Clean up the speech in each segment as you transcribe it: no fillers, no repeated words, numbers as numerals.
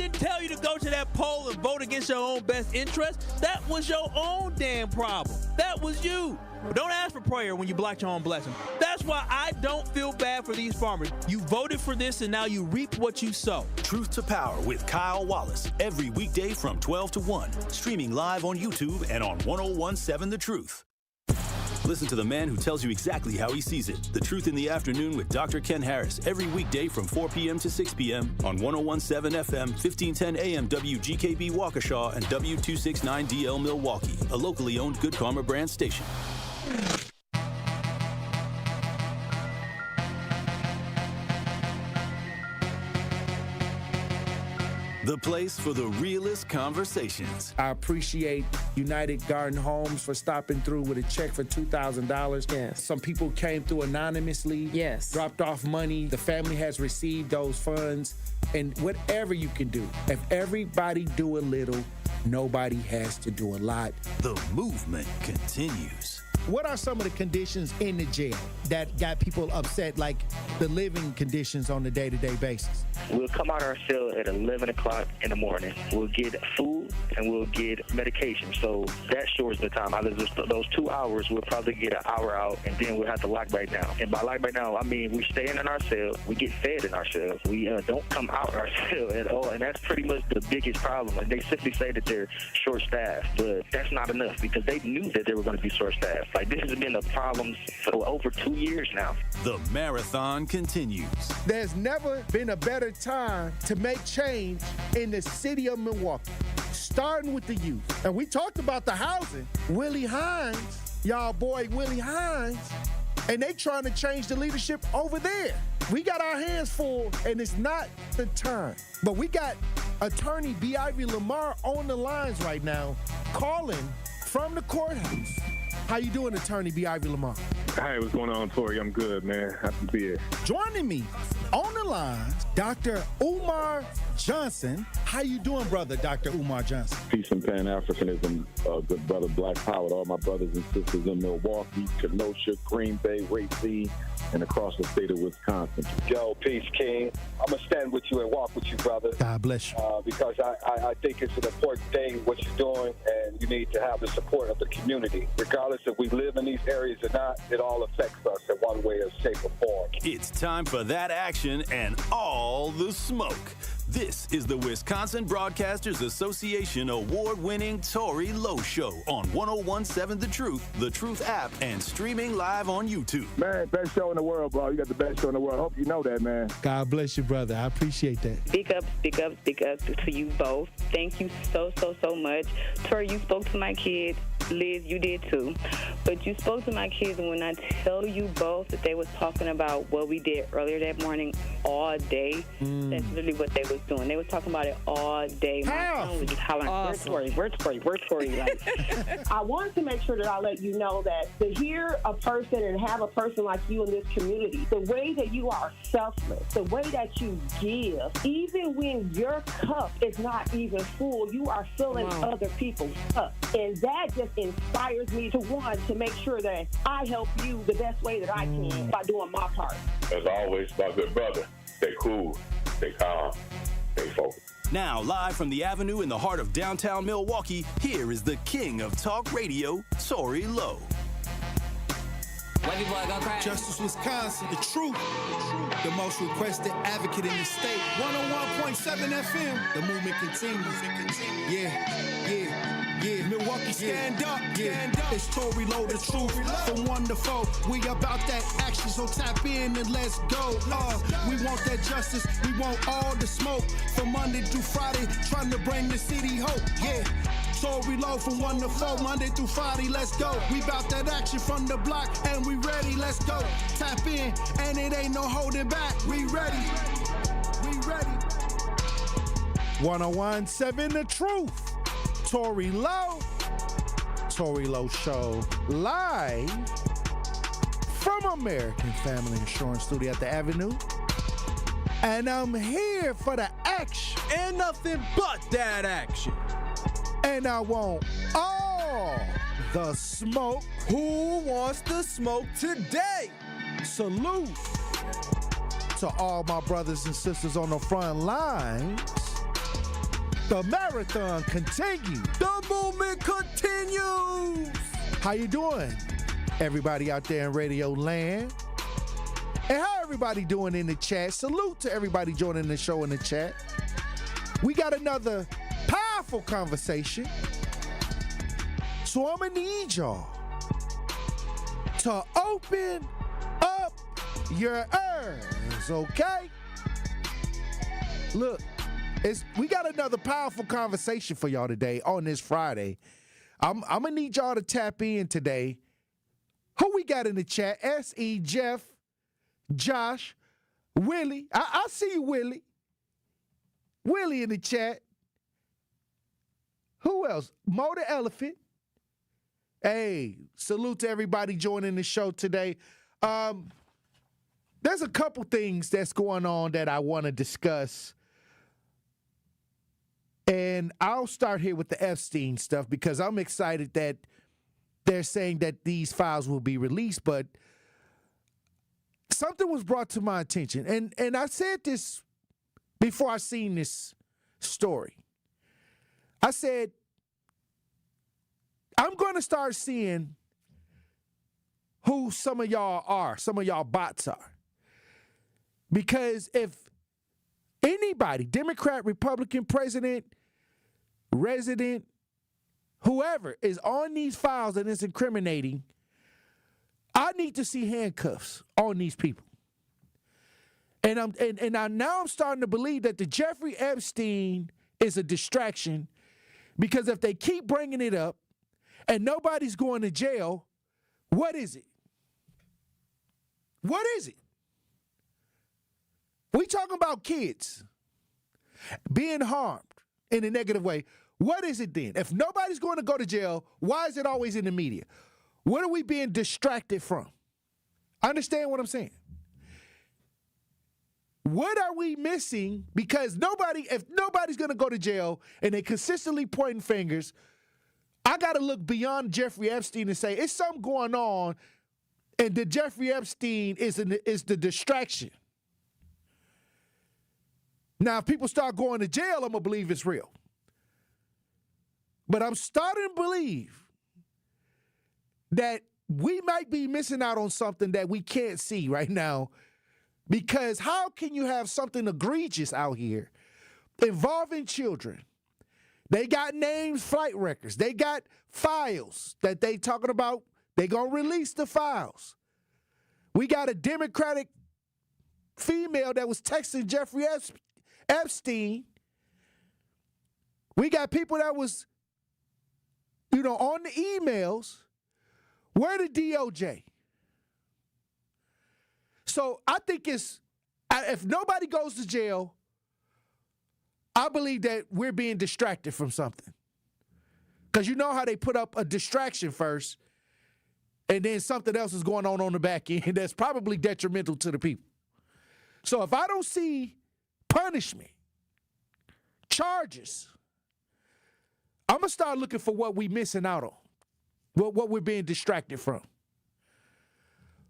didn't tell you to go to that poll and vote against your own best interest. That was your own damn problem. That was you. But don't ask for prayer when you block your own blessing. That's why I don't feel bad for these farmers. You voted for this, and now you reap what you sow. Truth to Power with Kyle Wallace, every weekday from 12 to 1. Streaming live on YouTube and on 1017 The Truth. Listen to the man who tells you exactly how he sees it. The Truth in the Afternoon with Dr. Ken Harris, every weekday from 4 p.m. to 6 p.m. on 1017 FM, 1510 AM WGKB Waukesha and W269DL Milwaukee, a locally owned Good Karma brand station. The place for the realest conversations. I appreciate United Garden Homes for stopping through with a check for $2,000. Yes. Some people came through anonymously. Yes. Dropped off money. The family has received those funds. And whatever you can do, if everybody do a little, nobody has to do a lot. The movement continues. What are some of the conditions in the jail that got people upset, like the living conditions on a day-to-day basis? We'll come out of our cell at 11 o'clock in the morning. We'll get food and we'll get medication. So that shortens the time. Out of those 2 hours, we'll probably get an hour out, and then we'll have to lock right now. And by lock right now, I mean we staying in our cell. We get fed in our cell. We don't come out of our cell at all, and that's pretty much the biggest problem. And they simply say that they're short-staffed, but that's not enough because they knew that they were going to be short-staffed. Like, this has been a problem for over 2 years now. The marathon continues. There's never been a better time to make change in the city of Milwaukee, starting with the youth. And we talked about the housing. Willie Hines, y'all boy Willie Hines, and they trying to change the leadership over there. We got our hands full, and it's not the time. But we got attorney B. Ivy Lamar on the lines right now, calling from the courthouse. How you doing, attorney B. Ivy Lamar? Hey, what's going on, Tory? I'm good, man. Happy to be here. Joining me on the line, Dr. Umar Johnson. How you doing, brother, Dr. Umar Johnson? Peace and Pan-Africanism, good brother, Black Power, to all my brothers and sisters in Milwaukee, Kenosha, Green Bay, Racine, and across the state of Wisconsin. Yo, peace, King. I'm going to stand with you and walk with you, brother. God bless you. Because I think it's an important thing, what you're doing, and you need to have the support of the community. Regardless if we live in these areas or not, it all affects us in one way or shape or form. It's time for that action and all the smoke. This is the Wisconsin Broadcasters Association award-winning Tory Lowe Show on 1017 The Truth app, and streaming live on YouTube. Man, best show in the world, bro. You got the best show in the world. Hope you know that, man. God bless you, brother. I appreciate that. Big up to you both. Thank you so much. Tory, you spoke to my kids. Liz, you did too. But you spoke to my kids, and when I tell you both that they was talking about what we did earlier that morning all day, that's literally what they was doing. They was talking about it all day. My son was just hollering, awesome. Where's Tory? Like, I wanted to make sure that I let you know that to hear a person and have a person like you in this community, the way that you are selfless, the way that you give, even when your cup is not even full, you are filling other people's cup. And that just inspires me to make sure that I help you the best way that I can by doing my part. As always, my good brother, stay cool, stay calm, stay focused. Now, live from the Avenue in the heart of downtown Milwaukee, here is the king of talk radio, Tory Lowe. Justice Wisconsin, the truth, the most requested advocate in the state. 101.7 FM, the movement continues. Yeah. Milwaukee, stand up. It's Tory Lowe, the truth. From 1 to 4, we about that action, so tap in and let's go. We want that justice, we want all the smoke. From Monday through Friday, trying to bring the city hope. Yeah. Tory Lowe from 1 to 4, Monday through Friday, let's go. We bout that action from the block, and we ready, let's go. Tap in, and it ain't no holding back. We ready. 101.7 The Truth. Tory Lowe Show, live from American Family Insurance Studio at the Avenue. And I'm here for the action. And nothing but that action. And I want all the smoke. Who wants the smoke today? Salute to all my brothers and sisters on the front lines. The marathon continues. The movement continues. How you doing, everybody out there in Radio Land? And how everybody doing in the chat? Salute to everybody joining the show in the chat. We got another powerful conversation. So I'm gonna need y'all to open up your ears, okay? Look, we got another powerful conversation for y'all today on this Friday. I'm gonna need y'all to tap in today. Who we got in the chat? S.E. Jeff, Josh, Willie. I see you, Willie. Willie in the chat. Who else? Mo the Elephant. Hey, salute to everybody joining the show today. There's a couple things that's going on that I want to discuss. And I'll start here with the Epstein stuff because I'm excited that they're saying that these files will be released, but something was brought to my attention. And I said this before I seen this story. I said, I'm going to start seeing who some of y'all are, some of y'all bots are. Because if anybody, Democrat, Republican, president, resident, whoever is on these files and is incriminating, I need to see handcuffs on these people. And I'm starting to believe that the Jeffrey Epstein is a distraction, because if they keep bringing it up and nobody's going to jail, what is it? What is it? We talking about kids being harmed in a negative way. What is it then? If nobody's going to go to jail, why is it always in the media? What are we being distracted from? Understand what I'm saying? What are we missing? Because if nobody's going to go to jail and they consistently pointing fingers, I got to look beyond Jeffrey Epstein and say, it's something going on, and the Jeffrey Epstein is the distraction. Now, if people start going to jail, I'm going to believe it's real. But I'm starting to believe that we might be missing out on something that we can't see right now, because how can you have something egregious out here involving children? They got names, flight records. They got files that they talking about. They going to release the files. We got a Democratic female that was texting Jeffrey Epstein. We got people that was, on the emails. Where the DOJ? So I think if nobody goes to jail, I believe that we're being distracted from something. Because you know how they put up a distraction first, and then something else is going on the back end that's probably detrimental to the people. So if I don't see punishment, charges, I'm going to start looking for what we're missing out on, what we're being distracted from.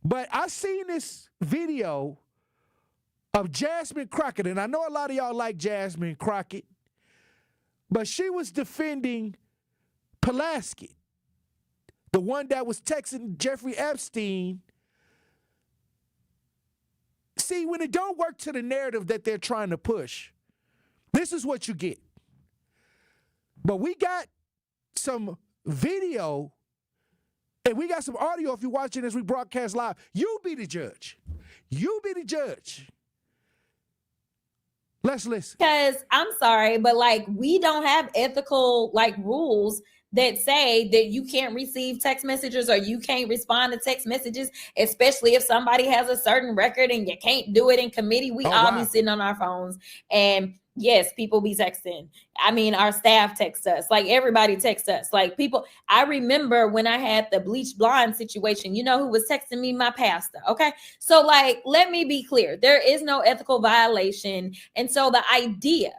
But I seen this video of Jasmine Crockett, and I know a lot of y'all like Jasmine Crockett, but she was defending Pulaski, the one that was texting Jeffrey Epstein. See, when it don't work to the narrative that they're trying to push, this is what you get. But we got some video and we got some audio if you're watching as we broadcast live. You be the judge. You be the judge. Let's listen. Because I'm sorry, but we don't have ethical rules that say that you can't receive text messages or you can't respond to text messages, especially if somebody has a certain record and you can't do it in committee. We all be sitting on our phones. And yes, people be texting. I mean, our staff texts us. Everybody texts us. People, I remember when I had the bleach blonde situation, who was texting me? My pastor. Okay. So let me be clear. There is no ethical violation. And so the idea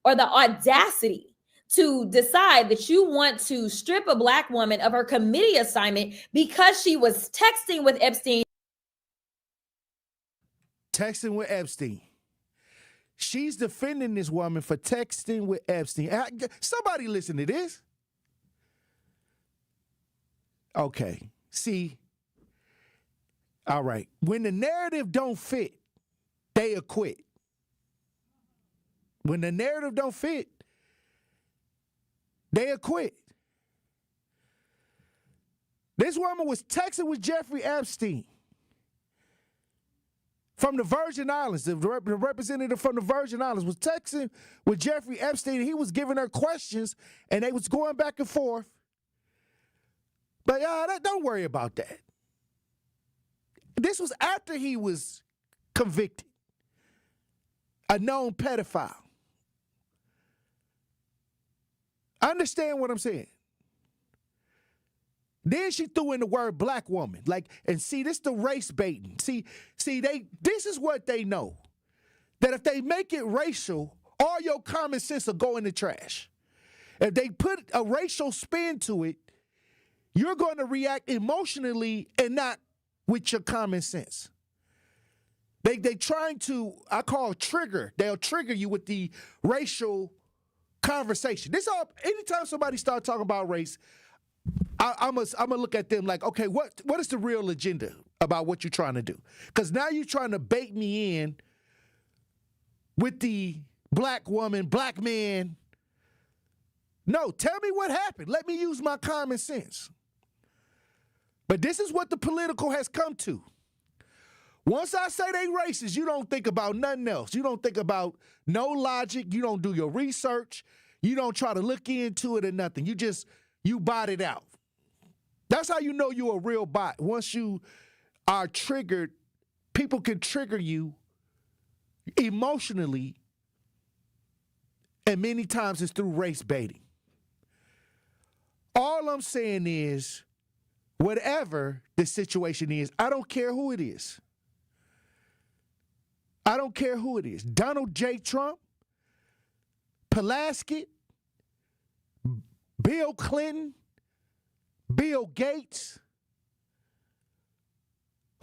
or the audacity to decide that you want to strip a Black woman of her committee assignment because she was texting with Epstein. Texting with Epstein. she's defending this woman for texting with Epstein. Somebody listen to this. Okay. See, all right. When the narrative don't fit, they acquit. When the narrative don't fit, they acquit. This woman was texting with Jeffrey Epstein from the Virgin Islands. The representative from the Virgin Islands was texting with Jeffrey Epstein. He was giving her questions, and they was going back and forth. But don't worry about that. This was after he was convicted, a known pedophile. Understand what I'm saying? Then she threw in the word black woman. And see, this the race baiting. See, this is what they know. That if they make it racial, all your common sense will go in the trash. If they put a racial spin to it, you're going to react emotionally and not with your common sense. They trying to, I call trigger. They'll trigger you with the racial conversation. This all, anytime somebody starts talking about race, I'm gonna look at them like, okay, what is the real agenda about what you're trying to do? Because now you're trying to bait me in with the black woman, black man. No, tell me what happened. Let me use my common sense. But this is what the political has come to. Once I say they racist, you don't think about nothing else. You don't think about no logic. You don't do your research. You don't try to look into it or nothing. You bot it out. That's how you know you're a real bot. Once you are triggered, people can trigger you emotionally, and many times it's through race baiting. All I'm saying is, whatever the situation is, I don't care who it is. I don't care who it is. Donald J. Trump, Pulaski, Bill Clinton, Bill Gates,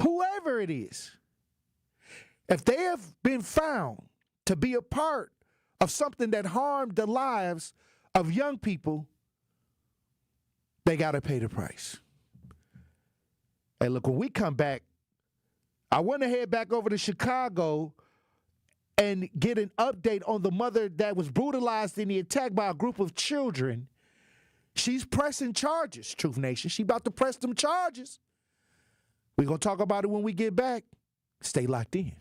whoever it is, if they have been found to be a part of something that harmed the lives of young people, they got to pay the price. Hey, look, when we come back, I want to head back over to Chicago and get an update on the mother that was brutalized in the attack by a group of children. She's pressing charges, Truth Nation. She about to press them charges. We're going to talk about it when we get back. Stay locked in.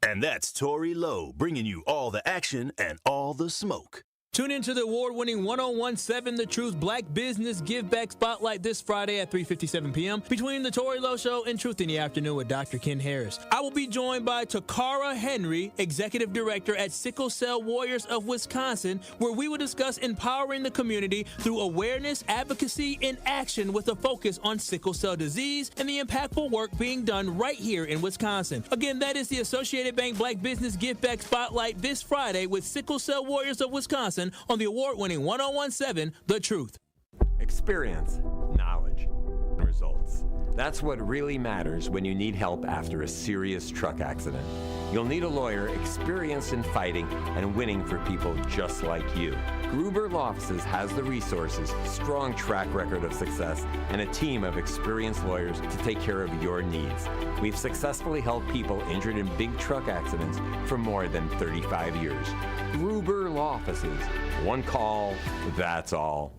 And that's Tory Lowe, bringing you all the action and all the smoke. Tune into the award-winning 1017 The Truth Black Business Give Back Spotlight this Friday at 3:57 p.m. between the Tory Lowe Show and Truth in the Afternoon with Dr. Ken Harris. I will be joined by Takara Henry, Executive Director at Sickle Cell Warriors of Wisconsin, where we will discuss empowering the community through awareness, advocacy, and action with a focus on sickle cell disease and the impactful work being done right here in Wisconsin. Again, that is the Associated Bank Black Business Give Back Spotlight this Friday with Sickle Cell Warriors of Wisconsin on the award-winning 1017 The Truth. Experience, knowledge, and results. That's what really matters when you need help after a serious truck accident. You'll need a lawyer experienced in fighting and winning for people just like you. Gruber Law Offices has the resources, strong track record of success, and a team of experienced lawyers to take care of your needs. We've successfully helped people injured in big truck accidents for more than 35 years. Gruber Law Offices. One call, that's all.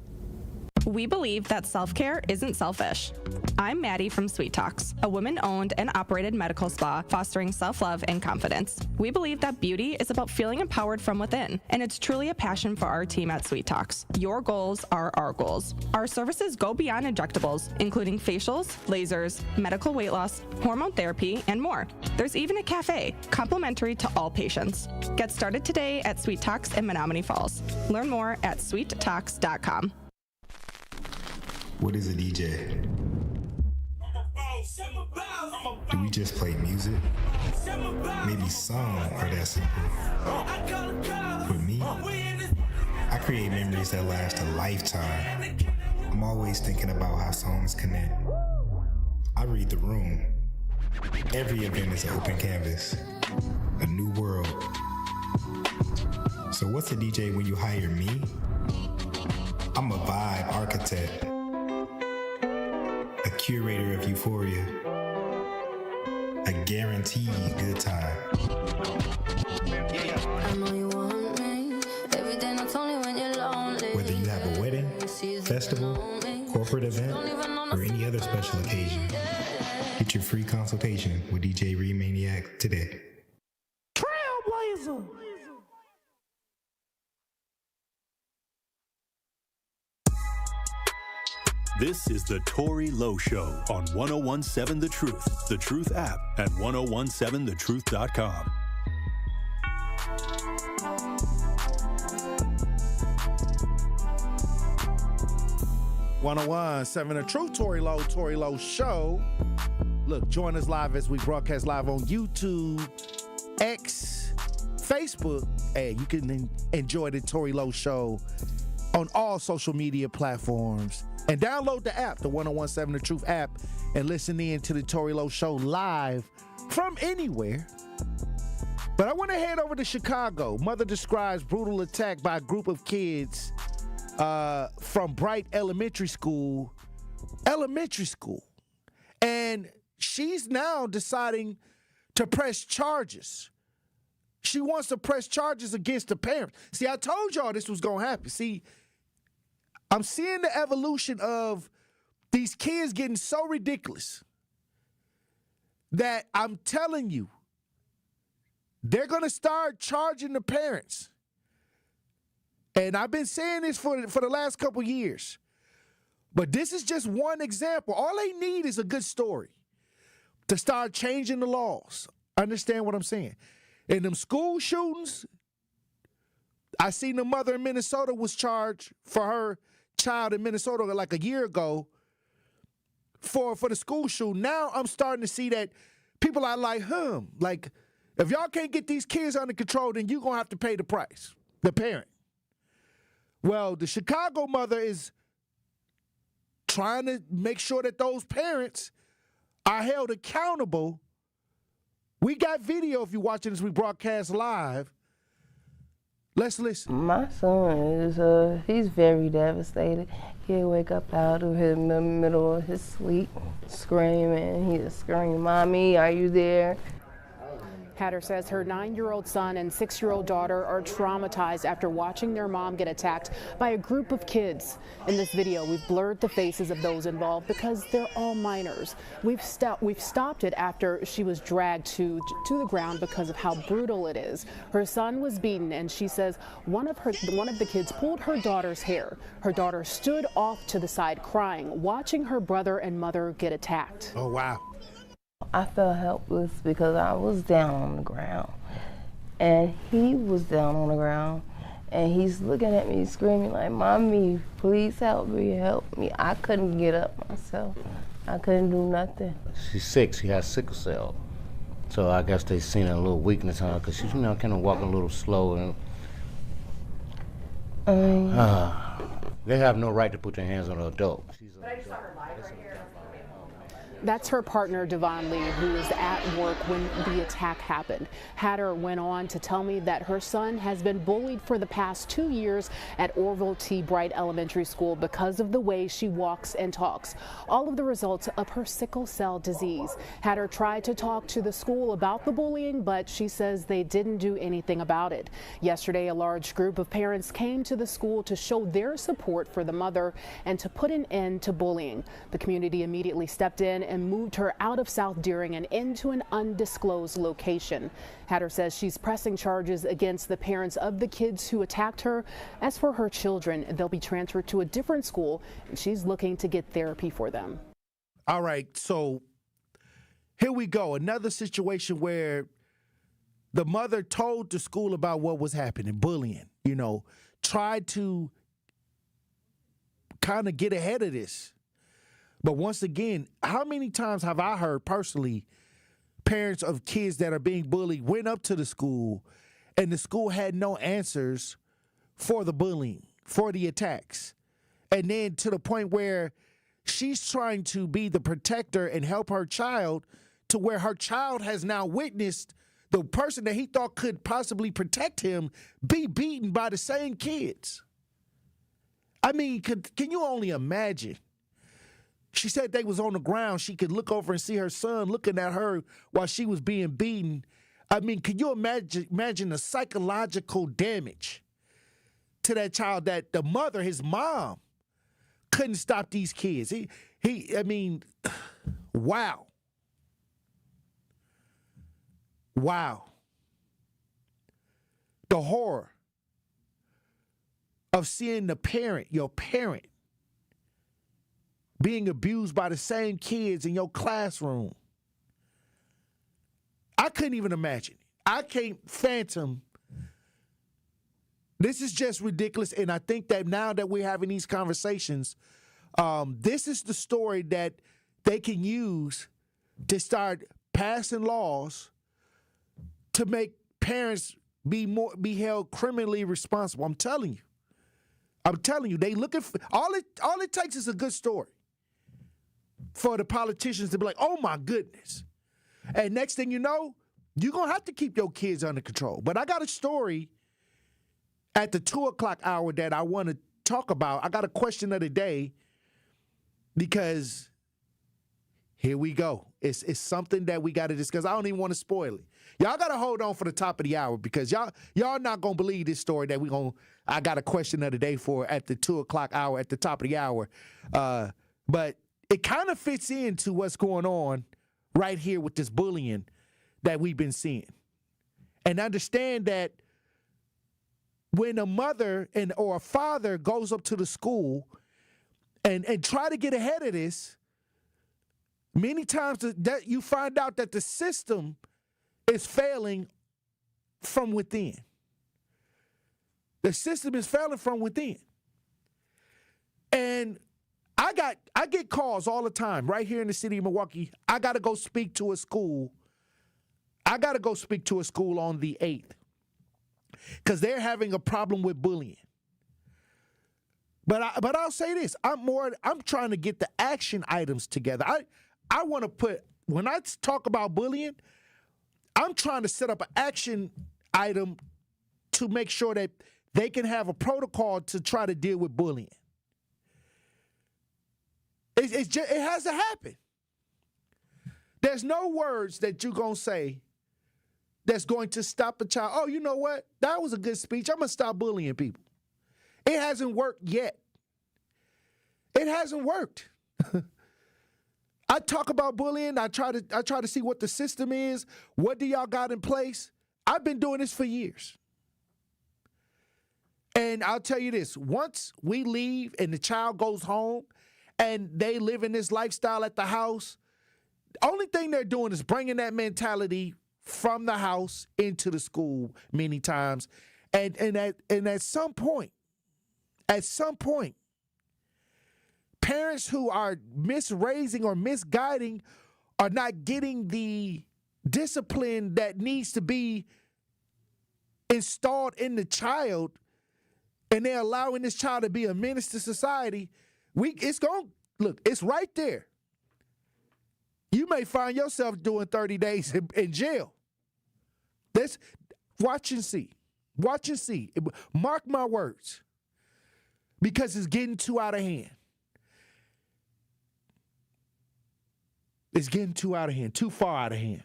We believe that self-care isn't selfish. I'm Maddie from Sweet Talks, a women-owned and operated medical spa fostering self-love and confidence. We believe that beauty is about feeling empowered from within, and it's truly a passion for our team at Sweet Talks. Your goals are our goals. Our services go beyond injectables, including facials, lasers, medical weight loss, hormone therapy, and more. There's even a cafe, complimentary to all patients. Get started today at Sweet Talks in Menominee Falls. Learn more at sweettalks.com. What is a DJ? Do we just play music? Maybe some are that simple. For me, I create memories that last a lifetime. I'm always thinking about how songs connect. I read the room. Every event is an open canvas, a new world, So what's a DJ when you hire me? I'm a vibe architect, a curator of euphoria, a guaranteed good time. I know you want me. Every day not only when you're lonely. Whether you have a wedding, festival, corporate event, or any other special occasion, get your free consultation with DJ Remaniac today. Trailblazer. This is the Tory Lowe Show on 1017 The Truth app, and 1017thetruth.com. Seven The Truth, Tory Lowe Show. Look, join us live as we broadcast live on YouTube, X, Facebook. Hey, you can enjoy the Tory Lowe Show on all social media platforms. And download the app, the 1017 The Truth app, and listen in to the Tory Lowe Show live from anywhere. But I want to head over to Chicago. Mother describes brutal attack by a group of kids from Bright Elementary School. And she's now deciding to press charges. She wants to press charges against the parents. See, I told y'all this was going to happen. See, I'm seeing the evolution of these kids getting so ridiculous that I'm telling you, they're going to start charging the parents. And I've been saying this for the last couple years. But this is just one example. All they need is a good story to start changing the laws. Understand what I'm saying? In them school shootings, I seen the mother in Minnesota was charged for her child in Minnesota like a year ago for the school shooting. Now I'm starting to see that people are like, like, if y'all can't get these kids under control, then you're going to have to pay the price, the parent. Well, the Chicago mother is trying to make sure that those parents are held accountable. We got video if you're watching this, we broadcast live. Let's listen. My son is, he's very devastated. He'll wake up out of his middle of his sleep screaming. He'll scream, "Mommy, are you there?" Hatter says her 9-year-old son and 6-year-old daughter are traumatized after watching their mom get attacked by a group of kids. In this video, we've blurred the faces of those involved because they're all minors. We've stopped it after she was dragged to the ground because of how brutal it is. Her son was beaten, and she says one of the kids pulled her daughter's hair. Her daughter stood off to the side crying, watching her brother and mother get attacked. Oh, wow. I felt helpless because I was down on the ground and he was down on the ground and he's looking at me screaming like, "Mommy, please help me, help me." I couldn't get up myself. I couldn't do nothing. She's sick. She has sickle cell. So I guess they seen a little weakness on her because she's, kind of walking a little slow. And they have no right to put their hands on an adult. That's her partner, Devon Lee, who was at work when the attack happened. Hatter went on to tell me that her son has been bullied for the past 2 years at Orville T. Bright Elementary School because of the way she walks and talks, all of the results of her sickle cell disease. Hatter tried to talk to the school about the bullying, but she says they didn't do anything about it. Yesterday, a large group of parents came to the school to show their support for the mother and to put an end to bullying. The community immediately stepped in and moved her out of South Deering and into an undisclosed location. Hatter says she's pressing charges against the parents of the kids who attacked her. As for her children, they'll be transferred to a different school, and she's looking to get therapy for them. All right, so here we go. Another situation where the mother told the school about what was happening, bullying, tried to kind of get ahead of this. But once again, how many times have I heard personally parents of kids that are being bullied went up to the school and the school had no answers for the bullying, for the attacks. And then to the point where she's trying to be the protector and help her child to where her child has now witnessed the person that he thought could possibly protect him be beaten by the same kids. I mean, can you only imagine? She said they was on the ground. She could look over and see her son looking at her while she was being beaten. I mean, can you imagine the psychological damage to that child that the mother, his mom, couldn't stop these kids? I mean, wow. Wow. The horror of seeing your parent, being abused by the same kids in your classroom. I couldn't even imagine. I can't fathom. This is just ridiculous. And I think that now that we're having these conversations, this is the story that they can use to start passing laws to make parents be held criminally responsible. I'm telling you, they looking for all it takes is a good story for the politicians to be like, oh my goodness. And next thing you know, you're going to have to keep your kids under control. But I got a story at the 2 o'clock hour that I want to talk about. I got a question of the day because here we go. It's something that we got to discuss. I don't even want to spoil it. Y'all got to hold on for the top of the hour because y'all not going to believe this story that I got a question of the day for at the 2 o'clock hour at the top of the hour. But it kind of fits into what's going on right here with this bullying that we've been seeing. And understand that when a mother or a father goes up to the school and try to get ahead of this, many times that you find out that the system is failing from within. The system is failing from within. And I get calls all the time right here in the city of Milwaukee. I got to go speak to a school. I got to go speak to a school on the 8th because they're having a problem with bullying. But I'll say this. I'm trying to get the action items together. I want to put, when I talk about bullying, I'm trying to set up an action item to make sure that they can have a protocol to try to deal with bullying. It has to happen. There's no words that you're going to say that's going to stop a child. Oh, you know what? That was a good speech. I'm going to stop bullying people. It hasn't worked yet. It hasn't worked. I talk about bullying. I try to see what the system is. What do y'all got in place? I've been doing this for years. And I'll tell you this, once we leave and the child goes home and they live in this lifestyle at the house, the only thing they're doing is bringing that mentality from the house into the school many times. And at some point, parents who are misraising or misguiding are not getting the discipline that needs to be installed in the child, and they're allowing this child to be a menace to society. It's right there. You may find yourself doing 30 days in jail. Watch and see. Watch and see. Mark my words. Because it's getting too out of hand. It's getting too out of hand, too far out of hand.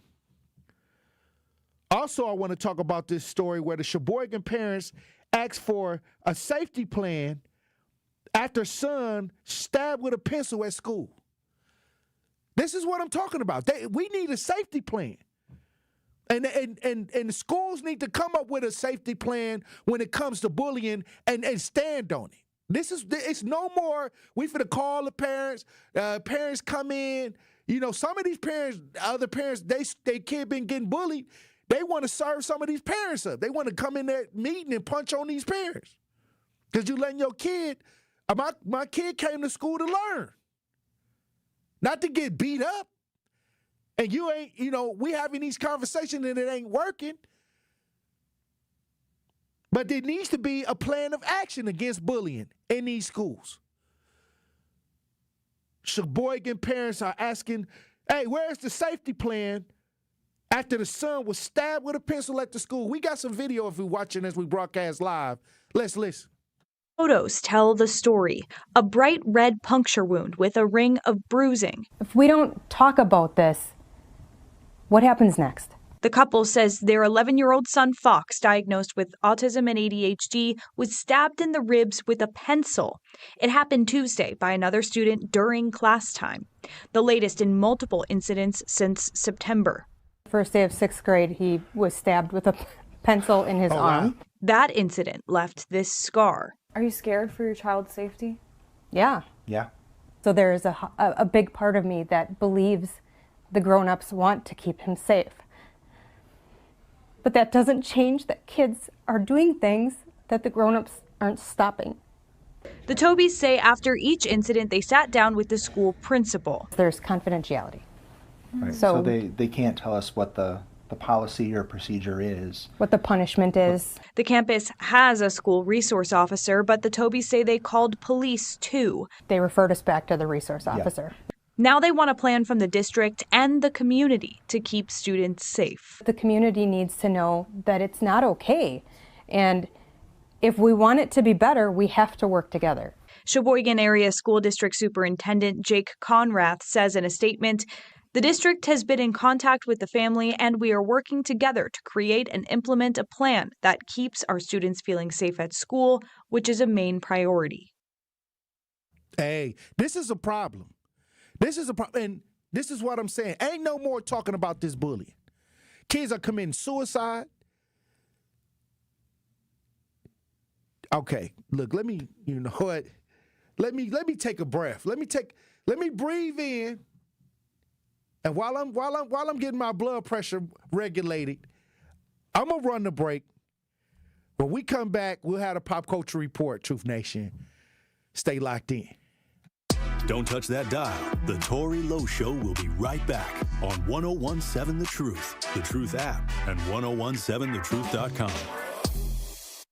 Also, I want to talk about this story where the Sheboygan parents asked for a safety plan after son stabbed with a pencil at school. This is what I'm talking about. We need a safety plan. And the schools need to come up with a safety plan when it comes to bullying and stand on it. It's no more, we finna call the parents, parents come in. You know, some of these parents, other parents, they kid been getting bullied. They want to serve some of these parents up. They want to come in that meeting and punch on these parents. Because you letting your kid, my kid came to school to learn. Not to get beat up. And you ain't, we having these conversations and it ain't working. But there needs to be a plan of action against bullying in these schools. Sheboygan parents are asking, hey, where's the safety plan after the son was stabbed with a pencil at the school. We got some video if you're watching as we broadcast live. Let's listen. Photos tell the story. A bright red puncture wound with a ring of bruising. If we don't talk about this, what happens next? The couple says their 11-year-old son, Fox, diagnosed with autism and ADHD, was stabbed in the ribs with a pencil. It happened Tuesday by another student during class time, the latest in multiple incidents since September. First day of 6th grade, he was stabbed with a pencil in his arm. Wow. That incident left this scar. Are you scared for your child's safety? Yeah. Yeah. So there is a big part of me that believes the grown-ups want to keep him safe. But that doesn't change that kids are doing things that the grown-ups aren't stopping. The Tobys say after each incident, they sat down with the school principal. There's confidentiality. Right. So they can't tell us what the policy or procedure is. What the punishment is. The campus has a school resource officer, but the Tobys say they called police too. They referred us back to the resource officer. Now they want a plan from the district and the community to keep students safe. The community needs to know that it's not okay. And if we want it to be better, we have to work together. Sheboygan Area School District Superintendent Jake Conrath says in a statement, "The district has been in contact with the family and we are working together to create and implement a plan that keeps our students feeling safe at school, which is a main priority." Hey, this is a problem. This is a problem, and this is what I'm saying. Ain't no more talking about this bullying. Kids are committing suicide. Okay, look, let me, you know what? Let me take a breath. Let me breathe in. And while I'm getting my blood pressure regulated, I'm gonna run the break. When we come back, we'll have a pop culture report, Truth Nation. Stay locked in. Don't touch that dial. The Tory Lowe Show will be right back on 1017 The Truth, The Truth app, and 1017thetruth.com.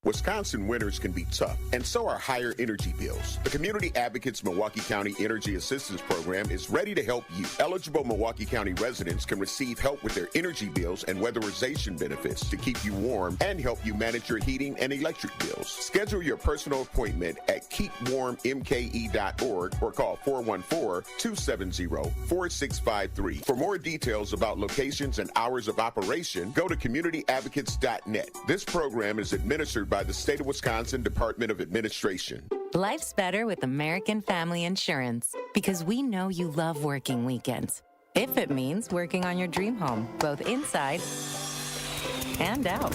Wisconsin winters can be tough, and so are higher energy bills. The Community Advocates Milwaukee County Energy Assistance Program is ready to help you. Eligible Milwaukee County residents can receive help with their energy bills and weatherization benefits to keep you warm and help you manage your heating and electric bills. Schedule your personal appointment at keepwarmmke.org or call 414-270-4653. For more details about locations and hours of operation, go to communityadvocates.net. This program is administered by the State of Wisconsin Department of Administration. Life's better with American Family Insurance because we know you love working weekends. If it means working on your dream home, both inside and out.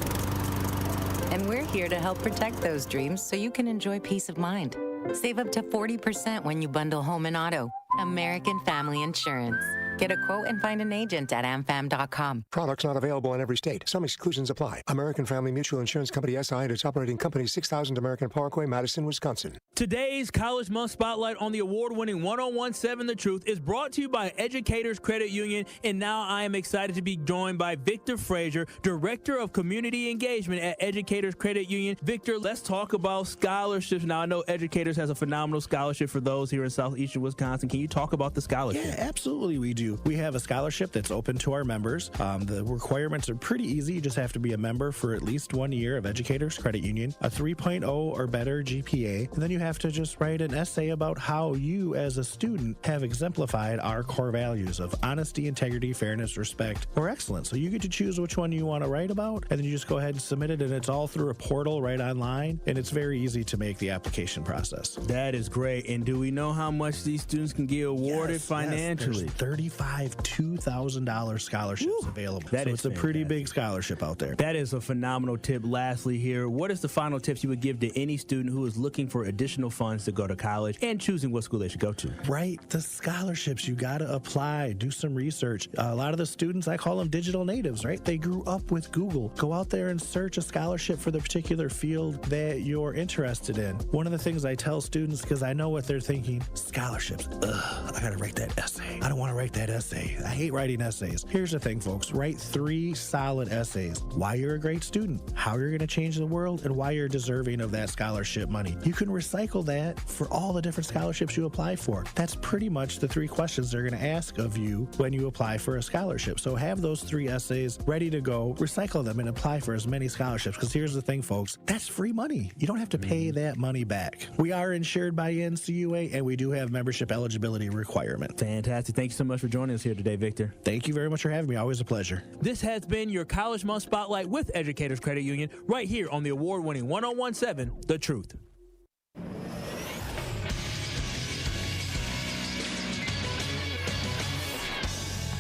And we're here to help protect those dreams so you can enjoy peace of mind. Save up to 40% when you bundle home and auto. American Family Insurance. Get a quote and find an agent at amfam.com. Products not available in every state. Some exclusions apply. American Family Mutual Insurance Company, SI, and its operating company, 6000 American Parkway, Madison, Wisconsin. Today's College Month Spotlight on the award-winning 1017 The Truth is brought to you by Educators Credit Union, and now I am excited to be joined by Victor Frazier, Director of Community Engagement at Educators Credit Union. Victor, let's talk about scholarships. Now, I know Educators has a phenomenal scholarship for those here in southeastern Wisconsin. Can you talk about the scholarship? Yeah, absolutely we do. We have a scholarship that's open to our members. The requirements are pretty easy. You just have to be a member for at least 1 year of Educators Credit Union, a 3.0 or better GPA, and then you have to just write an essay about how you as a student have exemplified our core values of honesty, integrity, fairness, respect, or excellence. So you get to choose which one you want to write about, and then you just go ahead and submit it, and it's all through a portal right online, and it's very easy to make the application process. That is great. And do we know how much these students can get awarded financially? Yes, there's $2,000 scholarships available. So it's a pretty big scholarship out there. That is a phenomenal tip. Lastly here, what is the final tips you would give to any student who is looking for additional funds to go to college and choosing what school they should go to? Right. The scholarships, you got to apply, do some research. A lot of the students, I call them digital natives, right? They grew up with Google. Go out there and search a scholarship for the particular field that you're interested in. One of the things I tell students, because I know what they're thinking, scholarships. I got to write that essay. I don't want to write that essay. I hate writing essays. Here's the thing, folks. Write 3 solid essays. Why you're a great student, how you're going to change the world, and why you're deserving of that scholarship money. You can recycle recycle that for all the different scholarships you apply for. That's pretty much the 3 questions they're going to ask of you when you apply for a scholarship. So have those 3 essays ready to go, recycle them, and apply for as many scholarships. Because here's the thing, folks, that's free money. You don't have to pay that money back. We are insured by NCUA, and we do have membership eligibility requirements. Fantastic. Thank you so much for joining us here today, Victor. Thank you very much for having me. Always a pleasure. This has been your College Month Spotlight with Educators Credit Union right here on the award-winning 1017 The Truth.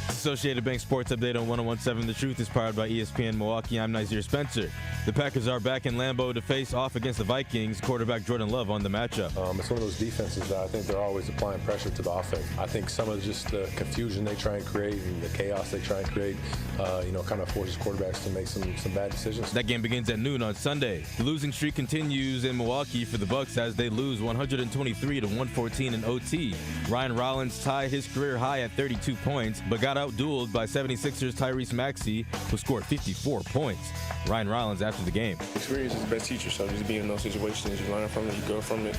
Associated Bank Sports Update on 1017 The Truth is powered by ESPN Milwaukee. I'm Nazir Spencer. The Packers are back in Lambeau to face off against the Vikings. Quarterback Jordan Love on the matchup. It's one of those defenses that I think they're always applying pressure to the offense. I think some of just the confusion they try and create and the chaos they try and create, kind of forces quarterbacks to make some bad decisions. That game begins at noon on Sunday. The losing streak continues in Milwaukee for the Bucks as they lose 123-114 in OT. Ryan Rollins tied his career high at 32 points, but got out-dueled by 76ers Tyrese Maxey, who scored 54 points. Ryan Rollins after the game. Experience is the best teacher, so just being in those situations, you learn from it, you grow from it.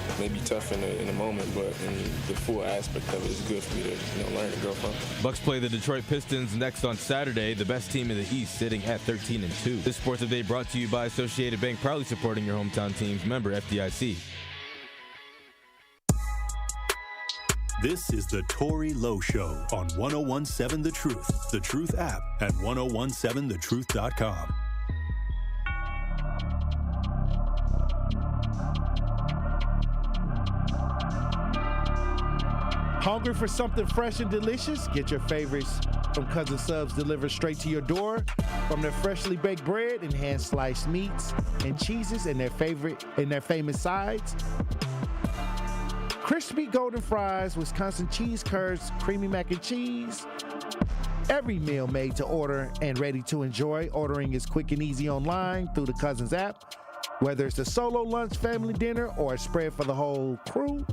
It may be tough in the moment, but in the full aspect of it is good for me to learn and grow from. Bucks play the Detroit Pistons next on Saturday, the best team in the East, sitting at 13-2. This Sports Update brought to you by Associated Bank, proudly supporting your hometown teams. Member FDIC. This is the Tory Lowe Show on 1017 The Truth, The Truth app at 1017thetruth.com. Hungry for something fresh and delicious? Get your favorites from Cousin Subs delivered straight to your door. From their freshly baked bread and hand-sliced meats and cheeses and their famous sides. Crispy golden fries, Wisconsin cheese curds, creamy mac and cheese. Every meal made to order and ready to enjoy. Ordering is quick and easy online through the Cousins app. Whether it's a solo lunch, family dinner, or a spread for the whole crew,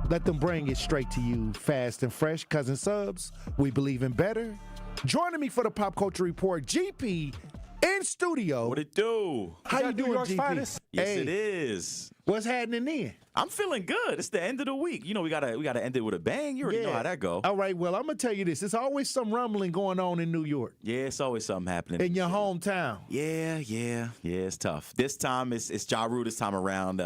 let them bring it straight to you fast and fresh. Cousin Subs, we believe in better. Joining me for the Pop Culture Report, GP in studio. What it do? How you doing, GP? Finest? Yes, it is. What's happening then? I'm feeling good. It's the end of the week. We gotta end it with a bang. You already know how that go. All right, well, I'm gonna tell you this. There's always some rumbling going on in New York. Yeah, it's always something happening. In your hometown. Yeah, it's tough. This time it's Ja Rule this time around.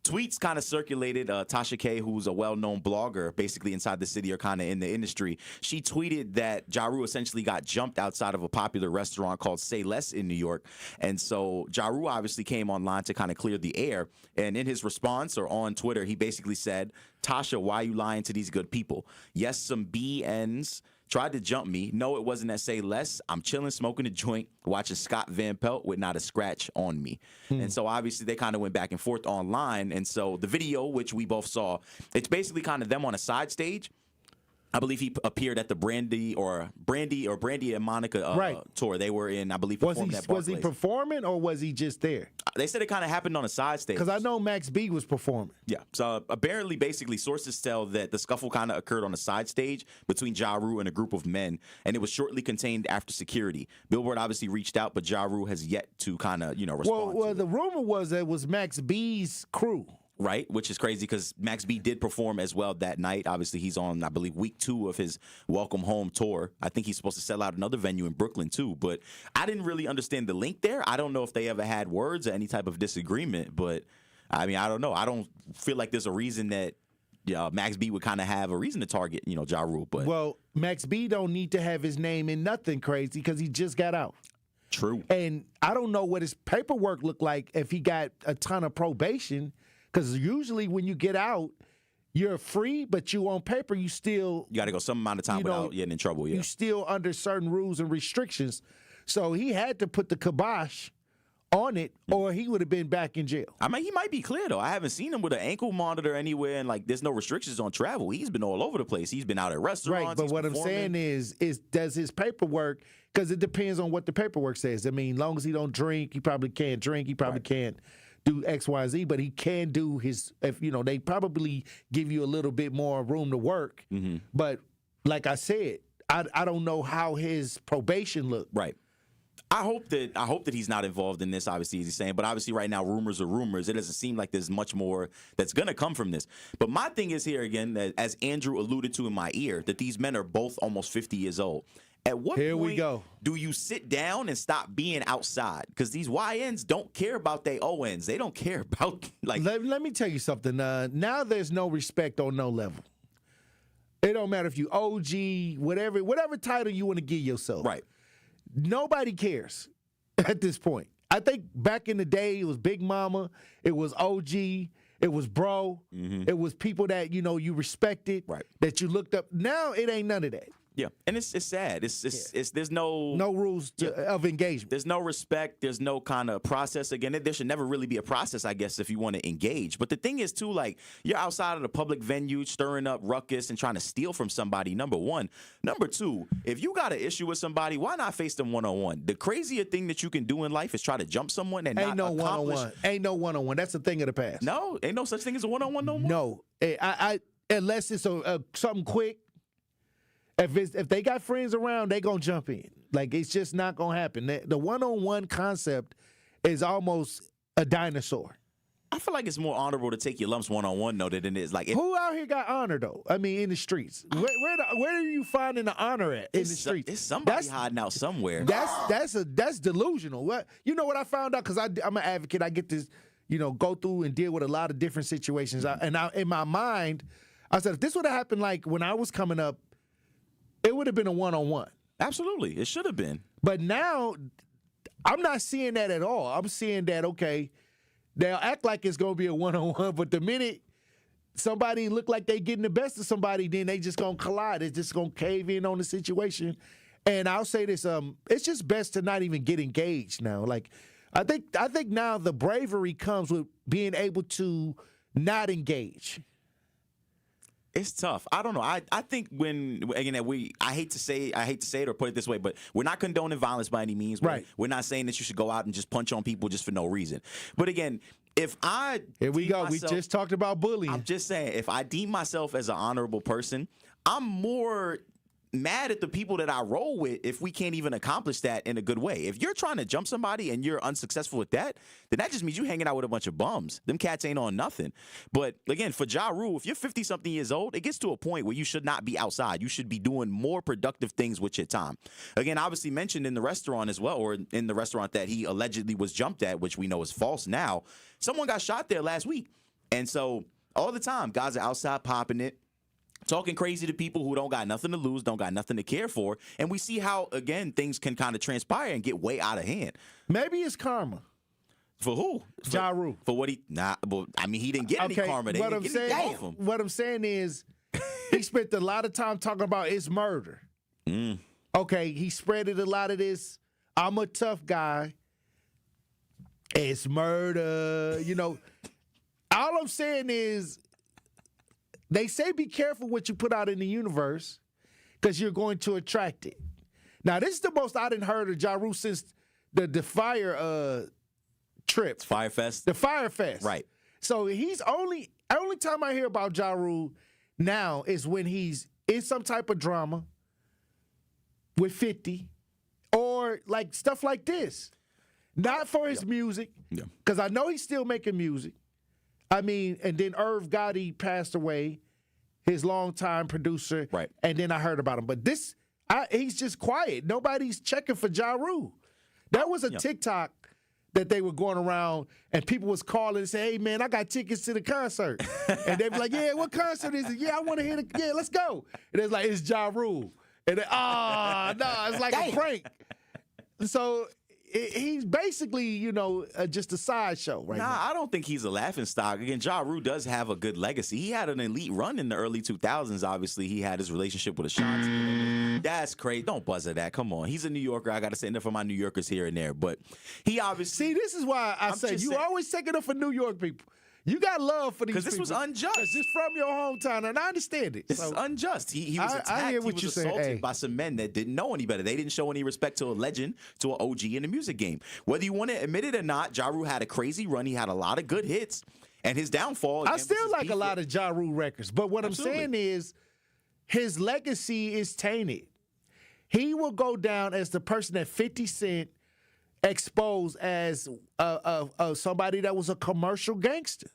Tweets kind of circulated. Tasha K, who's a well-known blogger, basically inside the city or kind of in the industry, she tweeted that Ja Rule essentially got jumped outside of a popular restaurant called Say Less in New York. And so Ja Rule obviously came online to kind of clear the air. And in his response or on Twitter, he basically said, Tasha, why are you lying to these good people? Yes, some BNs tried to jump me. No, it wasn't at Say Less. I'm chilling, smoking a joint, watching Scott Van Pelt with not a scratch on me. And so obviously they kind of went back and forth online. And so the video, which we both saw, it's basically kind of them on a side stage. I believe he appeared at the Brandy and Monica tour. They were in, I believe, performing at Barclays. Was he performing or was he just there? They said it kind of happened on a side stage. Because I know Max B was performing. Yeah. So apparently, basically, sources tell that the scuffle kind of occurred on a side stage between Ja Rule and a group of men, and it was shortly contained after security. Billboard obviously reached out, but Ja Rule has yet to kind of, respond. Well, the rumor was that it was Max B's crew. Right, which is crazy because Max B did perform as well that night. Obviously, he's on, I believe, week 2 of his Welcome Home tour. I think he's supposed to sell out another venue in Brooklyn, too. But I didn't really understand the link there. I don't know if they ever had words or any type of disagreement. But, I mean, I don't know. I don't feel like there's a reason that Max B would kind of have a reason to target, Ja Rule. But well, Max B don't need to have his name in nothing crazy because he just got out. True. And I don't know what his paperwork looked like if he got a ton of probation. Because usually when you get out, you're free, but you on paper, you got to go some amount of time without getting in trouble. Yeah, you still under certain rules and restrictions. So he had to put the kibosh on it, or he would have been back in jail. I mean, he might be clear though. I haven't seen him with an ankle monitor anywhere, and there's no restrictions on travel. He's been all over the place. He's been out at restaurants. Right, but what I'm saying is does his paperwork? Because it depends on what the paperwork says. I mean, long as he don't drink, he probably can't drink. He probably can't do X, Y, Z, but he can do his, they probably give you a little bit more room to work. Mm-hmm. But like I said, I don't know how his probation looked. Right. I hope that he's not involved in this, obviously, as he's saying. But obviously right now, rumors are rumors. It doesn't seem like there's much more that's going to come from this. But my thing is here again, that as Andrew alluded to in my ear, that these men are both almost 50 years old. At what point do you sit down and stop being outside? Because these YNs don't care about their ONs. They don't care about, like... Let me tell you something. Now there's no respect on no level. It don't matter if you OG, whatever title you want to give yourself. Right. Nobody cares at this point. I think back in the day, it was Big Mama, it was OG, it was bro, it was people that, you respected, that you looked up. Now it ain't none of that. Yeah, and it's sad. It's there's no rules of engagement. There's no respect. There's no kind of process. Again, there should never really be a process, I guess, if you want to engage. But the thing is, too, like, you're outside of the public venue stirring up ruckus and trying to steal from somebody, number one. Number two, if you got an issue with somebody, why not face them one-on-one? The crazier thing that you can do in life is try to jump someone and ain't not no accomplish. One-on-one. Ain't no one-on-one. That's a thing of the past. No? Ain't no such thing as a one-on-one no more? No. I unless it's something quick. If they got friends around, they gonna jump in. Like, it's just not gonna happen. The one-on-one concept is almost a dinosaur. I feel like it's more honorable to take your lumps one-on-one, though, than it is like... Who out here got honor, though? I mean, in the streets. Where are you finding the honor at in the streets? It's somebody hiding out somewhere. That's delusional. You know what I found out? Because I'm an advocate. I get to, go through and deal with a lot of different situations. In my mind, I said, if this would have happened like when I was coming up, it would have been a one-on-one. Absolutely. It should have been. But now, I'm not seeing that at all. I'm seeing that, okay, they'll act like it's going to be a one-on-one, but the minute somebody look like they getting the best of somebody, then they just going to collide. It's just going to cave in on the situation. And I'll say this, it's just best to not even get engaged now. Like, I think now the bravery comes with being able to not engage. It's tough. I don't know. I think I hate to say it or put it this way, but we're not condoning violence by any means. Right. We're not saying that you should go out and just punch on people just for no reason. But again, here we go. We just talked about bullying. I'm just saying, if I deem myself as an honorable person, I'm more mad at the people that I roll with if we can't even accomplish that in a good way. If you're trying to jump somebody and you're unsuccessful with that, then that just means you hanging out with a bunch of bums. Them cats ain't on nothing. But again, for Ja Rule, if you're 50-something years old, it gets to a point where you should not be outside. You should be doing more productive things with your time. Again, obviously mentioned in the restaurant as well, or in the restaurant that he allegedly was jumped at, which we know is false now. Someone got shot there last week. And so all the time, guys are outside popping it, talking crazy to people who don't got nothing to lose, don't got nothing to care for. And we see how, again, things can kind of transpire and get way out of hand. Maybe it's karma. For who? Ja Rule. For what he... Nah, but, I mean, he didn't get any karma. They didn't get anything off him. What I'm saying is he spent a lot of time talking about it's murder. Okay, he spreaded a lot of this, I'm a tough guy, it's murder, All I'm saying is, they say be careful what you put out in the universe because you're going to attract it. Now, this is the most I done heard of Ja Rule since the Fire trip. Fire Fest? The Fire Fest. Right. So he's only time I hear about Ja Rule now is when he's in some type of drama with 50 or like stuff like this. Not for his music, because I know he's still making music. I mean, and then Irv Gotti passed away, his longtime producer. Right. And then I heard about him. But he's just quiet. Nobody's checking for Ja Rule. That was a TikTok that they were going around and people was calling and saying, hey, man, I got tickets to the concert. And they be like, yeah, what concert is it? Yeah, I want to hear yeah, let's go. And it's like, it's Ja Rule. And it's like a prank. So he's basically, just a sideshow right now. I don't think he's a laughingstock. Again, Ja Rule does have a good legacy. He had an elite run in the early 2000s. Obviously, he had his relationship with Ashanti. That's crazy. Don't buzz at that. Come on. He's a New Yorker. I got to say enough for my New Yorkers here and there. But he obviously... See, this is why I say you always take it up for New York people. You got love for these people. Because this was unjust. It's just from your hometown, and I understand it. This is unjust. He was attacked. I hear what he was you're assaulted by some men that didn't know any better. They didn't show any respect to a legend, to an OG in the music game. Whether you want to admit it or not, Ja Rule had a crazy run. He had a lot of good hits. And his downfall... I still like a lot of Ja Rule records. But what Absolutely. I'm saying is his legacy is tainted. He will go down as the person that 50 Cent exposed as somebody that was a commercial gangster.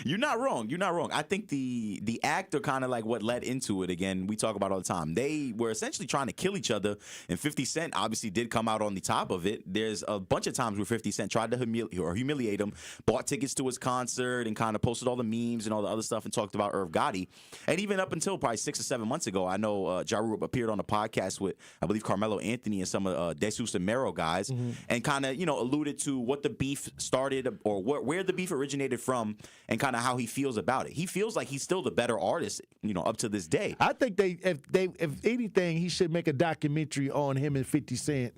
You're not wrong. You're not wrong. I think the act or kind of like what led into it, again, we talk about all the time. They were essentially trying to kill each other, and 50 Cent obviously did come out on the top of it. There's a bunch of times where 50 Cent tried to humiliate him, bought tickets to his concert, and kind of posted all the memes and all the other stuff and talked about Irv Gotti. And even up until probably 6 or 7 months ago, I know Ja Rule appeared on a podcast with, I believe, Carmelo Anthony and some of DeSusa and Mero guys, and kind of, alluded to what the beef started or where the beef originated from, and kind of how he feels about it. He feels like he's still the better artist, up to this day. I think if anything, he should make a documentary on him and 50 Cent,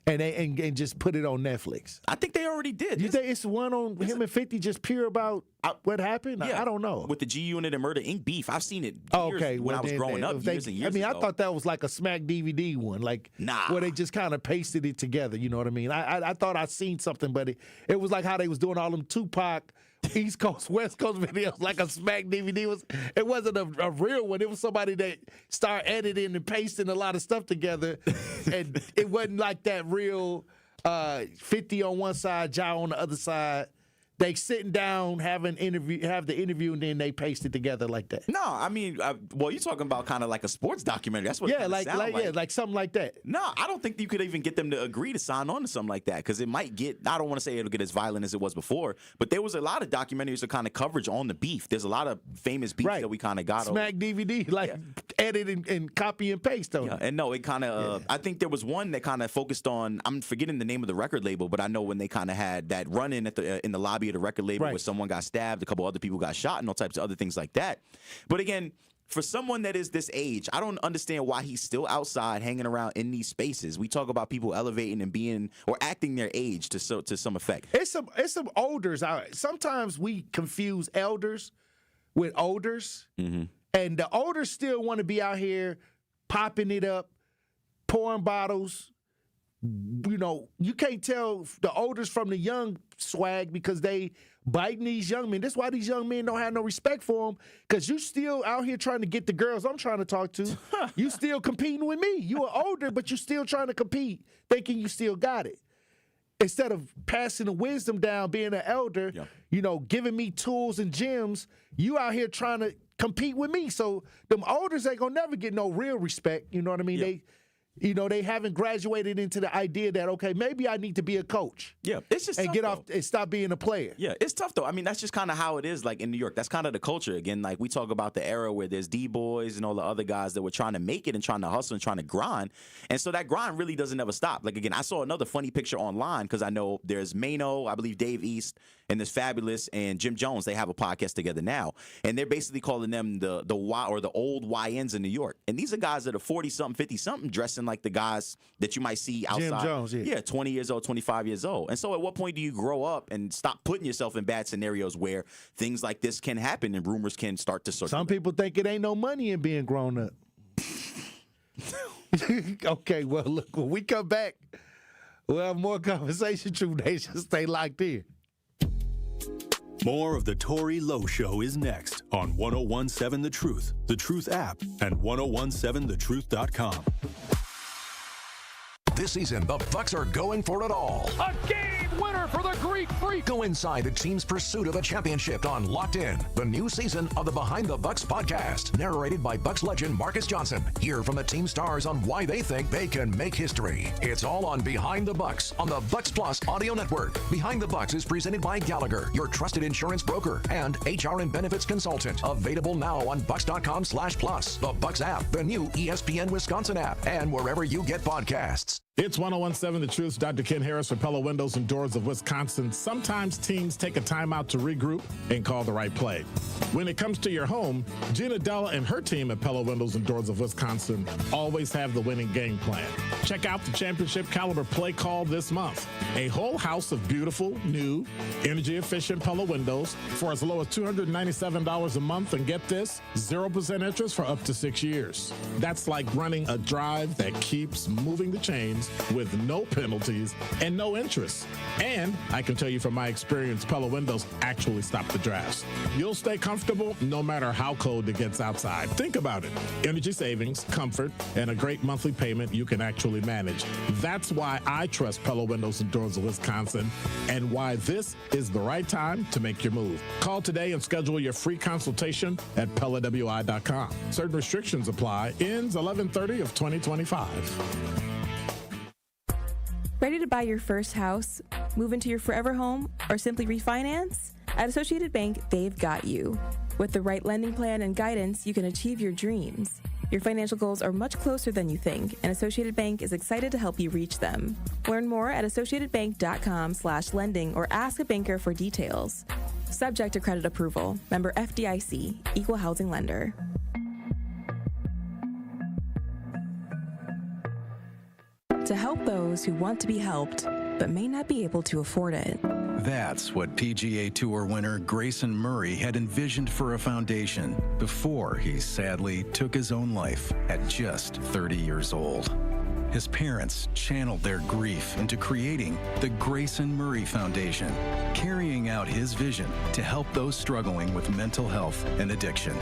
and just put it on Netflix. I think they already did. You think it's one on him and 50 just pure about what happened? Yeah. I don't know. With the G Unit and Murder Inc. beef, I've seen it when I was growing up, years and years ago. I thought that was like a Smack DVD one, where they just kind of pasted it together. You know what I mean? I thought I'd seen something, but it was like how they was doing all them Tupac East Coast, West Coast videos, like a Smack DVD. It wasn't a real one. It was somebody that started editing and pasting a lot of stuff together, and it wasn't like that real 50 on one side, Ja on the other side. They sitting down, have the interview, and then they paste it together like that. No, I mean, you're talking about kind of like a sports documentary. That's what it sounds like. Yeah, like something like that. No, I don't think you could even get them to agree to sign on to something like that, because it might get, I don't want to say it'll get as violent as it was before, but there was a lot of documentaries or kind of coverage on the beef. There's a lot of famous beef that we kind of got Smack DVD, edit and copy and paste on it. And no, it kind of, I think there was one that kind of focused on, I'm forgetting the name of the record label, but I know when they kind of had that run-in in the lobby of the record label where someone got stabbed, a couple other people got shot, and all types of other things like that. But again, for someone that is this age, I don't understand why he's still outside hanging around in these spaces. We talk about people elevating and being or acting their age to some effect. It's some olders out. Sometimes we confuse elders with olders, and the olders still want to be out here popping it up, pouring bottles. You can't tell the olders from the young swag because they biting these young men. That's why these young men don't have no respect for them, because you still out here trying to get the girls I'm trying to talk to. You still competing with me. You are older, but you still trying to compete, thinking you still got it. Instead of passing the wisdom down, being an elder, giving me tools and gems, you out here trying to compete with me. So them elders ain't gonna never get no real respect. You know what I mean? They haven't graduated into the idea that, okay, maybe I need to be a coach. Yeah, it's just and tough, get off and stop being a player. Yeah, it's tough though. I mean, that's just kind of how it is. Like in New York, that's kind of the culture. Again, like we talk about the era where there's D-boys and all the other guys that were trying to make it and trying to hustle and trying to grind, and so that grind really doesn't ever stop. Like again, I saw another funny picture online because I know there's Mano, I believe Dave East, and there's Fabulous and Jim Jones. They have a podcast together now, and they're basically calling them the Y or the old YNs in New York. And these are guys that are 40-something, 50-something, dressing like the guys that you might see outside. Jim Jones, yeah, 20 years old, 25 years old. And so at what point do you grow up and stop putting yourself in bad scenarios where things like this can happen and rumors can start to circulate? Some people think it ain't no money in being grown up. Okay, well, look, when we come back, we'll have more conversation. True Nation, stay locked in. More of the Tory Lowe Show is next on 1017 The Truth app, and 1017thetruth.com. This season, the Bucks are going for it all. A game winner for the Greek Freak. Go inside the team's pursuit of a championship on Locked In, the new season of the Behind the Bucks podcast, narrated by Bucks legend Marcus Johnson. Hear from the team stars on why they think they can make history. It's all on Behind the Bucks on the Bucks Plus audio network. Behind the Bucks is presented by Gallagher, your trusted insurance broker and HR and benefits consultant. Available now on Bucks.com/plus, the Bucks app, the new ESPN Wisconsin app, and wherever you get podcasts. It's 1017 The Truth. Dr. Ken Harris for Pella Windows and Doors of Wisconsin. Sometimes teams take a timeout to regroup and call the right play. When it comes to your home, Gina Della and her team at Pella Windows and Doors of Wisconsin always have the winning game plan. Check out the championship caliber play call this month. A whole house of beautiful, new, energy-efficient Pella windows for as low as $297 a month, and get this, 0% interest for up to 6 years. That's like running a drive that keeps moving the chains loans with no penalties and no interest. And I can tell you from my experience, Pella Windows actually stop the drafts. You'll stay comfortable no matter how cold it gets outside. Think about it. Energy savings, comfort, and a great monthly payment you can actually manage. That's why I trust Pella Windows and Doors of Wisconsin, and why this is the right time to make your move. Call today and schedule your free consultation at PellaWI.com. Certain restrictions apply. Ends 11/30 of 2025. Ready to buy your first house, move into your forever home, or simply refinance? At Associated Bank, they've got you. With the right lending plan and guidance, you can achieve your dreams. Your financial goals are much closer than you think, and Associated Bank is excited to help you reach them. Learn more at associatedbank.com/lending or ask a banker for details. Subject to credit approval. Member FDIC. Equal housing lender. To help those who want to be helped, but may not be able to afford it. That's what PGA Tour winner Grayson Murray had envisioned for a foundation before he sadly took his own life at just 30 years old. His parents channeled their grief into creating the Grayson Murray Foundation, carrying out his vision to help those struggling with mental health and addiction.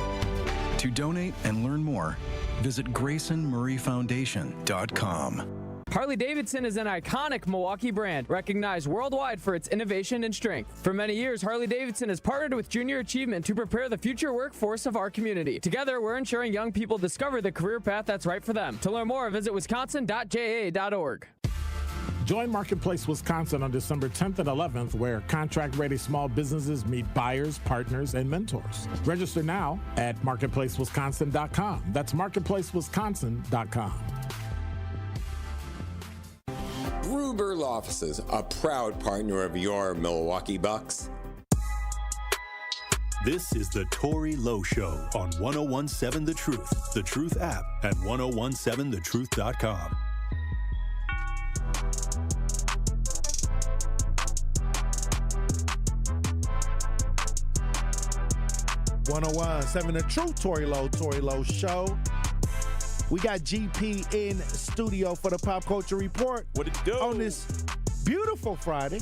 To donate and learn more, visit GraysonMurrayFoundation.com. Harley-Davidson is an iconic Milwaukee brand, recognized worldwide for its innovation and strength. For many years, Harley-Davidson has partnered with Junior Achievement to prepare the future workforce of our community. Together, we're ensuring young people discover the career path that's right for them. To learn more, visit wisconsin.ja.org. Join Marketplace Wisconsin on December 10th and 11th, where contract-ready small businesses meet buyers, partners, and mentors. Register now at marketplacewisconsin.com. That's marketplacewisconsin.com. Gruber's Offices, a proud partner of your Milwaukee Bucks. This is the Tory Lowe Show on 1017 The Truth, The Truth app at 1017thetruth.com. The Truth, Tory Lowe Show. We got GP in studio for the Pop Culture Report. What it do? On this beautiful Friday.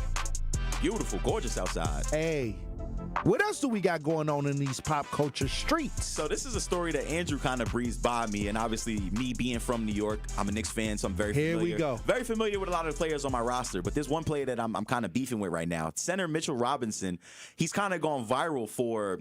Beautiful, gorgeous outside. Hey, what else do we got going on in these pop culture streets? So this is a story that Andrew kind of breezed by me, and obviously me being from New York, I'm a Knicks fan, so I'm very familiar. Here we go. Very familiar with a lot of the players on my roster, but there's one player that I'm kind of beefing with right now. Center Mitchell Robinson, he's kind of gone viral for,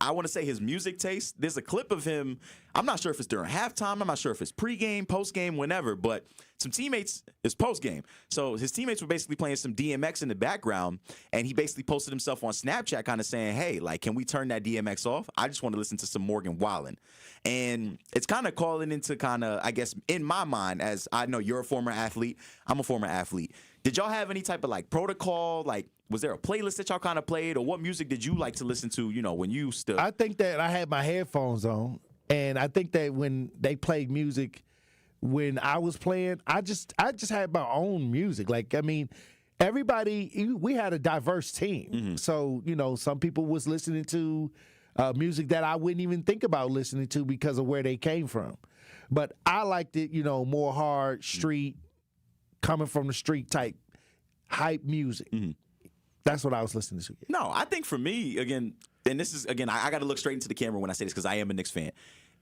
I want to say, his music taste. There's a clip of him. I'm not sure if it's during halftime. I'm not sure if it's pregame, postgame, whenever, but some teammates, it's postgame. So his teammates were basically playing some DMX in the background, and he basically posted himself on Snapchat kind of saying, hey, like, can we turn that DMX off? I just want to listen to some Morgan Wallen. And it's kind of calling into kind of, I guess, in my mind, as I know you're a former athlete, I'm a former athlete. Did y'all have any type of, like, protocol? Like, was there a playlist that y'all kind of played, or what music did you like to listen to, you know, when you still? I think that I had my headphones on, and I think that when they played music when I was playing, I just had my own music. Like, I mean, we had a diverse team. Mm-hmm. So, you know, some people was listening to music that I wouldn't even think about listening to because of where they came from. But I liked it, you know, more hard, street, coming from the street type hype music. Mm-hmm. That's what I was listening to. No, I think for me, again, and this is, again, I got to look straight into the camera when I say this because I am a Knicks fan.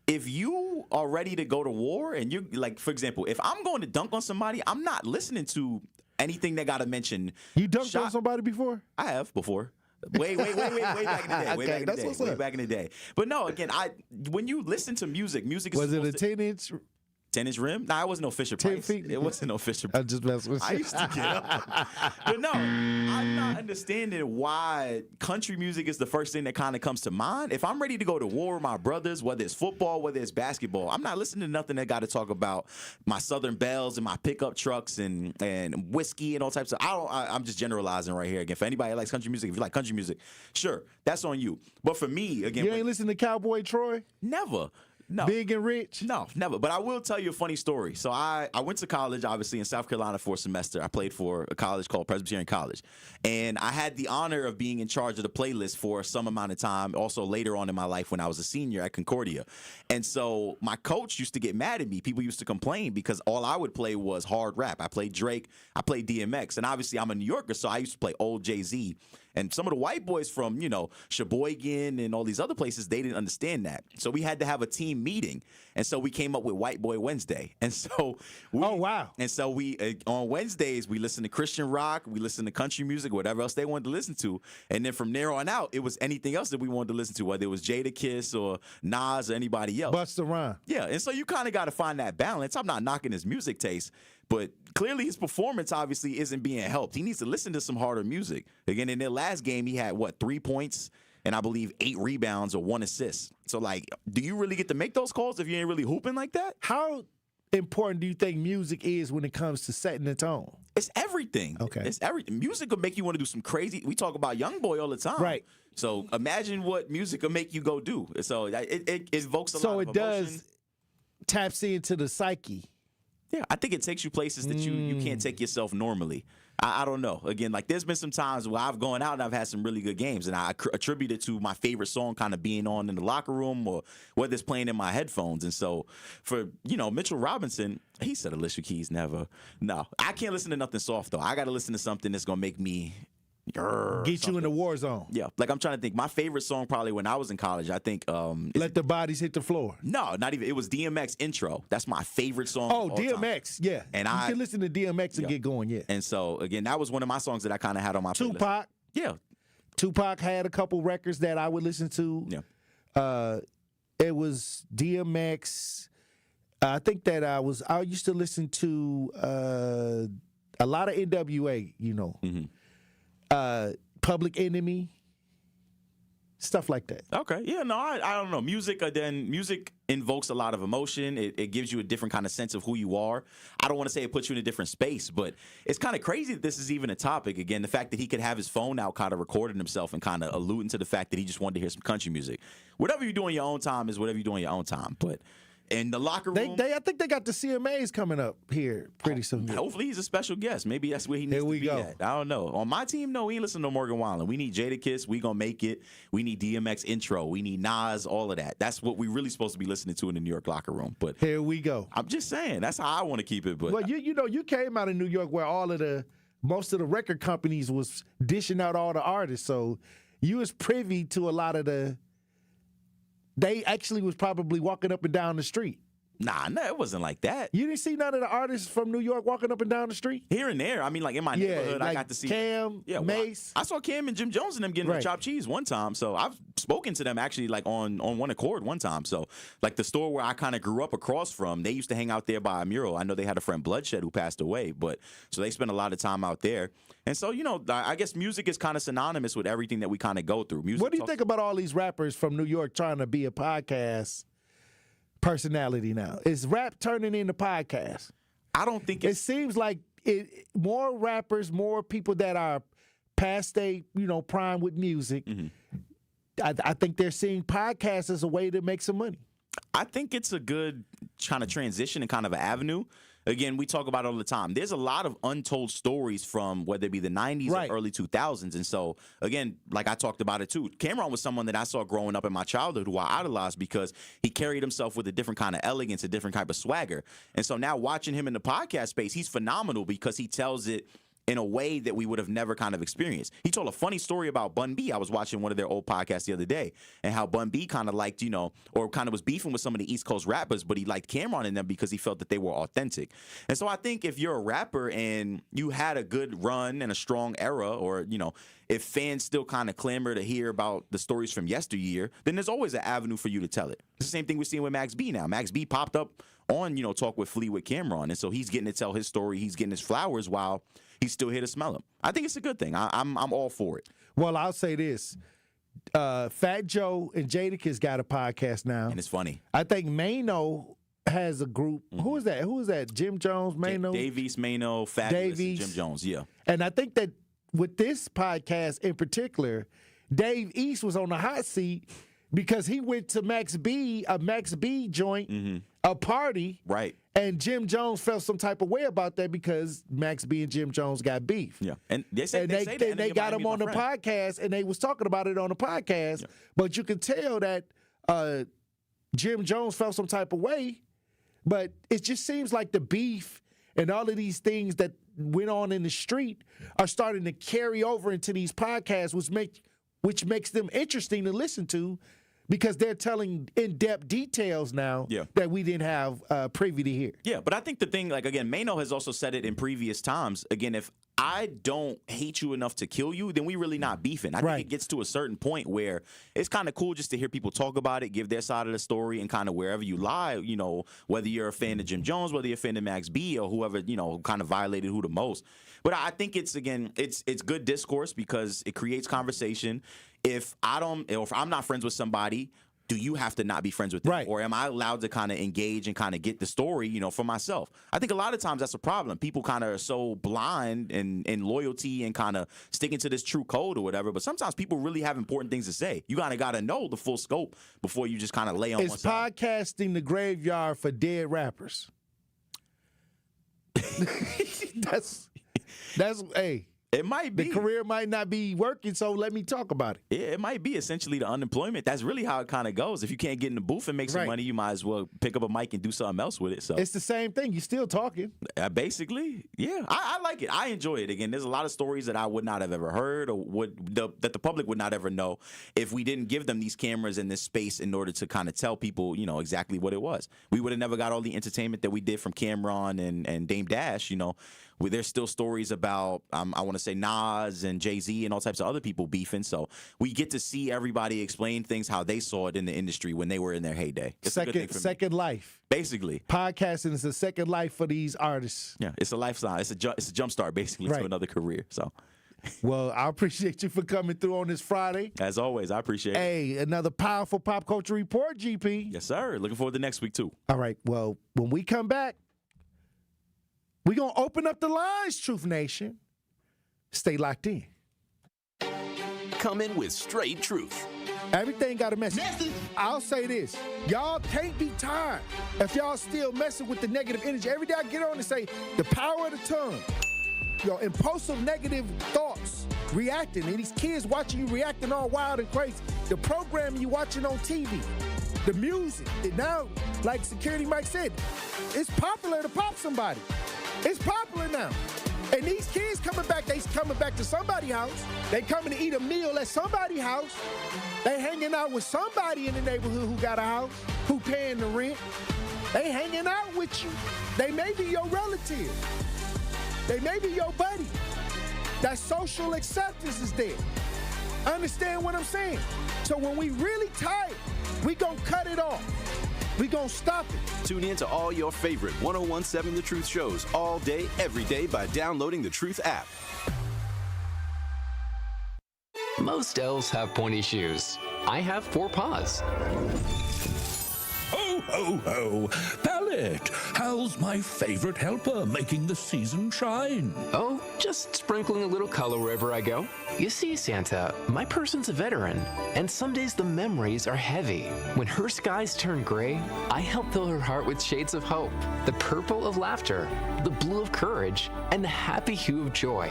If you are ready to go to war and you're, like, for example, if I'm going to dunk on somebody, I'm not listening to anything that got to mention. You dunked on somebody before? I have before. Way back in the day. Way back in the day. But no, again, when you listen to music is was it a 10-inch? 10-inch rim? Nah, it wasn't no Fisher Price. 10 feet? It wasn't no Fisher Price. I just messed with you. I used to get up. But no, I'm not understanding why country music is the first thing that kind of comes to mind. If I'm ready to go to war with my brothers, whether it's football, whether it's basketball, I'm not listening to nothing that got to talk about my Southern Bells and my pickup trucks and whiskey and all types of. I'm just generalizing right here. Again, for anybody that likes country music, if you like country music, sure, that's on you. But for me, again, you ain't listen to Cowboy Troy? Never. No. Big and rich? No, never. But I will tell you a funny story. So I went to college, obviously, in South Carolina for a semester. I played for a college called Presbyterian College. And I had the honor of being in charge of the playlist for some amount of time, also later on in my life when I was a senior at Concordia. And so my coach used to get mad at me. People used to complain because all I would play was hard rap. I played Drake. I played DMX. And obviously, I'm a New Yorker, so I used to play old Jay-Z. And some of the white boys from, Sheboygan and all these other places, they didn't understand that. So we had to have a team meeting. And so we came up with White Boy Wednesday. And so oh, wow. And so we, on Wednesdays, we listened to Christian rock, we listened to country music, whatever else they wanted to listen to. And then from there on out, it was anything else that we wanted to listen to, whether it was Jadakiss or Nas or anybody else. Busta Rhymes. Yeah, and so you kind of got to find that balance. I'm not knocking his music taste, but clearly his performance obviously isn't being helped. He needs to listen to some harder music. Again, in their last game, he had, 3 points and I believe 8 rebounds or 1 assist. So, do you really get to make those calls if you ain't really hooping like that? How important do you think music is when it comes to setting the tone? It's everything. Okay. It's everything. Music will make you want to do some crazy. We talk about Youngboy all the time. Right. So imagine what music will make you go do. So it evokes a lot of emotion. So it does taps into the psyche. Yeah, I think it takes you places that you can't take yourself normally. I don't know. Again, there's been some times where I've gone out and I've had some really good games, and I attribute it to my favorite song kind of being on in the locker room or whether it's playing in my headphones. And so for, Mitchell Robinson, he said Alicia Keys never. No, I can't listen to nothing soft, though. I got to listen to something that's going to make me get you in the war zone. Yeah, I'm trying to think. My favorite song probably when I was in college, I think Let the Bodies Hit the Floor. No, not even. It was DMX Intro. That's my favorite song. Oh, DMX, time. yeah. And you can listen to DMX and get going, yeah. And so again, that was one of my songs that I kind of had on my Tupac. playlist. Yeah. Tupac had a couple records that I would listen to. Yeah. It was DMX. I think that I used to listen to a lot of NWA, Mm-hmm. Public Enemy, stuff like that. Okay, yeah, no, I don't know. Music invokes a lot of emotion. It gives you a different kind of sense of who you are. I don't want to say it puts you in a different space, but it's kind of crazy that this is even a topic. Again, the fact that he could have his phone out kind of recording himself and kind of alluding to the fact that he just wanted to hear some country music. Whatever you do in your own time is whatever you do in your own time, but in the locker room, I think they got the CMAs coming up here pretty soon. Hopefully he's a special guest. Maybe that's where he needs to be at. I don't know. On my team, no, we ain't listening to Morgan Wallen. We need Jadakiss. We gonna make it. We need DMX Intro. We need Nas. All of that. That's what we really supposed to be listening to in the New York locker room. But here we go. I'm just saying that's how I want to keep it. But well, you came out of New York where most of the record companies was dishing out all the artists, so you was privy to a lot of the. They actually was probably walking up and down the street. Nah, no, it wasn't like that. You didn't see none of the artists from New York walking up and down the street? Here and there. I mean, in my neighborhood, I got to see Cam, Mace. I saw Cam and Jim Jones and them getting the chopped cheese one time. So I've spoken to them actually on one accord one time. So the store where I kind of grew up across from, they used to hang out there by a mural. I know they had a friend Bloodshed who passed away, but so they spent a lot of time out there. And so, I guess music is kind of synonymous with everything that we kind of go through. Music. What do you think about all these rappers from New York trying to be a podcast personality now? Is rap turning into podcast? I don't think it seems like more rappers, more people that are past their prime with music. Mm-hmm. I think they're seeing podcasts as a way to make some money. I think it's a good kind of transition and kind of an avenue. Again, we talk about it all the time. There's a lot of untold stories from whether it be the 90s or early 2000s. And so, again, like I talked about it too, Cameron was someone that I saw growing up in my childhood who I idolized because he carried himself with a different kind of elegance, a different type of swagger. And so now watching him in the podcast space, he's phenomenal because he tells it in a way that we would have never kind of experienced. He told a funny story about Bun B. I was watching one of their old podcasts the other day, and how Bun B kind of liked, or kind of was beefing with some of the East Coast rappers, but he liked Cameron in them because he felt that they were authentic. And so I think if you're a rapper and you had a good run and a strong era, or, if fans still kind of clamor to hear about the stories from yesteryear, then there's always an avenue for you to tell it. It's the same thing we're seeing with Max B now. Max B popped up on, Talk with Flea with Cameron, and so he's getting to tell his story. He's getting his flowers while he's still here to smell them. I think it's a good thing. I'm all for it. Well, I'll say this. Fat Joe and Jadakiss got a podcast now. And it's funny. I think Mano has a group. Mm-hmm. Who is that? Jim Jones, Mano? Davies, Mano, Fabulous, and Jim Jones, yeah. And I think that with this podcast in particular, Dave East was on the hot seat because he went to a Max B joint, a party. Right. And Jim Jones felt some type of way about that because Max B and Jim Jones got beef. Yeah. And they got him on the podcast, and they was talking about it on the podcast. Yeah. But you could tell that Jim Jones felt some type of way. But it just seems like the beef and all of these things that went on in the street are starting to carry over into these podcasts, which makes them interesting to listen to, because they're telling in-depth details now that we didn't have privy to hear. Yeah, but I think the thing, like, again, Mano has also said it in previous times. Again, if I don't hate you enough to kill you, then we really not beefing. I think it gets to a certain point where it's kind of cool just to hear people talk about it, give their side of the story, and kind of wherever you lie, you know, whether you're a fan of Jim Jones, whether you're a fan of Max B, or whoever, you know, kind of violated who the most. But I think it's good discourse because it creates conversation. If I'm not friends with somebody, do you have to not be friends with them? Right. Or am I allowed to kind of engage and kind of get the story, you know, for myself? I think a lot of times that's a problem. People kind of are so blind in loyalty and kind of sticking to this true code or whatever. But sometimes people really have important things to say. You kind of got to know the full scope before you just kind of lay on one side. Is podcasting the graveyard for dead rappers? That's hey. It might be. The career might not be working, so let me talk about it. Yeah, it might be essentially the unemployment. That's really how it kind of goes. If you can't get in the booth and make some money, you might as well pick up a mic and do something else with it. So it's the same thing. You're still talking. Basically, yeah. I like it. I enjoy it. Again, there's a lot of stories that I would not have ever heard or that the public would not ever know if we didn't give them these cameras and this space in order to kind of tell people, you know, exactly what it was. We would have never got all the entertainment that we did from Cameron and Dame Dash, you know. There's still stories about, I want to say, Nas and Jay-Z and all types of other people beefing. So we get to see everybody explain things how they saw it in the industry when they were in their heyday. It's second life. Basically. Podcasting is a second life for these artists. Yeah, it's a lifestyle. It's a jump start, basically, to another career. So. Well, I appreciate you for coming through on this Friday. As always, I appreciate it. Hey, another powerful pop culture report, GP. Yes, sir. Looking forward to next week, too. All right. Well, when we come back, we're going to open up the lines, Truth Nation. Stay locked in. Come in with straight truth. Everything got a message. I'll say this. Y'all can't be tired if y'all still messing with the negative energy. Every day I get on and say, the power of the tongue. Your impulsive negative thoughts, reacting, and these kids watching you reacting all wild and crazy. The programming you watching on TV, the music. And now, like Security Mike said, it's popular to pop somebody. It's popular now. And these kids coming back, they coming back to somebody's house. They coming to eat a meal at somebody's house. They hanging out with somebody in the neighborhood who got a house, who paying the rent. They hanging out with you. They may be your relative. They may be your buddy. That social acceptance is there. Understand what I'm saying? So when we really tired, we gonna cut it off. We gonna stop it. Tune in to all your favorite 1017 The Truth shows all day, every day by downloading the Truth app. Most elves have pointy shoes. I have 4 paws. Ho, ho, ho. Pallet, how's my favorite helper making the season shine? Oh, just sprinkling a little color wherever I go. You see, Santa, my person's a veteran, and some days the memories are heavy. When her skies turn gray, I help fill her heart with shades of hope, the purple of laughter, the blue of courage, and the happy hue of joy.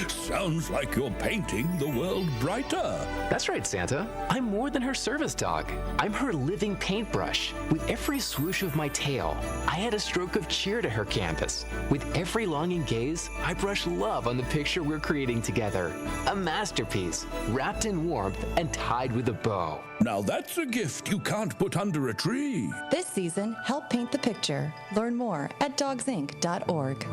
Sounds like you're painting the world brighter. That's right, Santa. I'm more than her service dog. I'm her living paintbrush. With every swoosh of my tail, I add a stroke of cheer to her canvas. With every longing gaze, I brush love on the picture we're creating together. A masterpiece, wrapped in warmth and tied with a bow. Now that's a gift you can't put under a tree. This season, help paint the picture. Learn more at dogsinc.org.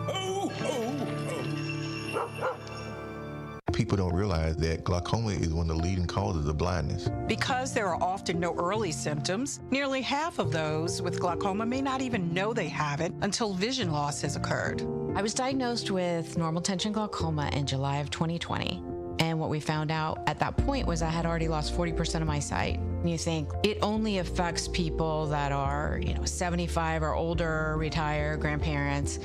People don't realize that glaucoma is one of the leading causes of blindness. Because there are often no early symptoms, nearly half of those with glaucoma may not even know they have it until vision loss has occurred. I was diagnosed with normal tension glaucoma in July of 2020. And what we found out at that point was I had already lost 40% of my sight. You think it only affects people that are, 75 or older, retired, grandparents,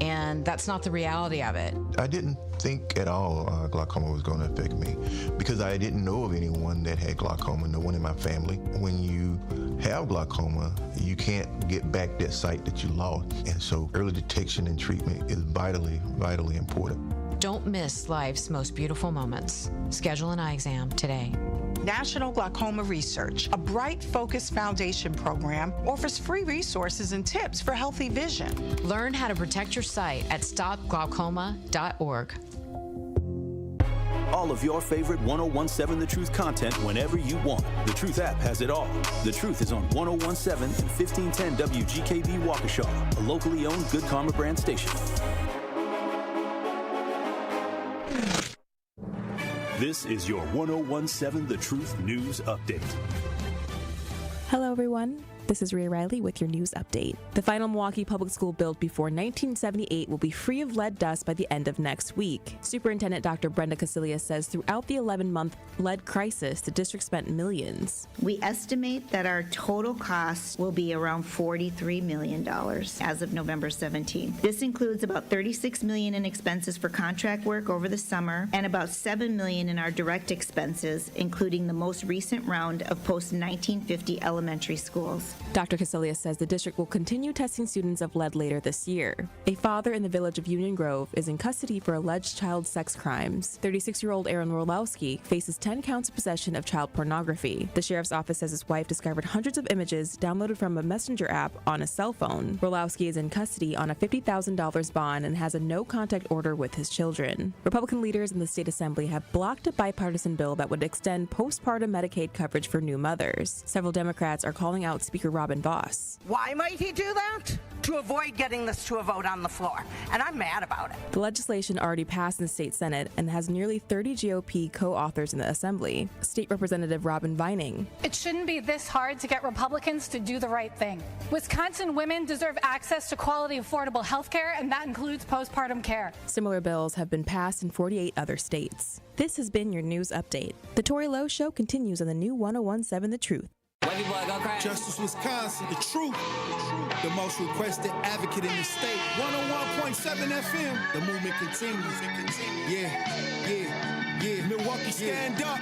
and that's not the reality of it. I didn't think at all glaucoma was going to affect me because I didn't know of anyone that had glaucoma, no one in my family. When you have glaucoma, you can't get back that sight that you lost. And so early detection and treatment is vitally, vitally important. Don't miss life's most beautiful moments. Schedule an eye exam today. National Glaucoma Research, a Bright Focus Foundation program, offers free resources and tips for healthy vision. Learn how to protect your sight at stopglaucoma.org. All of your favorite 1017 The Truth content whenever you want. The Truth app has it all. The Truth is on 1017 and 1510 WGKB Waukesha, a locally owned Good Karma brand station. This is your 1017 The Truth News Update. Hello, everyone. This is Rhea Riley with your news update. The final Milwaukee public school built before 1978 will be free of lead dust by the end of next week. Superintendent Dr. Brenda Casillas says throughout the 11-month lead crisis, the district spent millions. We estimate that our total cost will be around $43 million as of November 17th. This includes about $36 million in expenses for contract work over the summer and about $7 million in our direct expenses, including the most recent round of post-1950 elementary schools. Dr. Casillas says the district will continue testing students of lead later this year. A father in the village of Union Grove is in custody for alleged child sex crimes. 36-year-old Aaron Rolowski faces 10 counts of possession of child pornography. The sheriff's office says his wife discovered hundreds of images downloaded from a messenger app on a cell phone. Rolowski is in custody on a $50,000 bond and has a no-contact order with his children. Republican leaders in the state assembly have blocked a bipartisan bill that would extend postpartum Medicaid coverage for new mothers. Several Democrats are calling out Speaker Robin Vos. Why might he do that? To avoid getting this to a vote on the floor. And I'm mad about it. The legislation already passed in the state Senate and has nearly 30 GOP co-authors in the Assembly. State Representative Robin Vining. It shouldn't be this hard to get Republicans to do the right thing. Wisconsin women deserve access to quality, affordable health care, and that includes postpartum care. Similar bills have been passed in 48 other states. This has been your news update. The Tory Lowe Show continues on the new 1017 The Truth. Justice Wisconsin, the truth, the most requested advocate in the state. 101.7 FM, the movement continues. Yeah. Milwaukee, stand up.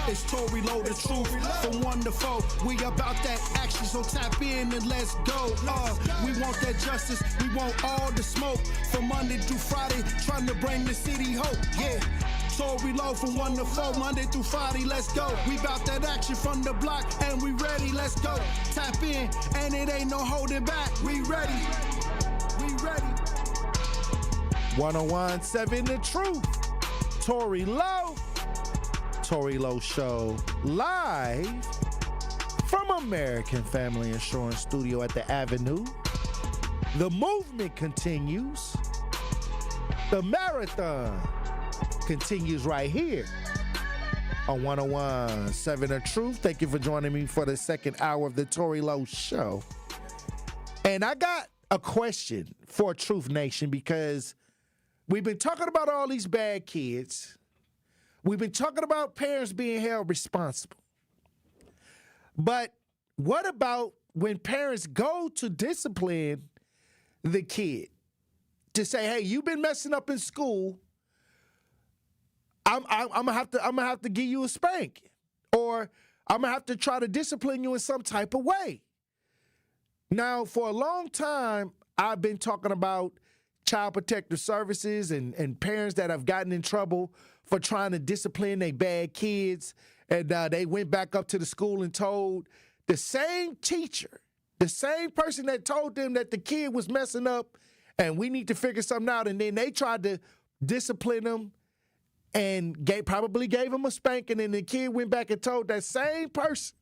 It's Tory Lowe, the truth, from 1 to 4. We about that action, so tap in and let's go. We want that justice, we want all the smoke. From Monday through Friday, trying to bring the city hope. Yeah. Tory Lowe from 1 to 4, Monday through Friday, let's go. We bout that action from the block, and we ready, let's go. Tap in, and it ain't no holding back. We ready. 1017 The Truth. Tory Lowe. Tory Lowe Show live from American Family Insurance Studio at the Avenue. The movement continues. The marathon continues right here on 1017 The Truth. Thank you for joining me for the second hour of the Tory Lowe Show. And I got a question for Truth Nation because we've been talking about all these bad kids. We've been talking about parents being held responsible. But what about when parents go to discipline the kid to say, hey, you've been messing up in school. I'm gonna have to give you a spanking, or I'm gonna have to try to discipline you in some type of way. Now, for a long time, I've been talking about child protective services and parents that have gotten in trouble for trying to discipline their bad kids, and they went back up to the school and told the same teacher, the same person that told them that the kid was messing up and we need to figure something out, and then they tried to discipline them and probably gave him a spanking, and the kid went back and told that same person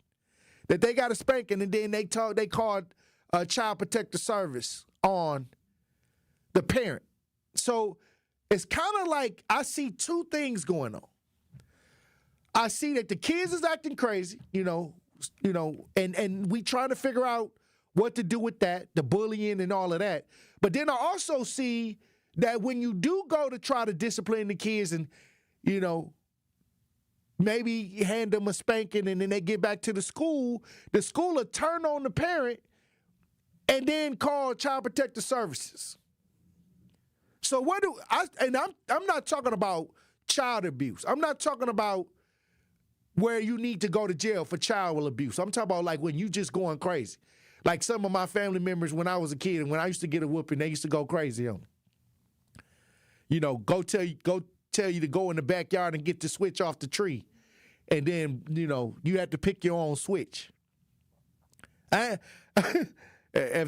that they got a spanking, and then they called child protective service on the parent. So it's kind of like I see two things going on. I see that the kids is acting crazy, and we trying to figure out what to do with that, the bullying and all of that. But then I also see that when you do go to try to discipline the kids and maybe hand them a spanking, and then they get back to the school will turn on the parent and then call Child Protective Services. So I'm not talking about child abuse. I'm not talking about where you need to go to jail for child abuse. I'm talking about like when you just going crazy. Like some of my family members when I was a kid and when I used to get a whooping, they used to go crazy on me. You know, go tell you to go in the backyard and get the switch off the tree. And then, you know, you had to pick your own switch. If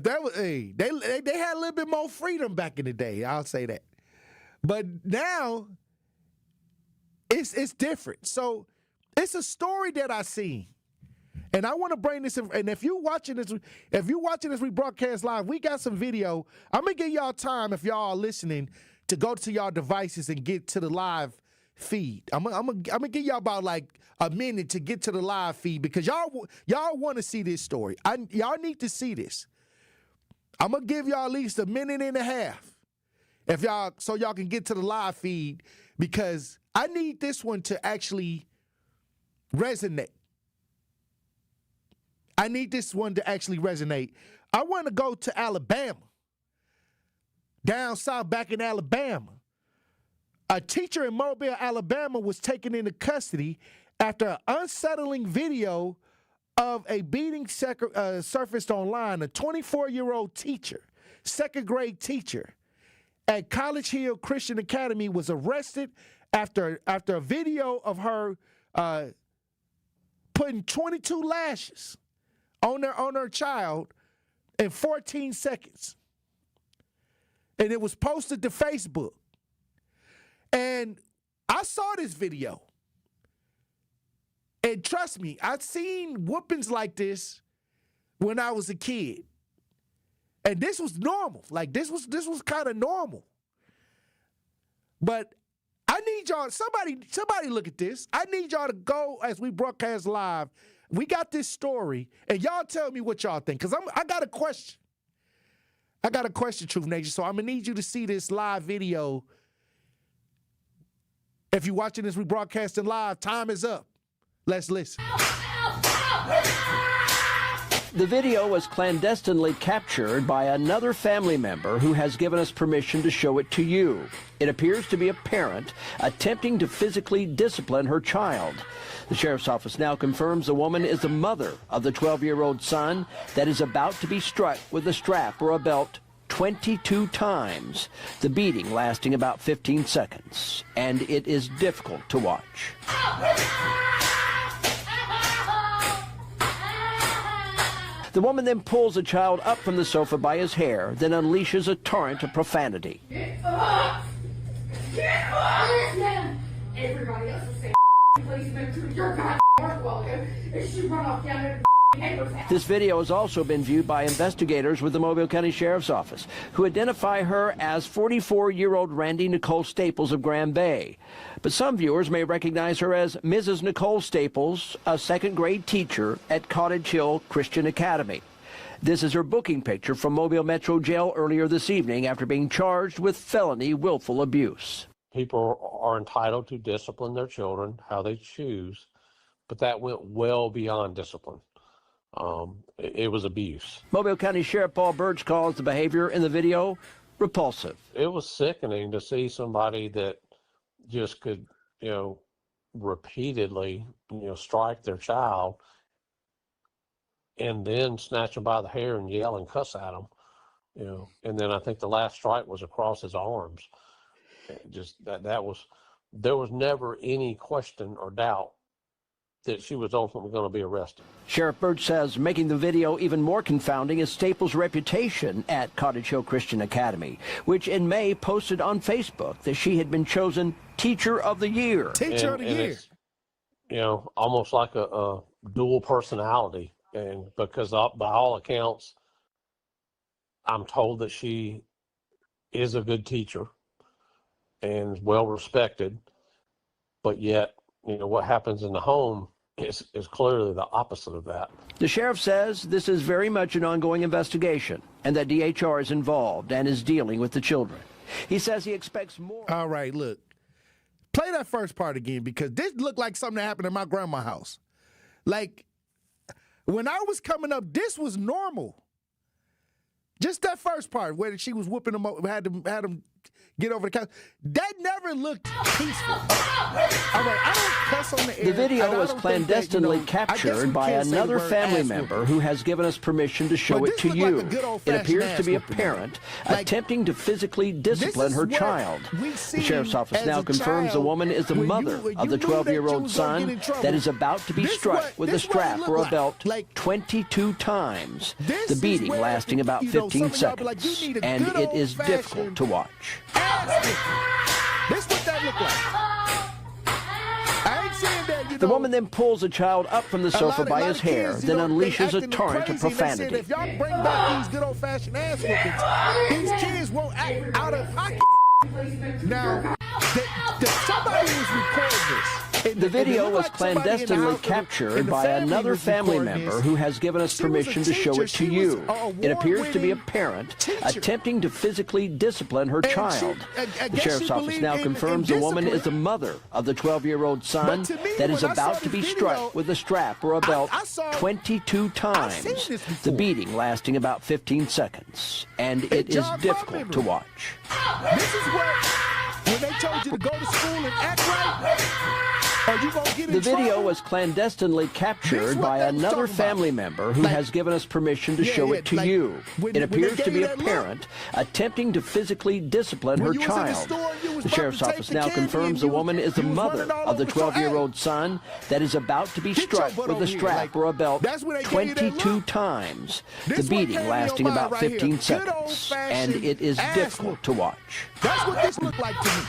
that was, they had a little bit more freedom back in the day, I'll say that. But now, it's different. So, it's a story that I seen. And I want to bring this in, and if you're watching this we broadcast live, we got some video. I'm going to give y'all time, if y'all are listening, to go to y'all devices and get to the live feed. I'm gonna give y'all about like a minute to get to the live feed because y'all want to see this story. Y'all need to see this. I'm gonna give y'all at least a minute and a half so y'all can get to the live feed because I need this one to actually resonate. I want to go to Alabama. Down south, back in Alabama. A teacher in Mobile, Alabama was taken into custody after an unsettling video of a beating surfaced online. A 24-year-old teacher, second grade teacher at College Hill Christian Academy was arrested after a video of her putting 22 lashes on her child in 14 seconds. And it was posted to Facebook. And I saw this video. And trust me, I've seen whoopings like this when I was a kid. And this was normal. Like this was kind of normal. But I need y'all, somebody look at this. I need y'all to go as we broadcast live. We got this story, and y'all tell me what y'all think. Because I got a question. Truth Nation. So I'm going to need you to see this live video. If you're watching this, we broadcasting live. Time is up. Let's listen. The video was clandestinely captured by another family member who has given us permission to show it to you. It appears to be a parent attempting to physically discipline her child. The sheriff's office now confirms the woman is the mother of the 12-year-old son that is about to be struck with a strap or a belt 22 times, the beating lasting about 15 seconds, and it is difficult to watch. The woman then pulls the child up from the sofa by his hair, then unleashes a torrent of profanity. Get up! Get up! Everybody else is saying please been to your goddamn work welcome and she run off down there to neighbor's house. This video has also been viewed by investigators with the Mobile County Sheriff's Office, who identify her as 44-year-old Randy Nicole Staples of Grand Bay. But some viewers may recognize her as Mrs. Nicole Staples, a second-grade teacher at Cottage Hill Christian Academy. This is her booking picture from Mobile Metro Jail earlier this evening after being charged with felony willful abuse. People are entitled to discipline their children how they choose, but that went well beyond discipline. It was abuse. Mobile County Sheriff Paul Birch calls the behavior in the video repulsive. It was sickening to see somebody that just could, repeatedly, strike their child and then snatch them by the hair and yell and cuss at them, and then I think the last strike was across his arms. Just there was never any question or doubt that she was ultimately going to be arrested. Sheriff Birch says making the video even more confounding is Staples' reputation at Cottage Hill Christian Academy, which in May posted on Facebook that she had been chosen Teacher of the Year. Teacher of the Year. It's, almost like a dual personality. And because by all accounts, I'm told that she is a good teacher and well respected, but yet, what happens in the home is clearly the opposite of that. The sheriff says this is very much an ongoing investigation and that DHR is involved and is dealing with the children. He says he expects more. All right, look. Play that first part again, because this looked like something that happened in my grandma's house. Like, when I was coming up, this was normal. Just that first part where she was whooping them up, had them get over the couch. That never looked peaceful. All right, I don't cuss on the air. The video was clandestinely captured by another family member who has given us permission to show it to you. It appears to be a parent attempting to physically discipline her child. The sheriff's office now confirms the woman is the mother of the 12-year-old son that is about to be struck with a strap or a belt 22 times, the beating lasting about 15 seconds, and it is difficult to watch. This what that look like. I ain't saying that, The woman then pulls the child up from the sofa by his hair, then unleashes a torrent of profanity. If y'all bring back these good old-fashioned ass whoopings, these kids won't act out of pocket. Now, somebody was recording this. The video was clandestinely captured by another family member who has given us permission to show it to you. It appears to be a parent attempting to physically discipline her child. The sheriff's office now confirms the woman is the mother of the 12-year-old son that is about to be struck with a strap or a belt 22 times, the beating lasting about 15 seconds, and it is difficult to watch. This is what, when they told you to go to school and act right, the video was clandestinely captured by another family member who has given us permission to show it to you. It appears to be a parent attempting to physically discipline her child. The sheriff's office now confirms the woman is the mother of the 12-year-old son that is about to be struck with a strap or a belt 22 times, the beating lasting about 15 seconds, and it is difficult to watch. That's what this looked like to me.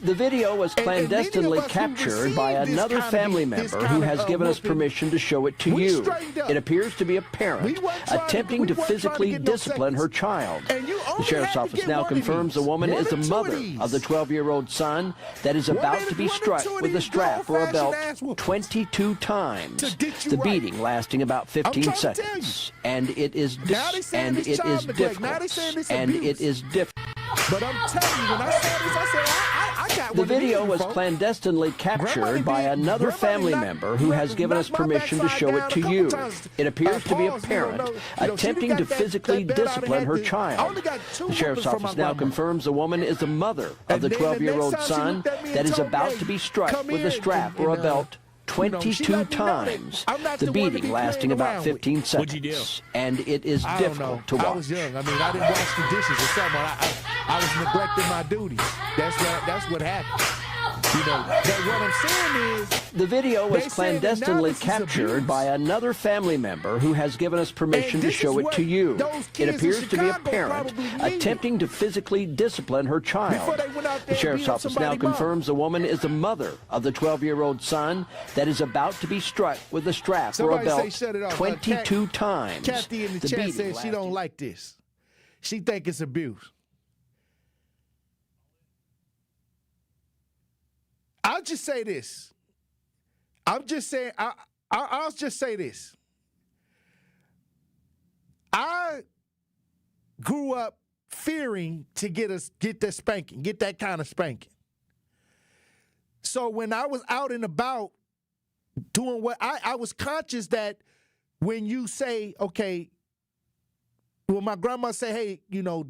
The video was clandestinely captured by another family member who has given us permission to show it to you. It appears to be a parent attempting to physically discipline her child. The sheriff's office now confirms the woman is the mother of the 12-year-old son that is about to be struck with a strap or a belt 22 times, the beating lasting about 15 seconds, and it is difficult, and it is difficult. But I'm telling you, when I saw this, I said, The video was clandestinely captured by another family member who has given us permission to show it to you. It appears to be a parent attempting to physically discipline her child. The sheriff's office now confirms the woman is the mother of the 12-year-old son that is about to be struck with a strap or a belt 22 times, the beating lasting about 15 seconds, and it is difficult to watch. I was young. I mean, I didn't wash the dishes or something. I was neglecting my duties. That's what happened. You know, what I'm saying is, the video was clandestinely captured by another family member who has given us permission to show it to you. It appears to be a parent attempting to physically discipline her child. The sheriff's office now confirms the woman is the mother of the 12-year-old son that is about to be struck with a strap or a belt 22 times. Kathy in the chat says she don't like this. She think it's abuse. I'll just say this. I'll just say this. I grew up fearing to get that spanking, get that kind of spanking. So when I was out and about doing what I was conscious that when you say, okay, when my grandma say, hey, you know,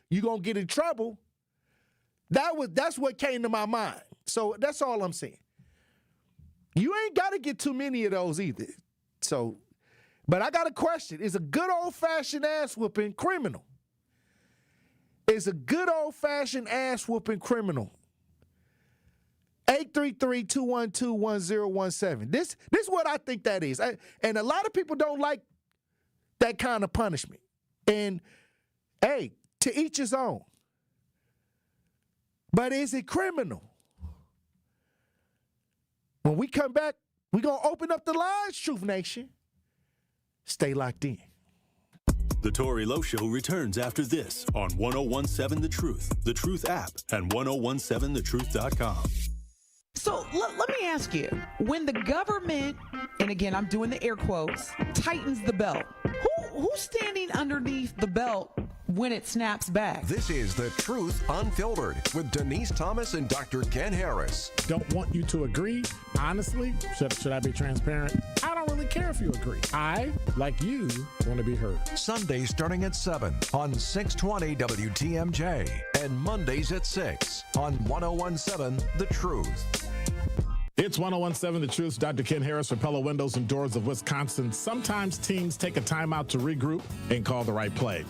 you gonna get in trouble, that's what came to my mind. So that's all I'm saying. You ain't got to get too many of those either. So, but I got a question. Is a good old-fashioned ass whooping criminal? Is a good old-fashioned ass whooping criminal? 833-212-1017. This is what I think that is. And a lot of people don't like that kind of punishment. And, hey, to each his own. But is it criminal? When we come back, we're going to open up the lines, Truth Nation. Stay locked in. The Tory Lowe Show returns after this on 1017 The Truth app, and 1017thetruth.com. So let me ask you, when the government, and again, I'm doing the air quotes, tightens the belt, who's standing underneath the belt when it snaps back. This is The Truth Unfiltered with Denise Thomas and Dr. Ken Harris. Don't want you to agree? Honestly, should I be transparent? I don't really care if you agree. I, like you, want to be heard. Sundays starting at 7 on 620 WTMJ and Mondays at 6 on 1017 The Truth. It's 1017 The Truth. Dr. Ken Harris for Pella Windows and Doors of Wisconsin. Sometimes teams take a timeout to regroup and call the right play.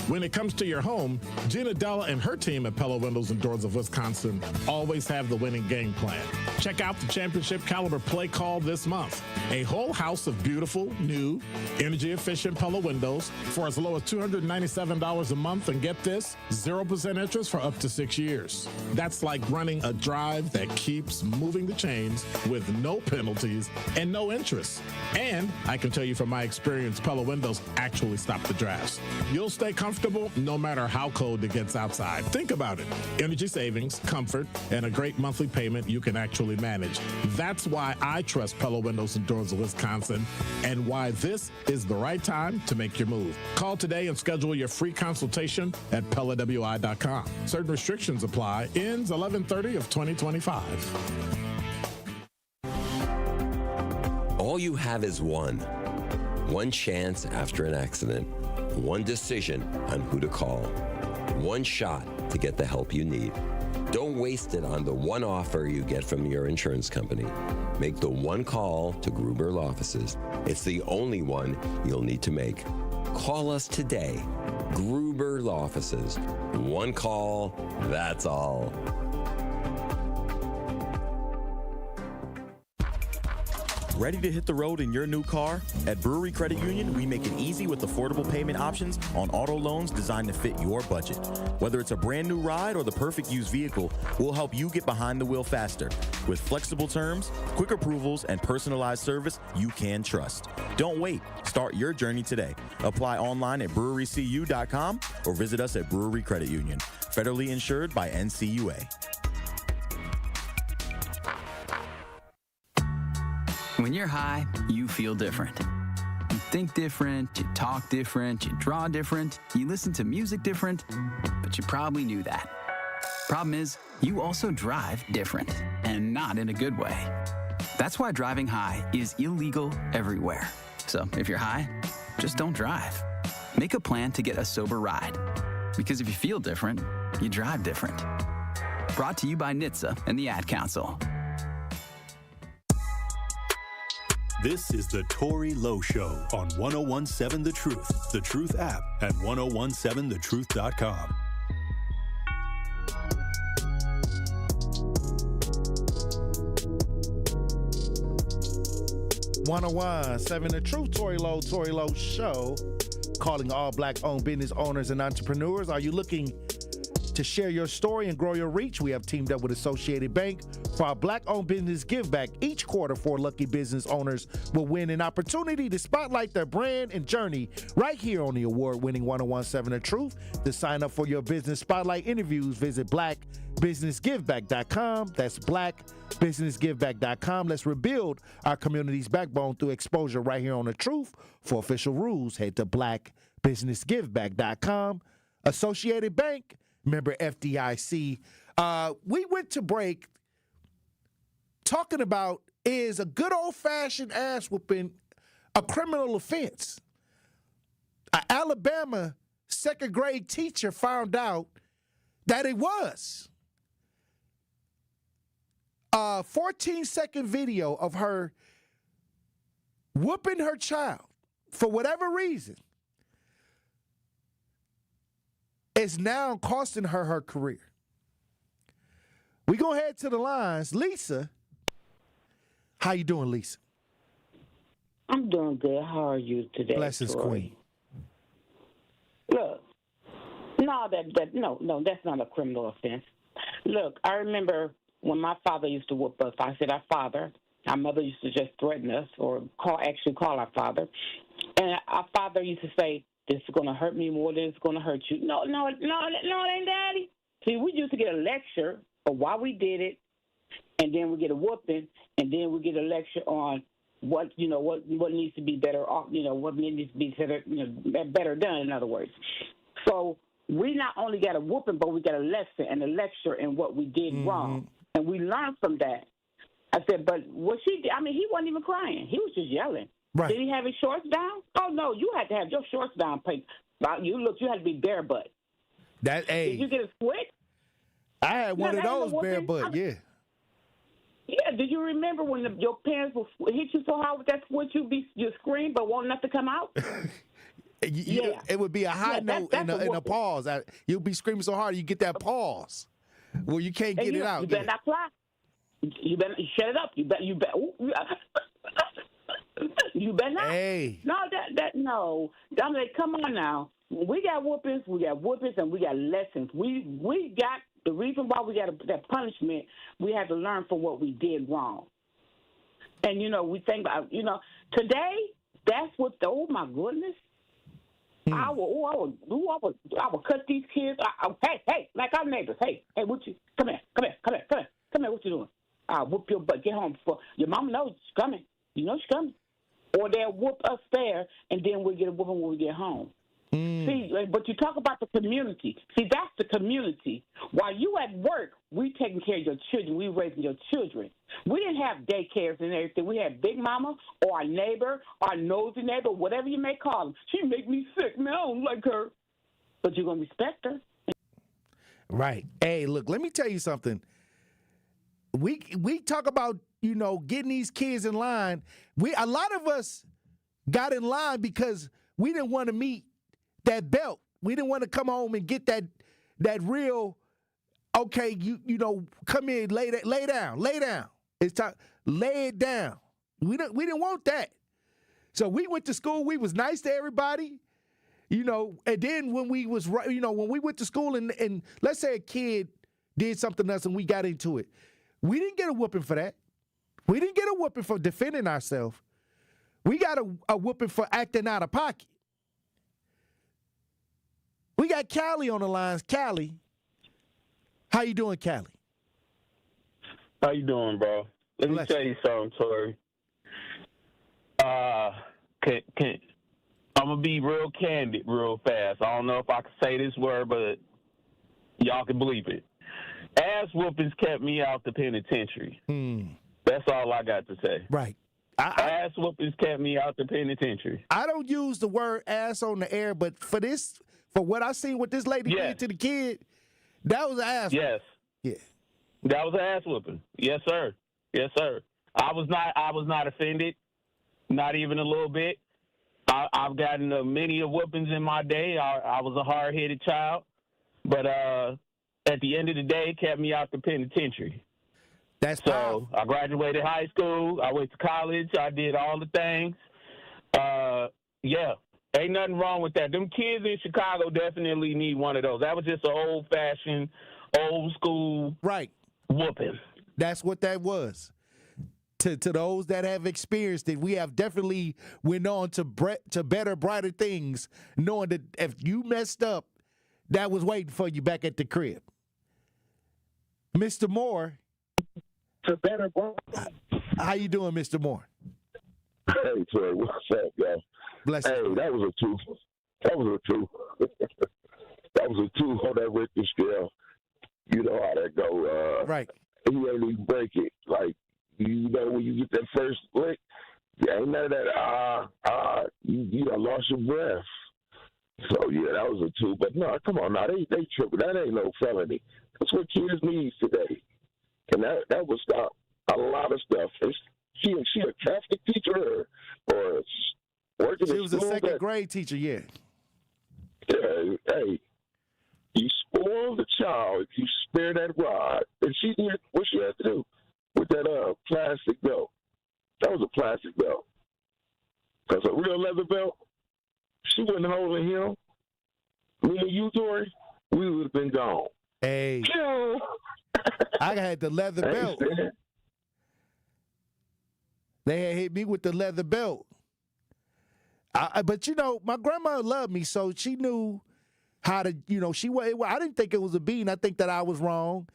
When it comes to your home, Gina Della and her team at Pella Windows and Doors of Wisconsin always have the winning game plan. Check out the championship caliber play call this month. A whole house of beautiful, new, energy-efficient Pella windows for as low as $297 a month. And get this, 0% interest for up to 6 years. That's like running a drive that keeps moving the chains with no penalties and no interest. And I can tell you from my experience, Pella windows actually stop the drafts. You'll stay comfortable no matter how cold it gets outside. Think about it. Energy savings, comfort, and a great monthly payment you can actually manage. That's why I trust Pella Windows and Doors of Wisconsin and why this is the right time to make your move. Call today and schedule your free consultation at PellaWI.com. Certain restrictions apply. Ends 11/30 of 2025. All you have is one chance after an accident, one decision on who to call, one shot to get the help you need. Don't waste it on the one offer you get from your insurance company. Make the one call to Gruber Law Offices. It's the only one you'll need to make. Call us today. Gruber Law Offices. One call, that's all. Ready to hit the road in your new car? At Brewery Credit Union, we make it easy with affordable payment options on auto loans designed to fit your budget. Whether it's a brand new ride or the perfect used vehicle, we'll help you get behind the wheel faster. With flexible terms, quick approvals, and personalized service you can trust. Don't wait. Start your journey today. Apply online at brewerycu.com or visit us at Brewery Credit Union. Federally insured by NCUA. When you're high, you feel different. You think different, you talk different, you draw different, you listen to music different, but you probably knew that. Problem is, you also drive different, and not in a good way. That's why driving high is illegal everywhere. So if you're high, just don't drive. Make a plan to get a sober ride. Because if you feel different, you drive different. Brought to you by NHTSA and the Ad Council. This is the Tory Lowe Show on 1017 The Truth, The Truth app, and 1017thetruth.com. .101.7 The Truth, Tory Lowe Show, calling all black-owned business owners and entrepreneurs. Are you looking to share your story and grow your reach? We have teamed up with Associated Bank for our Black-Owned Business Give Back. Each quarter, 4 lucky business owners will win an opportunity to spotlight their brand and journey right here on the award-winning 1017 The Truth. To sign up for your business spotlight interviews, visit blackbusinessgiveback.com. That's blackbusinessgiveback.com. Let's rebuild our community's backbone through exposure right here on The Truth. For official rules, head to blackbusinessgiveback.com. Associated Bank, member FDIC. We went to break talking about, is a good old-fashioned ass whooping a criminal offense? An Alabama second-grade teacher found out that it was. A 14-second video of her whooping her child for whatever reason is now costing her career. We go ahead to the lines. Lisa, how you doing, Lisa? I'm doing good. How are you today? Blessings, Queen. Look, no, that's not a criminal offense. Look, I remember when my father used to whoop us. I said our father. Our mother used to just threaten us or call our father. And our father used to say, this is going to hurt me more than it's going to hurt you. No, it ain't, Daddy. See, we used to get a lecture of why we did it, and then we get a whooping, and then we get a lecture on what needs to be better off, what needs to be better done, in other words. So we not only got a whooping, but we got a lesson and a lecture in what we did wrong. And we learned from that. I said, but what she did, I mean, he wasn't even crying. He was just yelling. Right. Did he have his shorts down? Oh, no, you had to have your shorts down. You had to be bare butt. Hey. Did you get a switch? I had one of those bare butt, yeah. Yeah, did you remember when your parents would hit you so hard with that switch, you scream but won't nothing come out? Yeah. It would be a high note and a pause. You'll be screaming so hard you get that pause. Well, you can't get it out. You better not cry. You better shut it up. You better. You better not. Hey. No. Dominic, come on now. We got whoopings, and we got lessons. We got the reason why we got that punishment. We had to learn from what we did wrong. And we think about today. That's what. Oh my goodness. I would cut these kids. Hey, like our neighbors. Hey, what you? Come here. What you doing? I'll whoop your butt. Get home before your mama knows she's coming. You know she's coming. Or they'll whoop us there, and then we'll get a whooping when we get home. See, but you talk about the community. See, that's the community. While you at work, we taking care of your children. We raising your children. We didn't have daycares and everything. We had Big Mama or our neighbor, our nosy neighbor, whatever you may call them. She make me sick, man. I don't like her. But you're going to respect her. Right. Hey, look, let me tell you something. We talk about, getting these kids in line. A lot of us got in line because we didn't want to meet that belt. We didn't want to come home and get that real, okay, come in, lay down. It's time, lay it down. We didn't want that. So we went to school, we was nice to everybody, and then when we went to school and let's say a kid did something else and we got into it, we didn't get a whooping for that. We didn't get a whooping for defending ourselves. We got a whooping for acting out of pocket. We got Callie on the lines. Callie, how you doing, Callie? How you doing, bro? Let me tell you something, Tory. I'm gonna be real candid, real fast. I don't know if I can say this word, but y'all can believe it. Ass whoopings kept me out the penitentiary. That's all I got to say. Right. Ass whoopings kept me out the penitentiary. I don't use the word ass on the air, but for what I seen what this lady did to the kid, that was an ass whooping. Yes. Yeah. That was an ass whooping. Yes, sir. Yes, sir. I was not offended, not even a little bit. I've gotten many whoopings in my day. I was a hard-headed child, but at the end of the day, it kept me out the penitentiary. That's so I graduated high school. I went to college. I did all the things. Yeah, ain't nothing wrong with that. Them kids in Chicago definitely need one of those. That was just an old-fashioned, old-school whooping. That's what that was. To those that have experienced it, we have definitely went on to better, brighter things, knowing that if you messed up, that was waiting for you back at the crib. Mr. Moore. To better, how you doing, Mr. Moore? Hey, Troy, what's up, y'all? Bless you. Hey, that was a 2. That was a 2. That was a 2 on that Richter scale. You know how that go. Right. He ain't even break it. Like, when you get that first lick, ain't none of that, you done lost your breath. So, yeah, that was a 2. But, no, come on now. They tripping. That ain't no felony. That's what kids need today. And that would stop a lot of stuff. She a Catholic teacher or working She in was a school second grade teacher, yeah. Yeah, hey, you spoil the child if you spare that rod. And she did what she had to do with that plastic belt. That was a plastic belt. Because a real leather belt, she wasn't holding him. Me and you, Tory, we would have been gone. Hey. I had the leather belt. They had hit me with the leather belt. But, my grandma loved me, so she knew how to, I didn't think it was a beating. I think that I was wrong,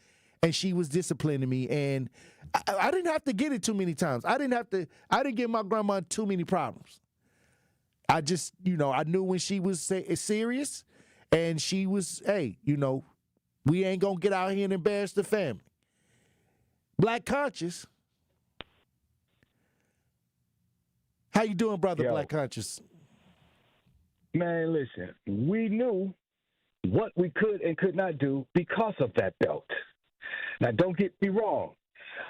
and she was disciplining me. And I didn't have to get it too many times. I didn't give my grandma too many problems. I just, I knew when she was serious, And she was, hey, you know, we ain't going to get out here and embarrass the family. Black Conscious. How you doing, brother, Black Conscious? Man, listen, we knew what we could and could not do because of that belt. Now, don't get me wrong.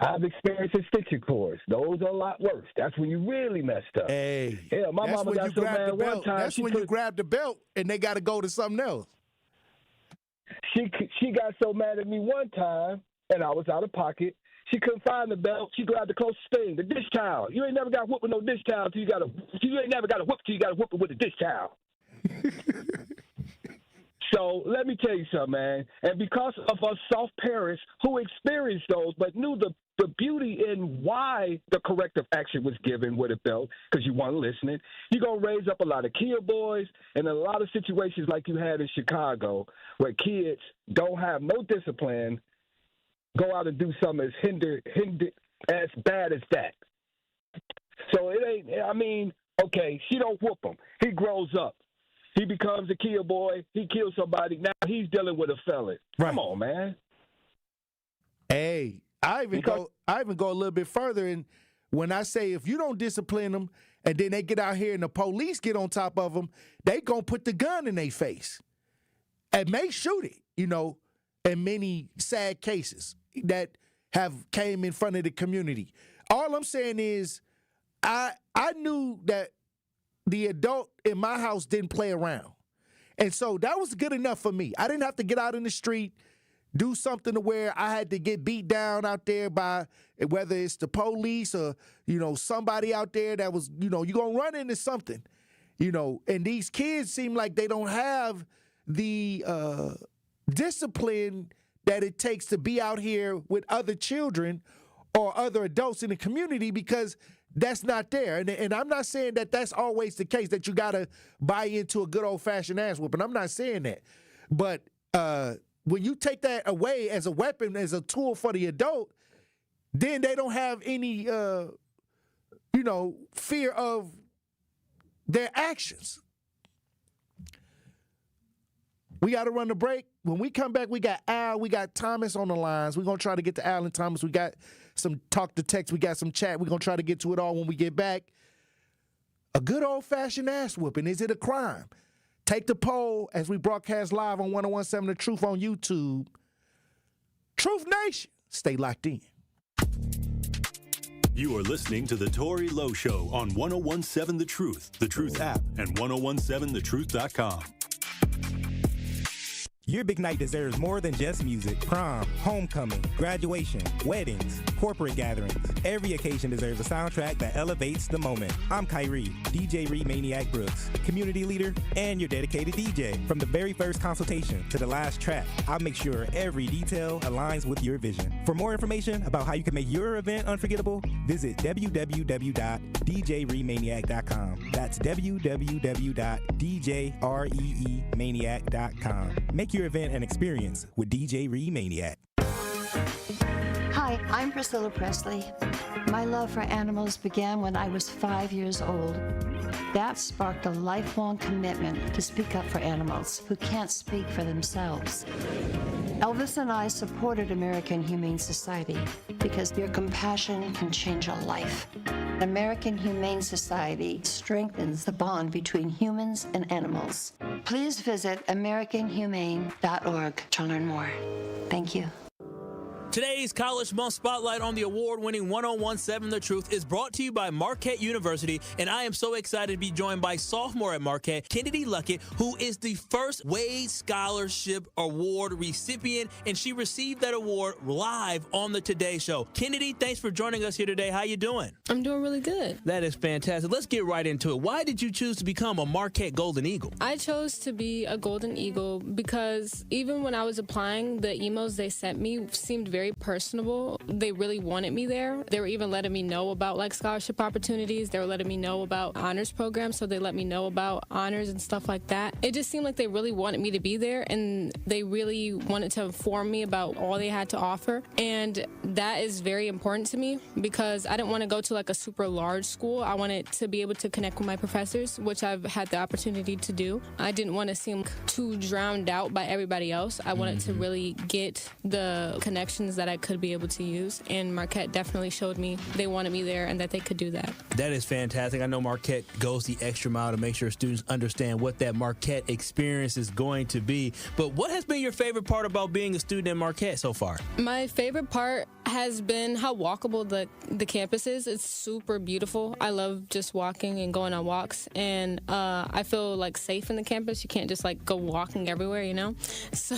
I've experienced extension cords. Those are a lot worse. That's when you really messed up. Hey, yeah, my that's mama when got you so grab mad the belt. one time. That's when you grab the belt and they got to go to something else. She got so mad at me one time, and I was out of pocket. She couldn't find the belt. She grabbed the closest thing, the dish towel. You ain't never got whooped with no dish towel till you ain't never got a whoop till you got to whoop it with a dish towel. So let me tell you something, man. And because of us soft parents who experienced those but knew the beauty in why the corrective action was given with a belt, because you weren't listening, you're going to raise up a lot of kid boys and a lot of situations like you had in Chicago where kids don't have no discipline, go out and do something as bad as that. So it ain't, I mean, okay, she don't whoop him. He grows up. He becomes a kill boy. He kills somebody. Now he's dealing with a felon. Right. Come on, man. Hey, I even go a little bit further. And when I say if you don't discipline them and then they get out here and the police get on top of them, they gonna put the gun in their face and may shoot it. You know, in many sad cases that have came in front of the community. All I'm saying is, I knew that the adult in my house didn't play around. And so that was good enough for me. I didn't have to get out in the street, do something to where I had to get beat down out there by whether it's the police or, you know, somebody out there that was, you know, you're going to run into something, you know. And these kids seem like they don't have the discipline that it takes to be out here with other children or other adults in the community because that's not there. And I'm not saying that that's always the case, that you got to buy into a good old-fashioned ass whooping. I'm not saying that. But when you take that away as a weapon, as a tool for the adult, then they don't have any, fear of their actions. We got to run the break. When we come back, we got Al, we got Thomas on the lines. We're going to try to get to Al and Thomas. We got some talk to text. We got some chat. We're going to try to get to it all when we get back. A good old-fashioned ass whooping. Is it a crime? Take the poll as we broadcast live on 101.7 The Truth on YouTube. Truth Nation. Stay locked in. You are listening to The Tory Lowe Show on 101.7 The Truth app, and 1017thetruth.com. Your big night deserves more than just music. Prom, homecoming, graduation, weddings, corporate gatherings. Every occasion deserves a soundtrack that elevates the moment. I'm Kyrie, DJ Rhea Maniac Brooks, community leader and your dedicated DJ. From the very first consultation to the last track, I'll make sure every detail aligns with your vision. For more information about how you can make your event unforgettable, visit www.djreemaniac.com. That's www.djreemaniac.com. Make your event an experience with DJ Rhea Maniac. Hi, I'm Priscilla Presley. My love for animals began when I was 5 years old. That sparked a lifelong commitment to speak up for animals who can't speak for themselves. Elvis and I supported American Humane Society because your compassion can change a life. American Humane Society strengthens the bond between humans and animals. Please visit AmericanHumane.org to learn more. Thank you. Today's College Month Spotlight on the award-winning 101.7 The Truth is brought to you by Marquette University, and I am so excited to be joined by sophomore at Marquette, Kennedy Luckett, who is the first Wade Scholarship Award recipient, and she received that award live on the Today Show. Kennedy, thanks for joining us here today. How you doing? I'm doing really good. That is fantastic. Let's get right into it. Why did you choose to become a Marquette Golden Eagle? I chose to be a Golden Eagle because even when I was applying, the emails they sent me seemed very very personable. They really wanted me there. They were even letting me know about like scholarship opportunities. They were letting me know about honors programs, so they let me know about honors and stuff like that. It just seemed like they really wanted me to be there, and they really wanted to inform me about all they had to offer. And that is very important to me because I didn't want to go to like a super large school. I wanted to be able to connect with my professors, which I've had the opportunity to do. I didn't want to seem too drowned out by everybody else. I wanted to really get the connections that I could be able to use, and Marquette definitely showed me they wanted me there and that they could do that. That is fantastic. I know Marquette goes the extra mile to make sure students understand what that Marquette experience is going to be. But what has been your favorite part about being a student at Marquette so far? My favorite part has been how walkable the campus is. It's super beautiful. I love just walking and going on walks, and I feel like safe in the campus. You can't just like go walking everywhere, you know? So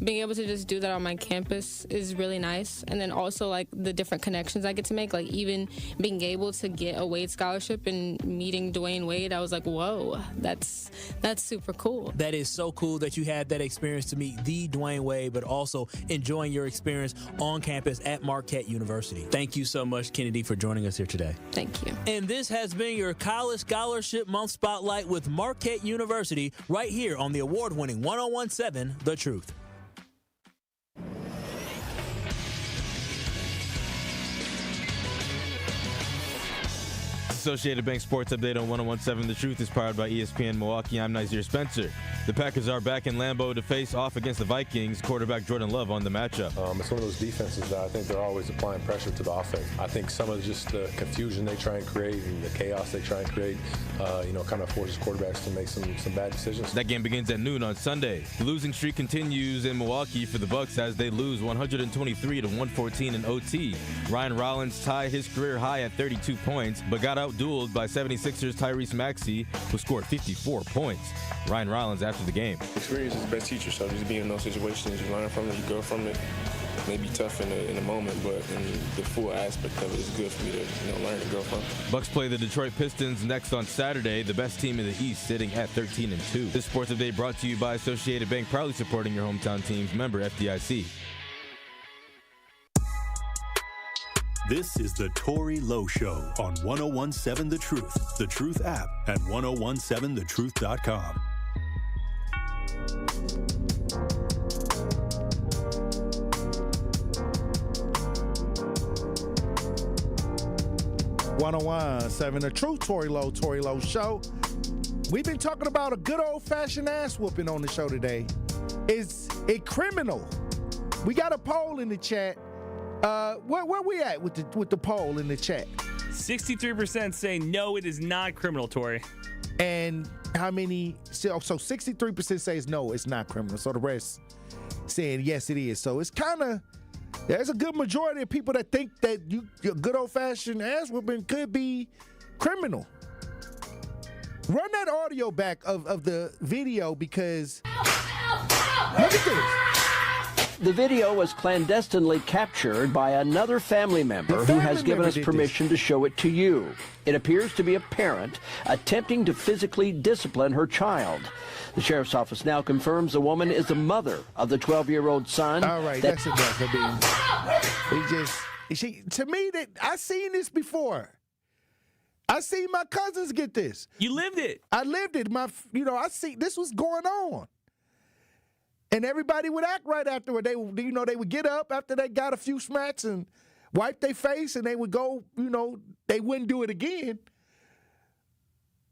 being able to just do that on my campus is really nice. And then also like the different connections I get to make, like even being able to get a Wade scholarship and meeting Dwayne Wade, I was like, whoa, that's super cool. That is so cool that you had that experience to meet the Dwayne Wade, but also enjoying your experience on campus at Marquette University. Thank you so much, Kennedy, for joining us here today. Thank you. And this has been your College Scholarship Month Spotlight with Marquette University right here on the award-winning 1017 The Truth. Associated Bank Sports Update on 1017 The Truth is powered by ESPN Milwaukee. I'm Nazir Spencer. The Packers are back in Lambeau to face off against the Vikings. Quarterback Jordan Love on the matchup. It's one of those defenses that I think they're always applying pressure to the offense. I think some of just the confusion they try and create and the chaos they try and create, kind of forces quarterbacks to make some bad decisions. That game begins at noon on Sunday. The losing streak continues in Milwaukee for the Bucks as they lose 123-114 in OT. Ryan Rollins tied his career high at 32 points, but got out-dueled by 76ers Tyrese Maxey, who scored 54 points. Ryan Rollins after the game. Experience is the best teacher, so just being in those situations, you learn from it, you grow from it. It may be tough in the moment, but in the full aspect of it is good for me to learn and grow from it. Bucks play the Detroit Pistons next on Saturday, the best team in the East, sitting at 13-2. This sports update brought to you by Associated Bank, proudly supporting your hometown teams. Member FDIC. This is the Tory Lowe Show on 1017 The Truth, The Truth app at 1017thetruth.com. The Truth, Tory Lowe Show. We've been talking about a good old-fashioned ass whooping on the show today. Is it criminal? We got a poll in the chat. Where we at with the poll in the chat? 63% say no, it is not criminal, Tory. And how many? So 63% says no, it's not criminal. So the rest saying yes, it is. So it's kind of, there's a good majority of people that think that your good old-fashioned ass whooping could be criminal. Run that audio back of the video because look at this. The video was clandestinely captured by another family member who has given us permission to show it to you. It appears to be a parent attempting to physically discipline her child. The sheriff's office now confirms the woman is the mother of the 12-year-old son. All right, that's enough. To me, that I seen this before. I seen my cousins get this. You lived it. I lived it. I see this was going on. And everybody would act right afterward. They would get up after they got a few smacks and wipe their face, and they would go, they wouldn't do it again.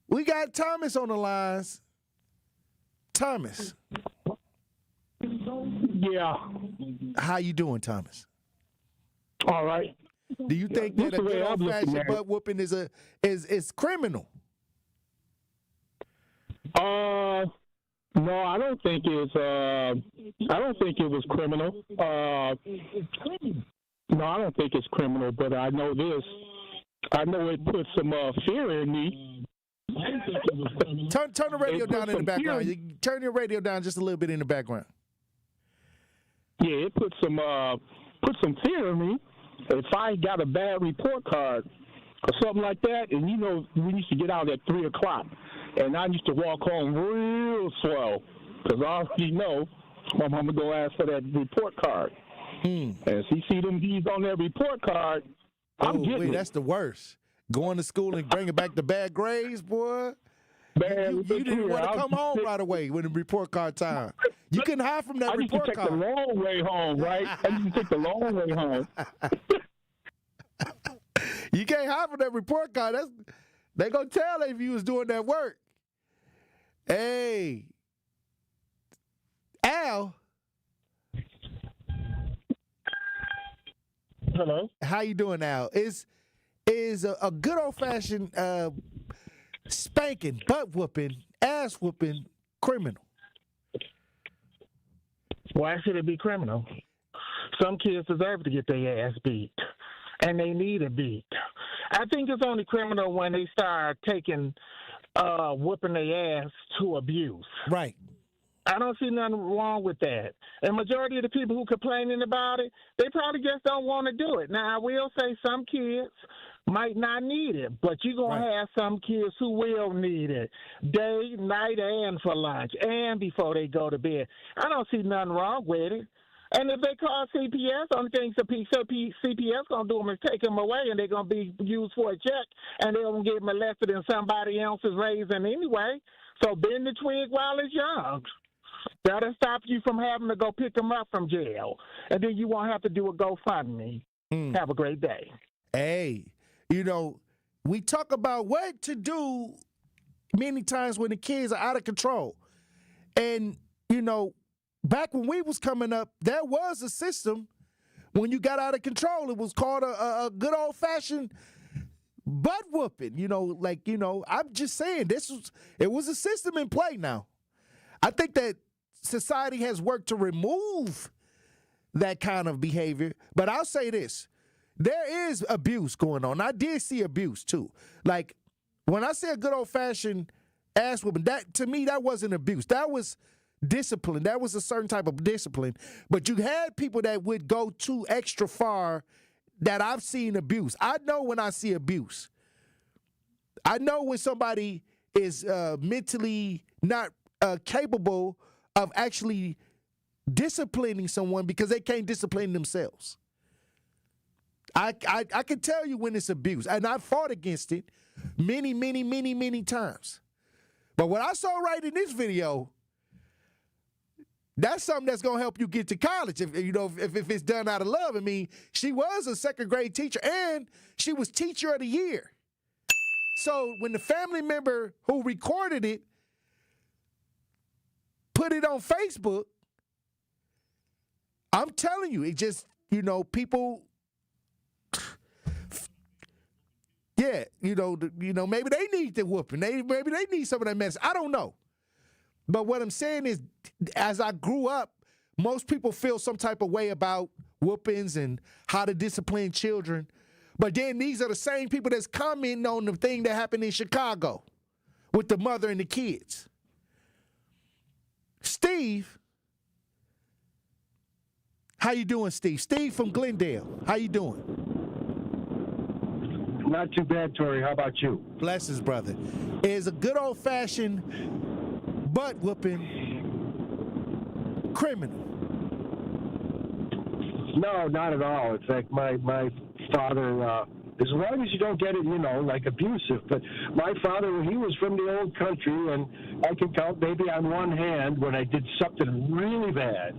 We got Thomas on the lines. Thomas. Yeah. How you doing, Thomas? All right. Do you think that a good old-fashioned butt whooping is criminal? No, I don't think it's. I don't think it was criminal. No, I don't think it's criminal. But I know this. I know it put some fear in me. Turn the radio down in the background. You turn your radio down just a little bit in the background. Yeah, it put some fear in me. If I got a bad report card or something like that, and we used to get out at 3:00. And I used to walk home real slow because I already know my mama going to ask for that report card. And if he see them D's on that report card, I'm getting it. That's the worst. Going to school and bringing back the bad grades, boy. Man, you didn't want to come home right away when the report card time. You couldn't hide from that report card. I used to take the long way home, right? I used to take the long way home. You can't hide from that report card. They gonna tell if you was doing that work. Hey, Al. Hello. How you doing, Al? Is a good old fashioned spanking, butt whooping, ass whooping criminal? Why should it be criminal? Some kids deserve to get their ass beat, and they need a beat. I think it's only criminal when they start taking whooping their ass to abuse. Right. I don't see nothing wrong with that. And majority of the people who complaining about it, they probably just don't want to do it. Now, I will say some kids might not need it, but you're going to have some kids who will need it day, night, and for lunch, and before they go to bed. I don't see nothing wrong with it. And if they call CPS, only thing CPS going to do them is take them away, and they're going to be used for a check, and they're going to get molested in somebody else's raising anyway. So bend the twig while it's young. That'll stop you from having to go pick them up from jail. And then you won't have to do a GoFundMe. Have a great day. Hey, we talk about what to do many times when the kids are out of control. And, back when we was coming up, there was a system when you got out of control. It was called a good old-fashioned butt whooping. I'm just saying, it was a system in play now. I think that society has worked to remove that kind of behavior. But I'll say this. There is abuse going on. I did see abuse, too. Like, when I say a good old-fashioned ass whooping, to me, that wasn't abuse. That was discipline. That was a certain type of discipline. But you had people that would go too extra far that I've seen abuse. I know when I see abuse. I know when somebody is mentally not capable of actually disciplining someone because they can't discipline themselves. I can tell you when it's abuse, and I've fought against it many, many, many, many times. But what I saw right in this video, that's something that's gonna help you get to college if it's done out of love. I mean, she was a second grade teacher, and she was teacher of the year. So when the family member who recorded it put it on Facebook, I'm telling you, it just, people, yeah, maybe they need the whooping. Maybe they need some of that mess. I don't know. But what I'm saying is, as I grew up, most people feel some type of way about whoopings and how to discipline children. But then these are the same people that's commenting on the thing that happened in Chicago with the mother and the kids. Steve, how you doing, Steve? Steve from Glendale. How you doing? Not too bad, Tory. How about you? Blessings, brother. Is a good old-fashioned butt-whooping criminal? No, not at all. In fact, my father, as long as you don't get it, like abusive. But my father, he was from the old country, and I can count maybe on one hand when I did something really bad.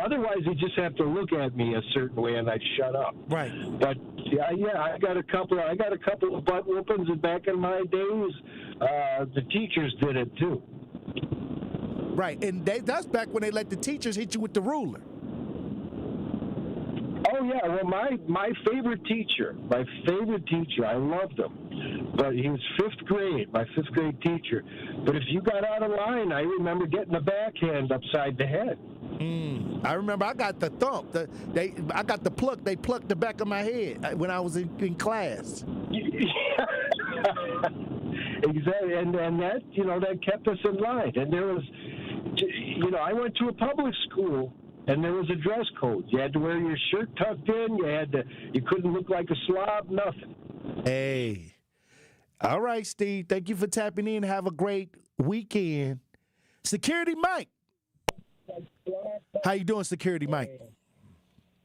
Otherwise he'd just have to look at me a certain way, and I'd shut up. Right. But yeah, I got a couple of butt whoopings, and back in my days, the teachers did it too. Right, and that's back when they let the teachers hit you with the ruler. Oh, yeah. Well, my favorite teacher, I loved him. But he was my fifth grade teacher. But if you got out of line, I remember getting a backhand upside the head. I remember I got the thump. I got the pluck. They plucked the back of my head when I was in class. Exactly. And that, that kept us in line. And there was, I went to a public school. And there was a dress code. You had to wear your shirt tucked in. You couldn't look like a slob, nothing. Hey. All right, Steve. Thank you for tapping in. Have a great weekend. Security Mike. How you doing, Security Mike?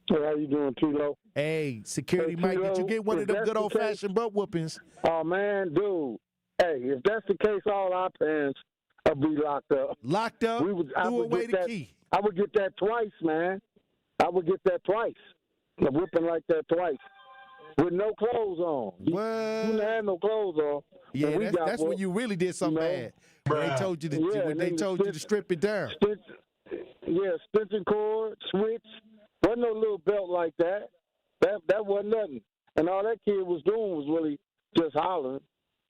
Hey, how you doing, Tito? Hey, Security Mike, did you get one of them good old-fashioned butt whoopings? Oh, man, dude. Hey, if that's the case, all our parents will be locked up. Locked up? Threw away the key. I would get that twice, man. I would get that twice. A whooping like that twice. With no clothes on. You didn't have no clothes on. Yeah, that's when you really did something bad. When they told you to strip it down. Extension cord, switch. Wasn't no little belt like that. That wasn't nothing. And all that kid was doing was really just hollering.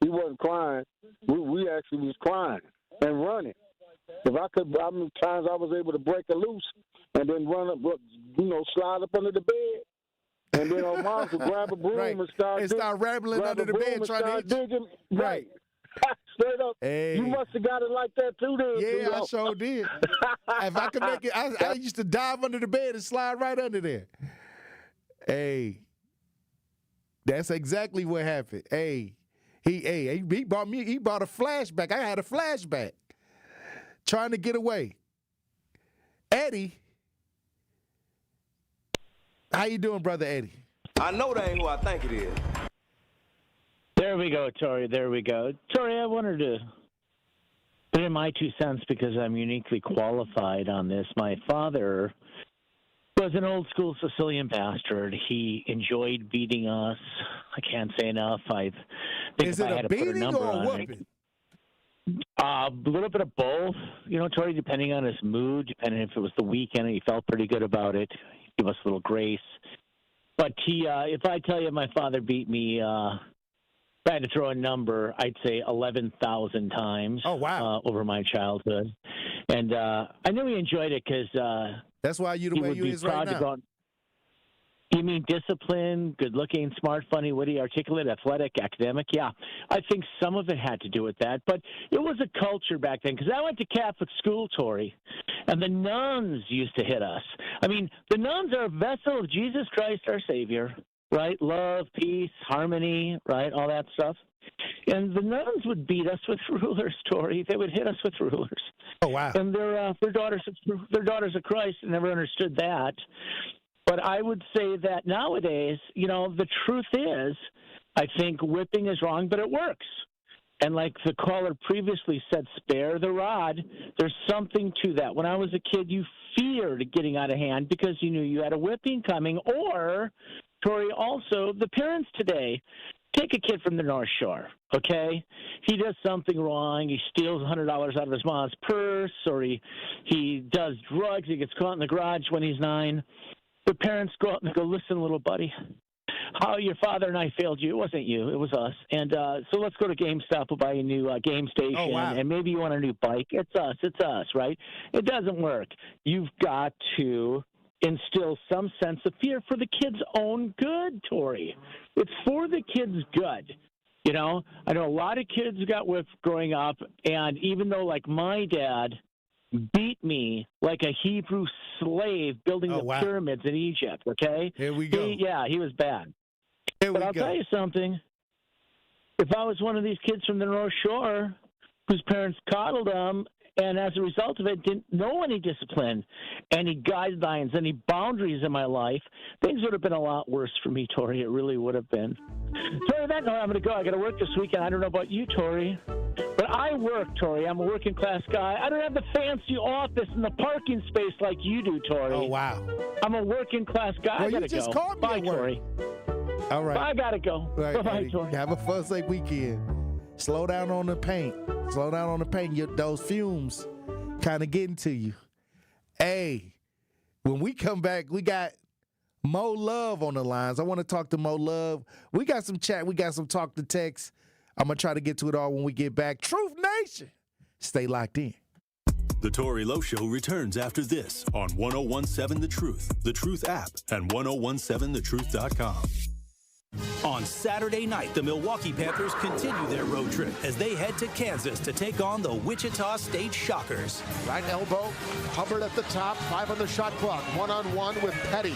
He wasn't crying. We actually was crying and running. If I could, how many times I was able to break it loose and then run up, slide up under the bed. And then our mom would grab a broom and start rambling under the bed trying to digging. Right. Straight up. Hey. You must have got it like that too then. Yeah, I sure did. If I could make it, I used to dive under the bed and slide right under there. Hey. That's exactly what happened. Hey. He bought a flashback. I had a flashback. Trying to get away. Eddie. How you doing, Brother Eddie? I know that ain't who I think it is. There we go, Tory. There we go. Tory, I wanted to put in my 2 cents because I'm uniquely qualified on this. My father was an old-school Sicilian bastard. He enjoyed beating us. I can't say enough. I think Is if it I had a to put a beating number or a on whooping? it, a little bit of both. Tory, depending on his mood, depending if it was the weekend and he felt pretty good about it, give us a little grace. But if I tell you my father beat me, if I had to throw a number, I'd say 11,000 times. Oh, wow. Over my childhood. And I knew he enjoyed it because that's why you the way you is right now. You mean discipline, good-looking, smart, funny, witty, articulate, athletic, academic? Yeah, I think some of it had to do with that. But it was a culture back then because I went to Catholic school, Tory, and the nuns used to hit us. I mean, the nuns are a vessel of Jesus Christ, our Savior, right? Love, peace, harmony, right? All that stuff. And the nuns would beat us with rulers, Tory. They would hit us with rulers. Oh, wow. And they're daughters of Christ. I never understood that. But I would say that nowadays, the truth is, I think whipping is wrong, but it works. And like the caller previously said, spare the rod. There's something to that. When I was a kid, you feared getting out of hand because you knew you had a whipping coming. Or, Tory, also, the parents today, take a kid from the North Shore, okay? He does something wrong. He steals $100 out of his mom's purse, or he does drugs. He gets caught in the garage when he's 9. The parents go out and go, listen, little buddy, how your father and I failed you. It wasn't you. It was us. And so let's go to GameStop. We'll buy a new game station. Oh, wow. And maybe you want a new bike. It's us, right? It doesn't work. You've got to instill some sense of fear for the kid's own good, Tory. It's for the kid's good. I know a lot of kids got whipped growing up, and even though, like, my dad beat me like a Hebrew slave building the pyramids in Egypt, okay? Here we go. He was bad. But I'll tell you something. If I was one of these kids from the North Shore whose parents coddled them and as a result of it didn't know any discipline, any guidelines, any boundaries in my life, things would have been a lot worse for me, Tory. It really would have been. Tory, that note, I'm going to go. I got to work this weekend. I don't know about you, Tory. But I work, Tory. I'm a working class guy. I don't have the fancy office and the parking space like you do, Tory. Oh, wow. I'm a working class guy. Well, I gotta you just go. called me Bye, at work. Tory. All right. I gotta go. Right, Bye-bye, Tory. Have a fun-safe weekend. Slow down on the paint. Slow down on the paint. Those fumes kind of getting to you. Hey, when we come back, we got Mo Love on the lines. I want to talk to Mo Love. We got some chat. We got some talk to text. I'm going to try to get to it all when we get back. Truth Nation. Stay locked in. The Tory Lowe Show returns after this on 1017 The Truth app, and 1017thetruth.com. On Saturday night, the Milwaukee Panthers continue their road trip as they head to Kansas to take on the Wichita State Shockers. Right elbow, Hubbard at the top, 5 on the shot clock, 1-on-1 with Petty.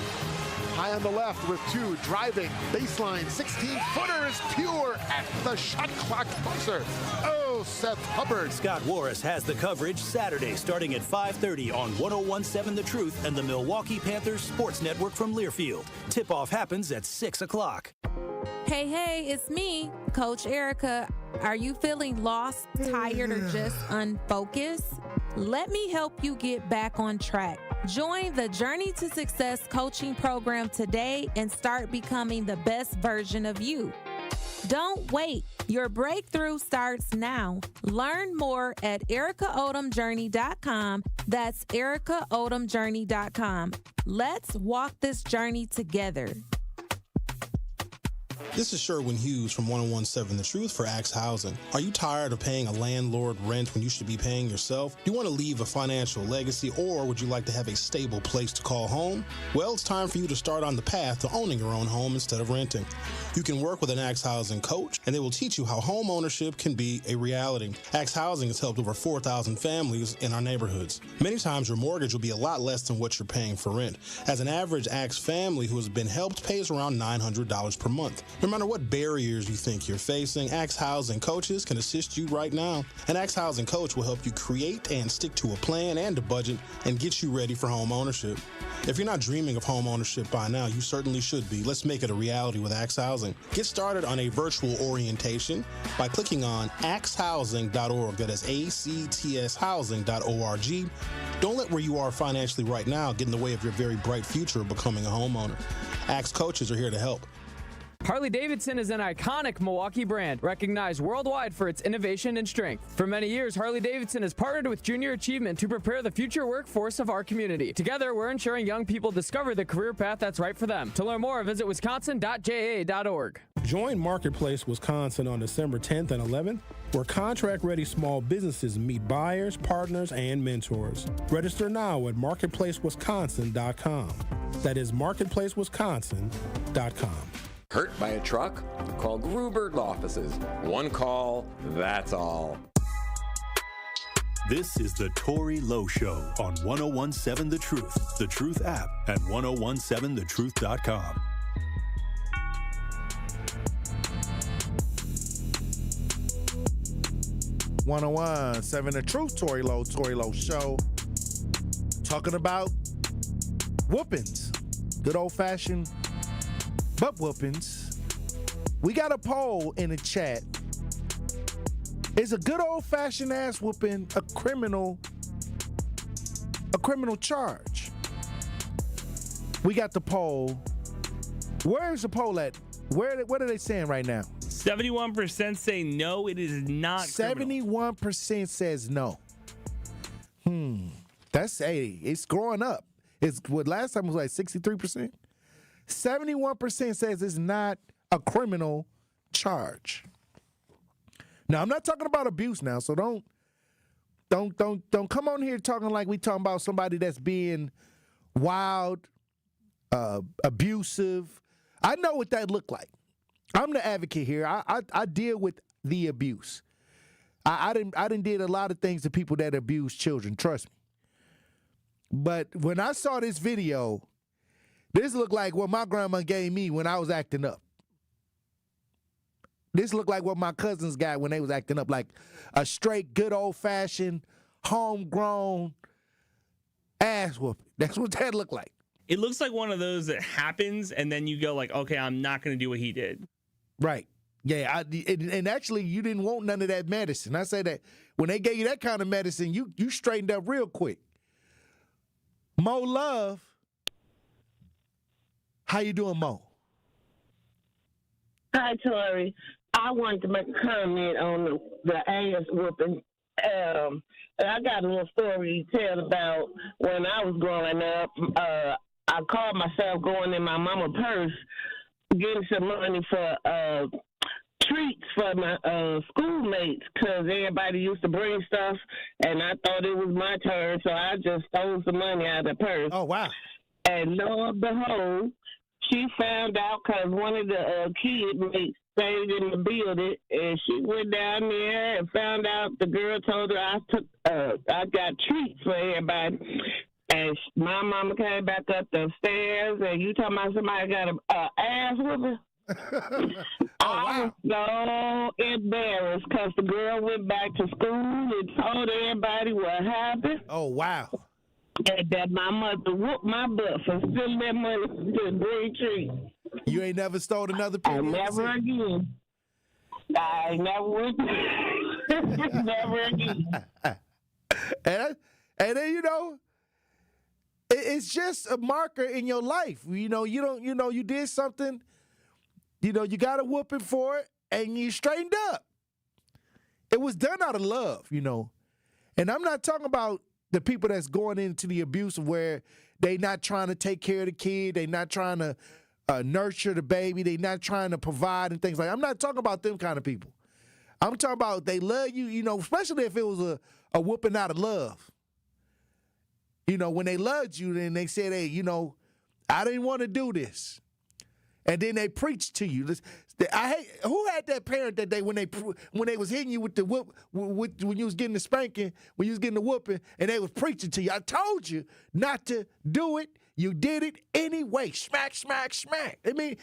High on the left with 2, driving, baseline, 16-footer is pure at the shot clock buzzer. Oh, Seth Hubbard. Scott Warris has the coverage Saturday starting at 5:30 on 101.7 The Truth and the Milwaukee Panthers Sports Network from Learfield. Tip-off happens at 6 o'clock. Hey, it's me, Coach Erica. Are you feeling lost, tired, or just unfocused? Let me help you get back on track. Join the Journey to Success coaching program today and start becoming the best version of you. Don't wait. Your breakthrough starts now. Learn more at ericaodomjourney.com. That's ericaodomjourney.com. Let's walk this journey together. This is Sherwin Hughes from 101.7 The Truth for Axe Housing. Are you tired of paying a landlord rent when you should be paying yourself? Do you want to leave a financial legacy, or would you like to have a stable place to call home? Well, it's time for you to start on the path to owning your own home instead of renting. You can work with an Axe Housing coach, and they will teach you how home ownership can be a reality. Axe Housing has helped over 4,000 families in our neighborhoods. Many times your mortgage will be a lot less than what you're paying for rent. As an average Axe family who has been helped pays around $900 per month. No matter what barriers you think you're facing, Axe Housing coaches can assist you right now. An Axe Housing coach will help you create and stick to a plan and a budget and get you ready for home ownership. If you're not dreaming of home ownership by now, you certainly should be. Let's make it a reality with Axe Housing. Get started on a virtual orientation by clicking on axehousing.org. That is ACTS housing.org. Don't let where you are financially right now get in the way of your very bright future of becoming a homeowner. Axe coaches are here to help. Harley-Davidson is an iconic Milwaukee brand, recognized worldwide for its innovation and strength. For many years, Harley-Davidson has partnered with Junior Achievement to prepare the future workforce of our community. Together, we're ensuring young people discover the career path that's right for them. To learn more, visit wisconsin.ja.org. Join Marketplace Wisconsin on December 10th and 11th, where contract-ready small businesses meet buyers, partners, and mentors. Register now at marketplacewisconsin.com. That is marketplacewisconsin.com. Hurt by a truck? Call Gruberg Offices. One call, that's all. This is the Tory Lowe Show on 101.7 The Truth, The Truth app at 1017thetruth.com. .7 The Truth, Tory Lowe Show. Talking about whoopings. Good old-fashioned butt whoopings. We got a poll in the chat. Is a good old-fashioned ass whooping a criminal charge? We got the poll. Where is the poll at? What are they saying right now? 71% say no, it is not 71% says no. It's growing up. It's what last time was like 63%. 71% says it's not a criminal charge. Now, I'm not talking about abuse now, so don't come on here talking like we talking about somebody that's being wild, abusive. I know what that look like. I'm the advocate here. I deal with the abuse. I didn't did a lot of things to people that abuse children, trust me. But when I saw this video, this looked like what my grandma gave me when I was acting up. This looked like what my cousins got when they was acting up, like a straight, good old-fashioned, homegrown ass whooping. That's what that looked like. It looks like one of those that happens, and then you go like, okay, I'm not going to do what he did. Right. Yeah, and actually, you didn't want none of that medicine. I say that when they gave you that kind of medicine, you straightened up real quick. Mo Love. How you doing, Mo? Hi, Tory. I wanted to make a comment on the ass whooping. I got a little story to tell about when I was growing up. I called myself going in my mama's purse, getting some money for treats for my schoolmates, because everybody used to bring stuff, and I thought it was my turn, so I just stole some money out of the purse. Oh, wow. And lo and behold, she found out because one of the kids stayed in the building, and she went down there and found out the girl told her I got treats for everybody. And my mama came back up the stairs, and you talking about somebody got a ass whooping? I was so embarrassed because the girl went back to school and told everybody what happened. Oh, wow. And that my mother whooped my butt for stealing that money to Green Tree. You ain't never stole another penny? Never again. I never would. Never again. And then, you know, it's just a marker in your life. You know, you did something, you know, you got a whooping for it, and you straightened up. It was done out of love, you know. And I'm not talking about the people that's going into the abuse where they not trying to take care of the kid, they not trying to nurture the baby, they not trying to provide and things like that. I'm not talking about them kind of people. I'm talking about they love you, you know, especially if it was a whooping out of love. You know, when they loved you, then they said, hey, you know, I didn't want to do this. And then they preached to you. Who had that parent that they when they was hitting you with the whoop, when you was getting the spanking, when you was getting the whooping, and they was preaching to you? I told you not to do it. You did it anyway. Smack, smack, smack. I mean,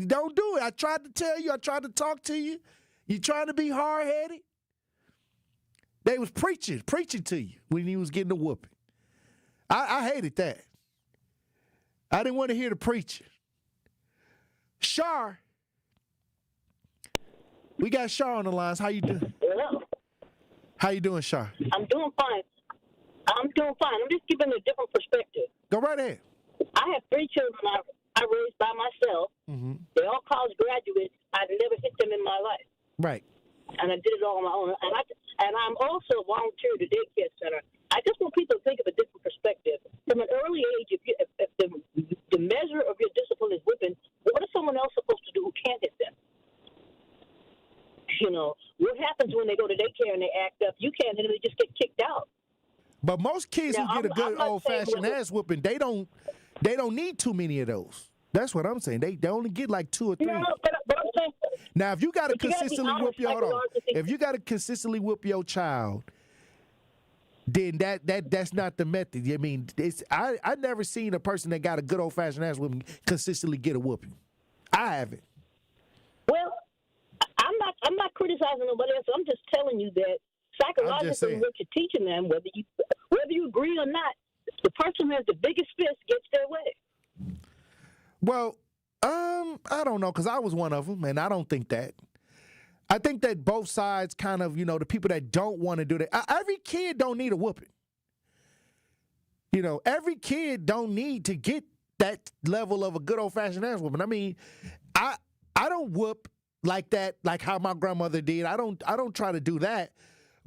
don't do it. I tried to tell you. I tried to talk to you. You trying to be hard-headed? They was preaching to you when you was getting the whooping. I hated that. I didn't want to hear the preaching. Shar. We got Shar on the lines. How you doing? Hello. How you doing, Shar? I'm doing fine. I'm just giving a different perspective. Go right ahead. I have 3 children I raised by myself. Mm-hmm. They're all college graduates. I've never hit them in my life. Right. And I did it all on my own. And I'm also a volunteer at a daycare center. I just want people to think of a different perspective. From an early age, if the measure of your discipline is whipping, what is someone else supposed to do who can't hit them? You know, what happens when they go to daycare and they act up? You can't hit them, they just get kicked out. But most kids who get a good old-fashioned ass whooping, they don't need too many of those. That's what I'm saying. They only get like 2 or 3. No, but I'm saying, now, if you got to consistently whip your child, then that's not the method. I mean, I never seen a person that got a good old-fashioned ass whooping consistently get a whooping. I haven't. Well, I'm not criticizing nobody else. I'm just telling you that psychologically, what you're teaching them, whether you agree or not, the person who has the biggest fist gets their way. Well, I don't know, because I was one of them, and I don't think that. I think that both sides kind of, you know, the people that don't want to do that. Every kid don't need a whooping. You know, every kid don't need to get that level of a good old-fashioned ass whooping. I mean, I don't whoop like that, like how my grandmother did. I don't try to do that,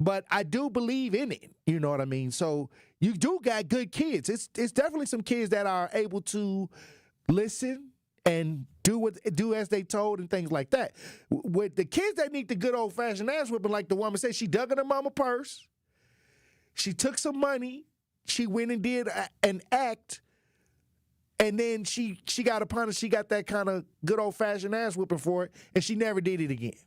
but I do believe in it. You know what I mean? So you do got good kids. It's definitely some kids that are able to listen and do as they told and things like that. With the kids that need the good old-fashioned ass whipping, like the woman said, she dug in her mama purse, she took some money, she went and did an act, and then she got a punish. She got that kind of good old-fashioned ass whipping for it, and she never did it again.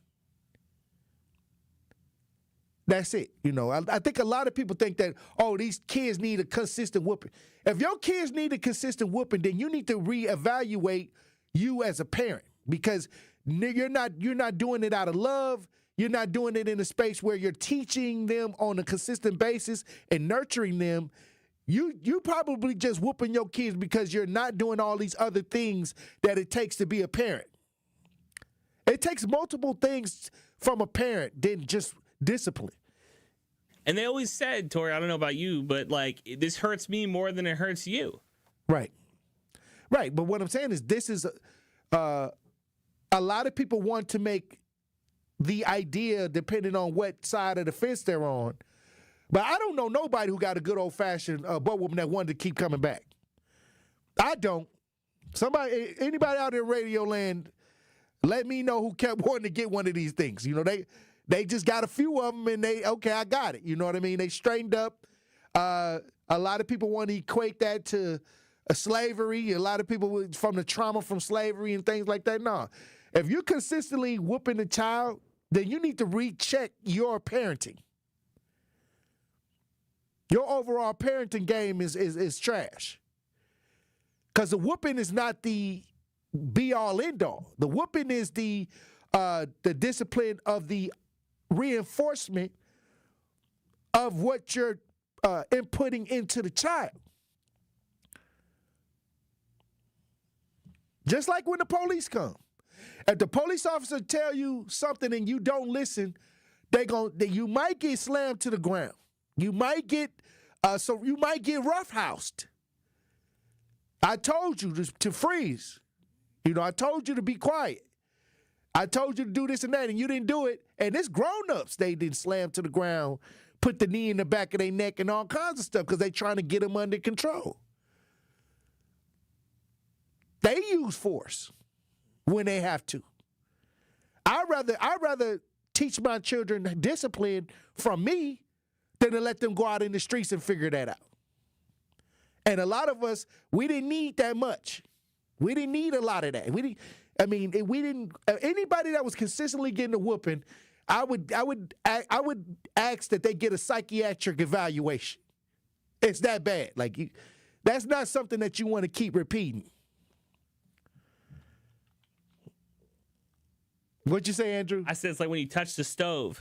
That's it. You know, I think a lot of people think that, oh, these kids need a consistent whooping. If your kids need a consistent whooping, then you need to reevaluate you as a parent, because you're not doing it out of love. You're not doing it in a space where you're teaching them on a consistent basis and nurturing them. You probably just whooping your kids because you're not doing all these other things that it takes to be a parent. It takes multiple things from a parent than just discipline. And they always said, Tory, I don't know about you, but like, this hurts me more than it hurts you. Right. Right. But what I'm saying is this is a lot of people want to make the idea depending on what side of the fence they're on. But I don't know nobody who got a good old-fashioned butt whooping that wanted to keep coming back. I don't. Anybody out in radio land, let me know who kept wanting to get one of these things. You know, they just got a few of them and okay, I got it. You know what I mean? They straightened up. A lot of people want to equate that to slavery. A lot of people from the trauma from slavery and things like that. No. If you're consistently whooping a child, then you need to recheck your parenting. Your overall parenting game is trash. Because the whooping is not the be all end all. The whooping is the discipline of the reinforcement of what you're inputting into the child. Just like when the police come. If the police officer tell you something and you don't listen, you might get slammed to the ground. You might get roughhoused. I told you to freeze. I told you to be quiet. I told you to do this and that, and you didn't do it. And it's grown-ups they didn't slam to the ground, put the knee in the back of their neck and all kinds of stuff because they trying to get them under control. They use force when they have to. I'd rather teach my children discipline from me than to let them go out in the streets and figure that out. And a lot of us, we didn't need that much. We didn't need a lot of that. Anybody that was consistently getting a whooping, I would ask that they get a psychiatric evaluation. It's that bad. That's not something that you want to keep repeating. What'd you say, Andrew? I said it's like when you touch the stove.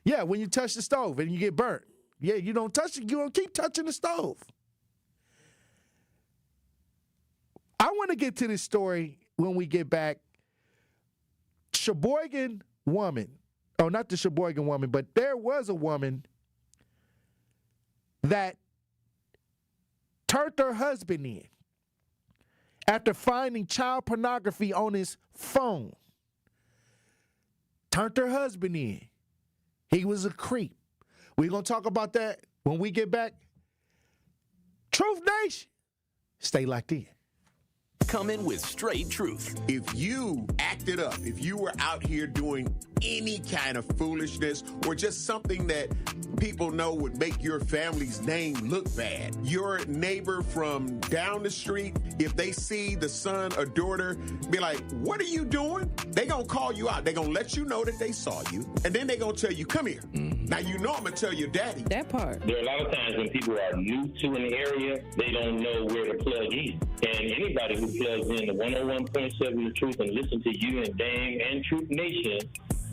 Yeah, when you touch the stove and you get burnt. Yeah, you don't touch it. You don't keep touching the stove. I want to get to this story when we get back. Sheboygan woman. Oh, not the Sheboygan woman, but there was a woman that turned her husband in after finding child pornography on his phone. Turned her husband in. He was a creep. We're going to talk about that when we get back. Truth Nation. Stay locked in. Come in with straight truth. If you acted up, if you were out here doing any kind of foolishness or just something that people know would make your family's name look bad, your neighbor from down the street, if they see the son or daughter, be like, what are you doing? They gonna call you out. They gonna let you know that they saw you. And then they gonna tell you, come here. Now you know I'm gonna tell your daddy. That part. There are a lot of times when people are new to an area, they don't know where to plug in. And anybody who plugs in the 101.7 The Truth and listen to you and Dame and Truth Nation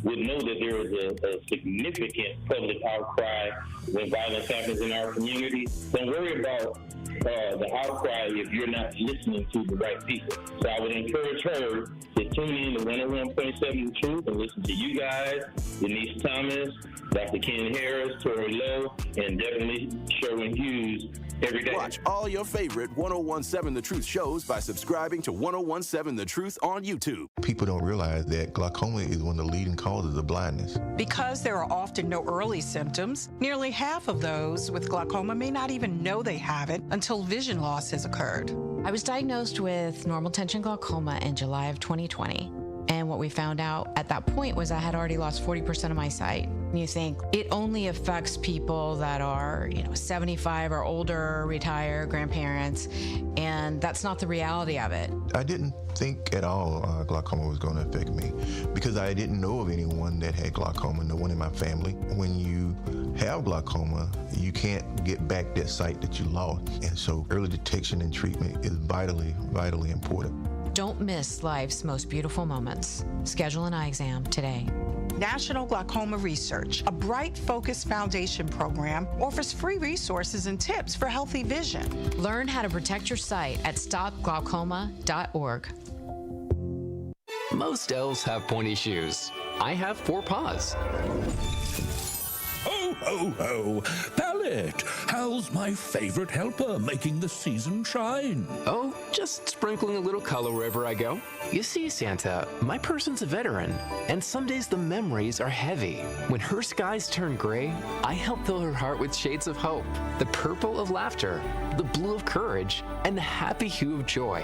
would know that there is a significant public outcry when violence happens in our community. Don't worry about the outcry if you're not listening to the right people. So I would encourage her to tune in to 101.7 The Truth and listen to you guys, Denise Thomas, Dr. Ken Harris, Tory Lowe, and definitely Sherwin Hughes every day. Watch all your favorite 101.7 The Truth shows by subscribing to 101.7 The Truth on YouTube. People don't realize that glaucoma is one of the leading causes of blindness. Because there are often no early symptoms, nearly half of those with glaucoma may not even know they have it until vision loss has occurred. I was diagnosed with normal tension glaucoma in July of 2020. And what we found out at that point was I had already lost 40% of my sight. And you think it only affects people that are, 75 or older, retired, grandparents, and that's not the reality of it. I didn't think at all glaucoma was going to affect me because I didn't know of anyone that had glaucoma, no one in my family. When you have glaucoma, you can't get back that sight that you lost. And so early detection and treatment is vitally, vitally important. Don't miss life's most beautiful moments. Schedule an eye exam today. National Glaucoma Research, a Bright Focus Foundation program, offers free resources and tips for healthy vision. Learn how to protect your sight at stopglaucoma.org. Most elves have pointy shoes. I have 4 paws. Ho, ho, ho! Pallet, how's my favorite helper making the season shine? Oh, just sprinkling a little color wherever I go. You see, Santa, my person's a veteran, and some days the memories are heavy. When her skies turn gray, I help fill her heart with shades of hope, the purple of laughter, the blue of courage, and the happy hue of joy.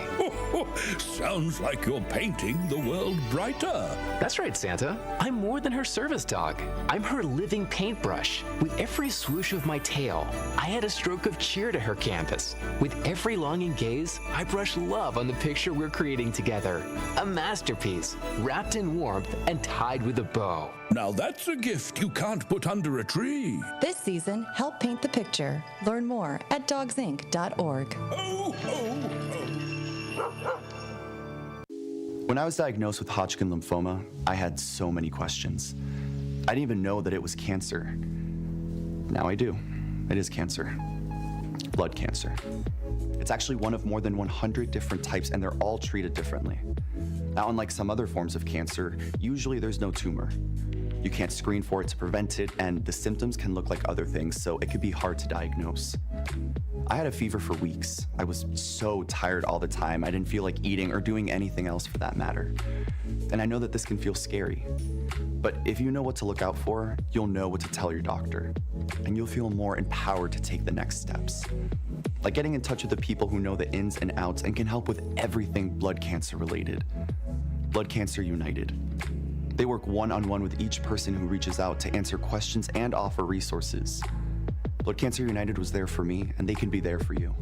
Sounds like you're painting the world brighter. That's right, Santa. I'm more than her service dog. I'm her living paintbrush. With every swoosh of my tail, I add a stroke of cheer to her canvas. With every longing gaze, I brush love on the picture we're creating together. A masterpiece, wrapped in warmth and tied with a bow. Now that's a gift you can't put under a tree. This season, help paint the picture. Learn more at dogsinc.org. Oh, oh, oh. When I was diagnosed with Hodgkin lymphoma, I had so many questions. I didn't even know that it was cancer. Now I do. It is cancer. Blood cancer. It's actually one of more than 100 different types, and they're all treated differently. Now, unlike some other forms of cancer, usually there's no tumor. You can't screen for it to prevent it, and the symptoms can look like other things, so it could be hard to diagnose. I had a fever for weeks. I was so tired all the time. I didn't feel like eating or doing anything else for that matter. And I know that this can feel scary. But if you know what to look out for, you'll know what to tell your doctor. And you'll feel more empowered to take the next steps. Like getting in touch with the people who know the ins and outs and can help with everything blood cancer related. Blood Cancer United. They work one-on-one with each person who reaches out to answer questions and offer resources. Blood Cancer United was there for me, and they can be there for you.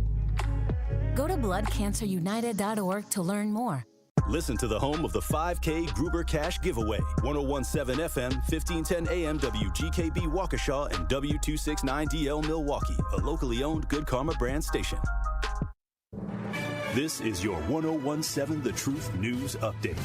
Go to bloodcancerunited.org to learn more. Listen to the home of the 5K Gruber Cash Giveaway. 101.7 FM, 1510 AM, WGKB Waukesha, and W269DL Milwaukee, a locally owned Good Karma brand station. This is your 101.7 The Truth News Update.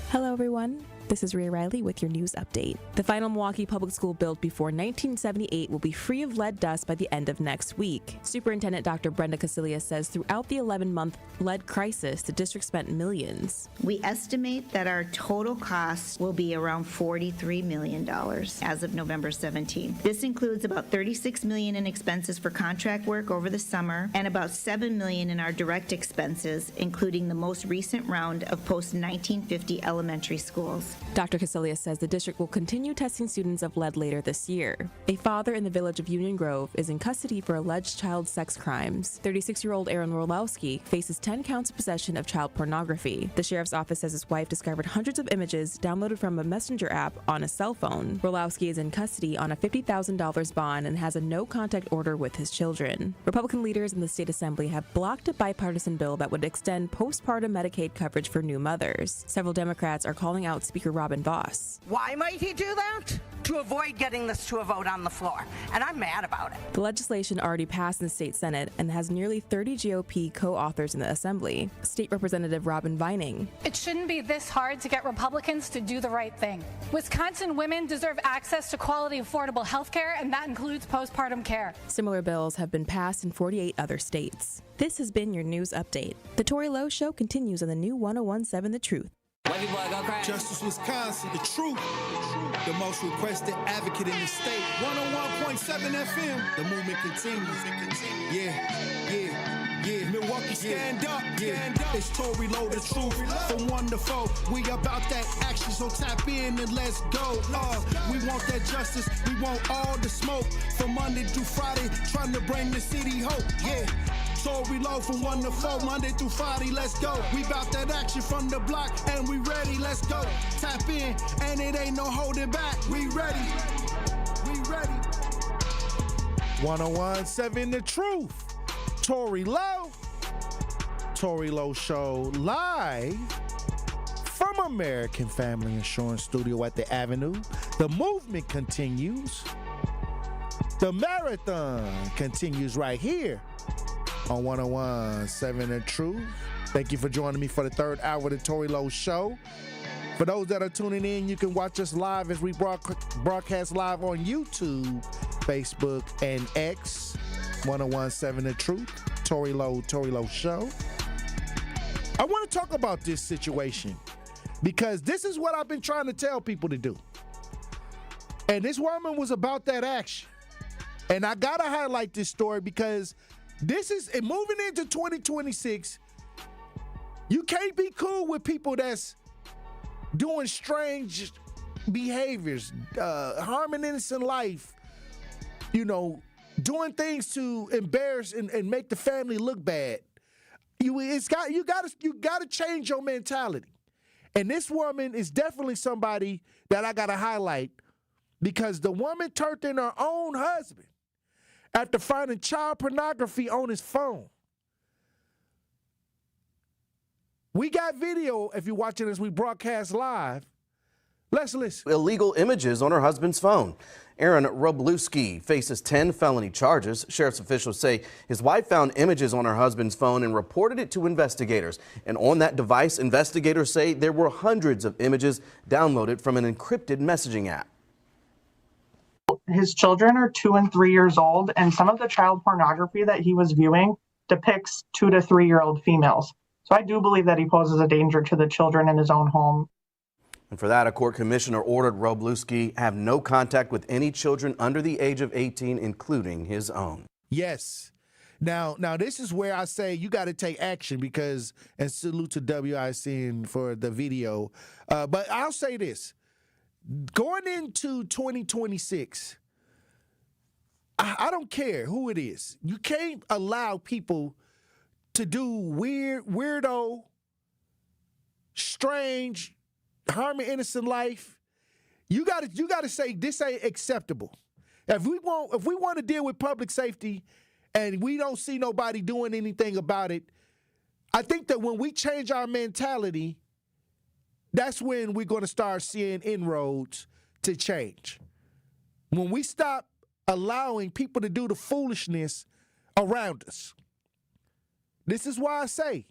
Hello, everyone. This is Rhea Riley with your news update. The final Milwaukee public school built before 1978 will be free of lead dust by the end of next week. Superintendent Dr. Brenda Casillas says throughout the 11-month lead crisis, the district spent millions. We estimate that our total cost will be around $43 million as of November 17th. This includes about $36 million in expenses for contract work over the summer and about $7 million in our direct expenses, including the most recent round of post-1950 elementary schools. Dr. Casillas says the district will continue testing students of lead later this year. A father in the village of Union Grove is in custody for alleged child sex crimes. 36-year-old Aaron Orlowski faces 10 counts of possession of child pornography. The sheriff's office says his wife discovered hundreds of images downloaded from a messenger app on a cell phone. Orlowski is in custody on a $50,000 bond and has a no-contact order with his children. Republican leaders in the state assembly have blocked a bipartisan bill that would extend postpartum Medicaid coverage for new mothers. Several Democrats are calling out Speaker Robin Vos. Why might he do that? To avoid getting this to a vote on the floor. And I'm mad about it. The legislation already passed in the state Senate and has nearly 30 GOP co-authors in the Assembly. State Representative Robin Vining. It shouldn't be this hard to get Republicans to do the right thing. Wisconsin women deserve access to quality, affordable health care, and that includes postpartum care. Similar bills have been passed in 48 other states. This has been your news update. The Tory Lowe Show continues on the new 101.7 The Truth. Justice Wisconsin, the truth, the most requested advocate in the state. 101.7 FM, the movement continues. Yeah. Milwaukee, stand up. It's Tory Lowe, the truth, from 1 to 4. We about that action, so tap in and let's go. We want that justice, we want all the smoke. From Monday through Friday, trying to bring the city hope. Yeah. Tory Lowe from 1 to 4, Monday through Friday, let's go. We bout that action from the block, and we ready, let's go. Tap in, and it ain't no holding back. We ready. 101.7 The Truth. Tory Lowe. Tory Lowe Show live from American Family Insurance Studio at the Avenue. The movement continues. The marathon continues right here on 101.7 The Truth. Thank you for joining me for the third hour of the Tory Lowe Show. For those that are tuning in, you can watch us live as we broadcast live on YouTube, Facebook, and X. 101.7 The Truth. Tory Lowe Show. I want to talk about this situation because this is what I've been trying to tell people to do. And this woman was about that action. And I got to highlight this story because this is, and moving into 2026, you can't be cool with people that's doing strange behaviors, harming innocent life, doing things to embarrass and make the family look bad. You gotta change your mentality. And this woman is definitely somebody that I gotta highlight because the woman turned in her own husband after finding child pornography on his phone. We got video, if you're watching as we broadcast live, Let's listen. Illegal images on her husband's phone. Aaron Wroblewski faces 10 felony charges. Sheriff's officials say his wife found images on her husband's phone and reported it to investigators. And on that device, investigators say there were hundreds of images downloaded from an encrypted messaging app. His children are 2 and 3 years old, and some of the child pornography that he was viewing depicts 2 to 3 year old females. So I do believe that he poses a danger to the children in his own home. And for that, a court commissioner ordered Wroblewski have no contact with any children under the age of 18, including his own. Yes. Now this is where I say you got to take action because, and salute to WICN for the video. But I'll say this. Going into 2026, I don't care who it is. You can't allow people to do weirdo, strange, harming innocent life. You gotta say this ain't acceptable. If we want to deal with public safety and we don't see nobody doing anything about it, I think that when we change our mentality, that's when we're going to start seeing inroads to change. When we stop allowing people to do the foolishness around us. This is why I say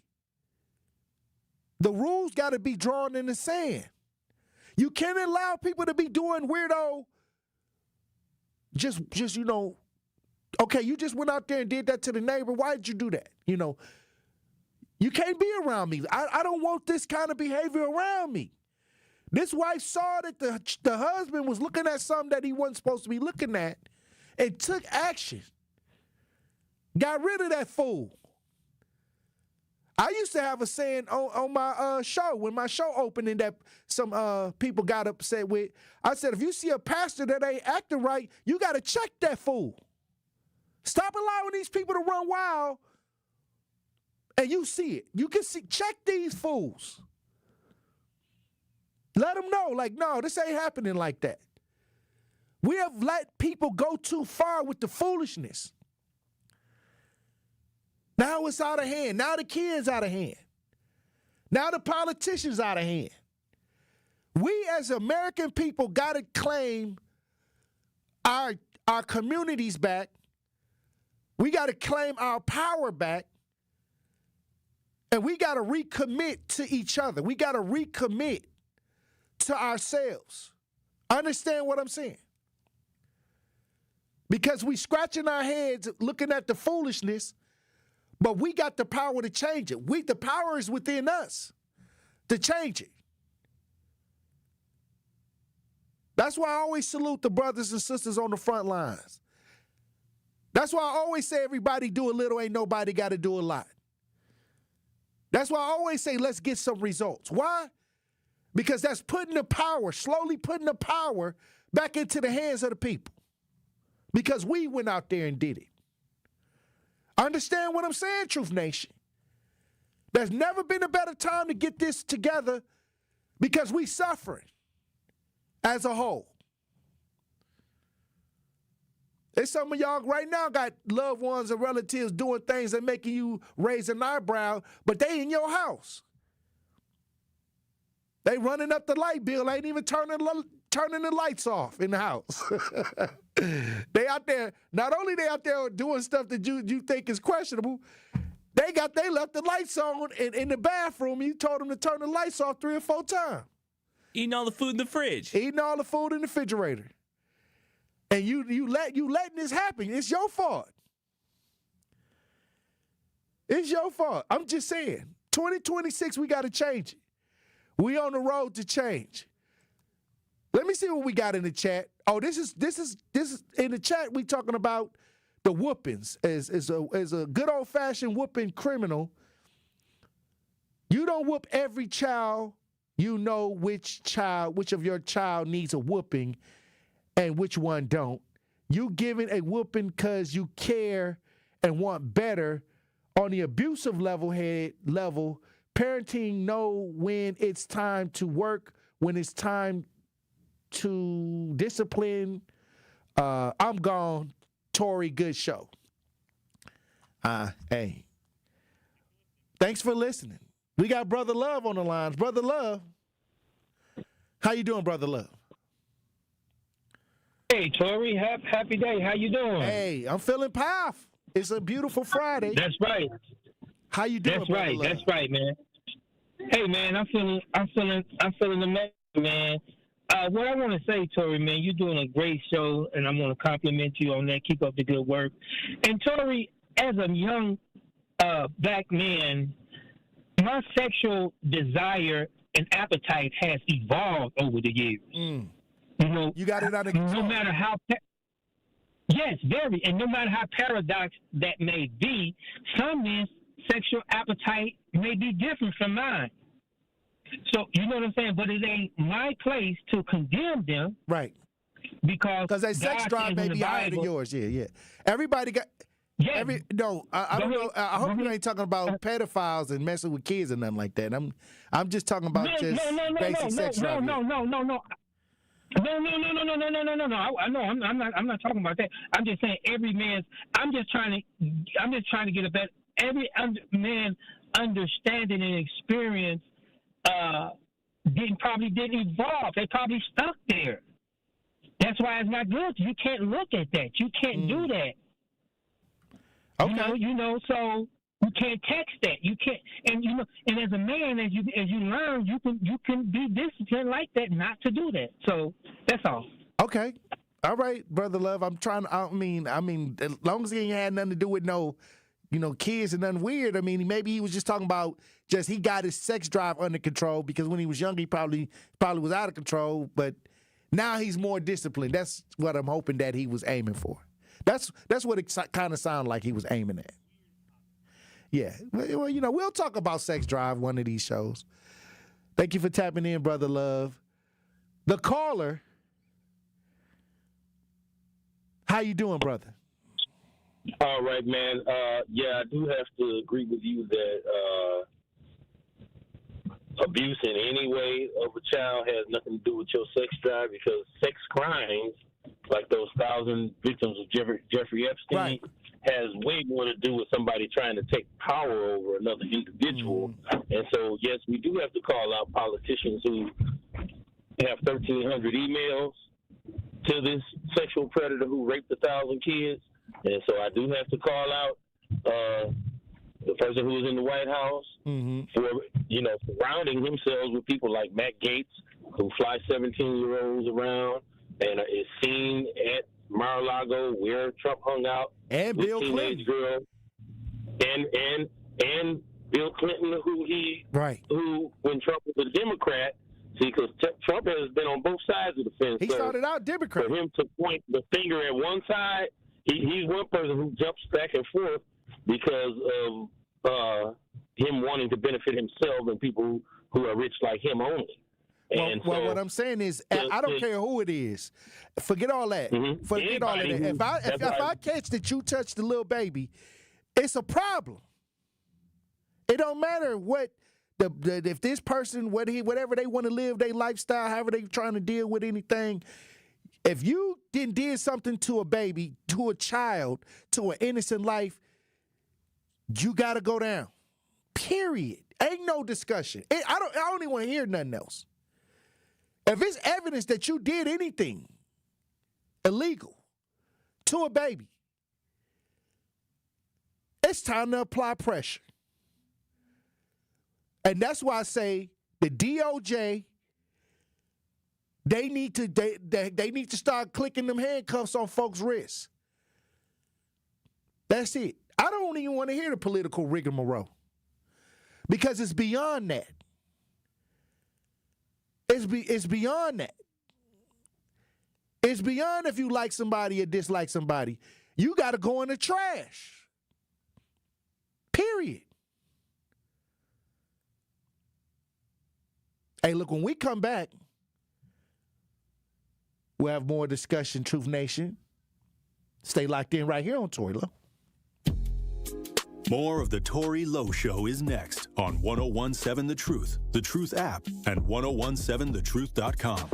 the rules got to be drawn in the sand. You can't allow people to be doing weirdo, just okay, you just went out there and did that to the neighbor. Why did you do that? You can't be around me. I don't want this kind of behavior around me. This wife saw that the husband was looking at something that he wasn't supposed to be looking at and took action. Got rid of that fool. I used to have a saying on my show, when my show opened and that some people got upset with. I said, if you see a pastor that ain't acting right, you got to check that fool. Stop allowing these people to run wild and you see it. You can see, check these fools. Let them know, like, no, this ain't happening like that. We have let people go too far with the foolishness. Now it's out of hand. Now the kids out of hand. Now the politicians out of hand. We as American people got to claim our communities back. We got to claim our power back. And we got to recommit to each other. We got to recommit to ourselves. Understand what I'm saying? Because we scratching our heads looking at the foolishness, but we got the power to change it. The power is within us to change it. That's why I always salute the brothers and sisters on the front lines. That's why I always say everybody do a little, ain't nobody got to do a lot. That's why I always say let's get some results. Why? Because that's putting the power, slowly putting the power back into the hands of the people. Because we went out there and did it. Understand what I'm saying, Truth Nation? There's never been a better time to get this together because we suffering as a whole. There's some of y'all right now got loved ones and relatives doing things that making you raise an eyebrow, but they in your house. They running up the light bill, ain't even turning the lights off in the house. They out there, not only they out there doing stuff that you think is questionable, they left the lights on in the bathroom. You told them to turn the lights off 3 or 4 times. Eating all the food in the fridge. Eating all the food in the refrigerator. And you letting this happen. It's your fault. It's your fault. I'm just saying, 2026, we got to change it. We on the road to change. Let me see what we got in the chat. Oh, this is in the chat. We talking about the whoopings as a good old fashioned whooping criminal. You don't whoop every child. You know which of your child needs a whooping and which one don't. You giving a whooping because you care and want better. On the abusive level, parenting know when it's time to work, when it's time to discipline. I'm gone. Tory, good show. Hey. Thanks for listening. We got Brother Love on the lines. Brother Love. How you doing, Brother Love? Hey, Tory, happy day. How you doing? Hey, I'm feeling powerful. It's a beautiful Friday. That's right. How you doing, That's Brother right. Love? That's right, man. Hey, man, I'm feeling amazing, man. What I want to say, Tory, man, you're doing a great show, and I'm going to compliment you on that. Keep up the good work. And Tory, as a young black man, my sexual desire and appetite has evolved over the years. You know, you got it under control. No matter how, yes, very, and no matter how paradox that may be, some men's sexual appetite may be different from mine. So you know what I'm saying? But it ain't my place to condemn them, right? Because their sex drive may be higher than yours. Yeah. Everybody got. Yeah. I don't know. I hope you ain't talking about pedophiles and messing with kids and nothing like that. I'm just talking about basic sex drive. No. I'm not talking about that. I'm just saying every man's. I'm just trying to get a better. Every man understanding and experience didn't evolve. They probably stuck there. That's why it's not good. You can't look at that. You can't do that. Okay. You know, so you can't text that. You can't, and as a man, as you learn, you can be disciplined like that, not to do that. So that's all. Okay. All right, Brother Love. I mean, as long as he ain't had nothing to do with no, kids and nothing weird. I mean, maybe he was just talking about he got his sex drive under control because when he was young, he probably was out of control, but now he's more disciplined. That's what I'm hoping that he was aiming for. That's what it kind of sounded like he was aiming at. Yeah. Well, we'll talk about sex drive one of these shows. Thank you for tapping in, Brother Love. The caller. How you doing, brother? All right, man. Yeah, I do have to agree with you that abuse in any way of a child has nothing to do with your sex drive, because sex crimes, like those 1,000 victims of Jeffrey Epstein, right, has way more to do with somebody trying to take power over another individual. And so, yes, we do have to call out politicians who have 1,300 emails to this sexual predator who raped 1,000 kids. And so I do have to call out the person who was in the White House for, surrounding themselves with people like Matt Gaetz, who fly 17-year-olds around and is seen at Mar-a-Lago where Trump hung out, and with Bill teenage Clinton, girls, and Bill Clinton, who when Trump was a Democrat. See, because Trump has been on both sides of the fence. He started out Democrat. For him to point the finger at one side, he's one person who jumps back and forth because of him wanting to benefit himself and people who are rich like him only. Well, what I'm saying is, I don't care who it is. Forget all that. Forget all of that. If I catch that you touched the little baby, it's a problem. It don't matter what if this person, whatever they want to live, their lifestyle, however they trying to deal with anything. If you did something to a baby, to a child, to an innocent life, you got to go down. Period. Ain't no discussion. I don't even want to hear nothing else. If it's evidence that you did anything illegal to a baby, it's time to apply pressure. And that's why I say the DOJ, they need to start clicking them handcuffs on folks' wrists. That's it. I don't even want to hear the political rigmarole, because it's beyond that. It's beyond that. It's beyond if you like somebody or dislike somebody. You got to go in the trash. Period. Hey, look, when we come back, we'll have more discussion, Truth Nation. Stay locked in right here on Tory Lowe. More of the Tory Lowe Show is next on 1017 The Truth app, and 1017thetruth.com.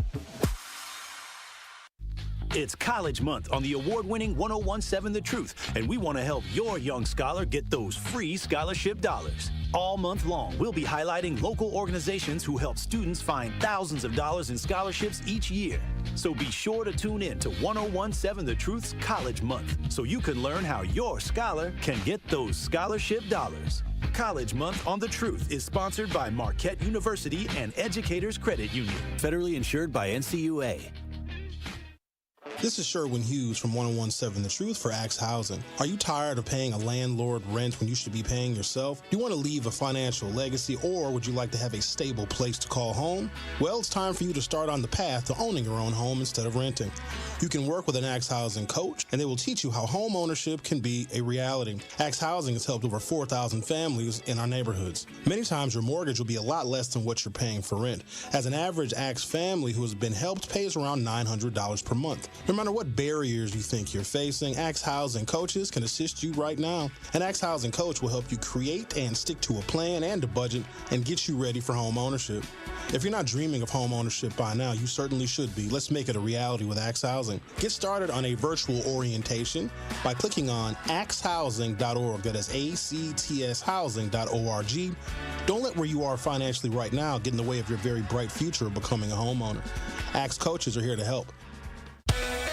It's College Month on the award-winning 1017 The Truth, and we want to help your young scholar get those free scholarship dollars. All month long, we'll be highlighting local organizations who help students find thousands of dollars in scholarships each year. So be sure to tune in to 1017 The Truth's College Month so you can learn how your scholar can get those scholarship dollars. College Month on The Truth is sponsored by Marquette University and Educators Credit Union. Federally insured by NCUA. This is Sherwin Hughes from 1017 The Truth for Axe Housing. Are you tired of paying a landlord rent when you should be paying yourself? Do you want to leave a financial legacy, or would you like to have a stable place to call home? Well, it's time for you to start on the path to owning your own home instead of renting. You can work with an Axe Housing coach, and they will teach you how home ownership can be a reality. Axe Housing has helped over 4,000 families in our neighborhoods. Many times your mortgage will be a lot less than what you're paying for rent. As an average Axe family who has been helped pays around $900 per month. No matter what barriers you think you're facing, Axe Housing coaches can assist you right now. An Axe Housing coach will help you create and stick to a plan and a budget and get you ready for home ownership. If you're not dreaming of home ownership by now, you certainly should be. Let's make it a reality with Axe Housing. Get started on a virtual orientation by clicking on axehousing.org. That is ACTS housing.org. Don't let where you are financially right now get in the way of your very bright future of becoming a homeowner. Axe coaches are here to help.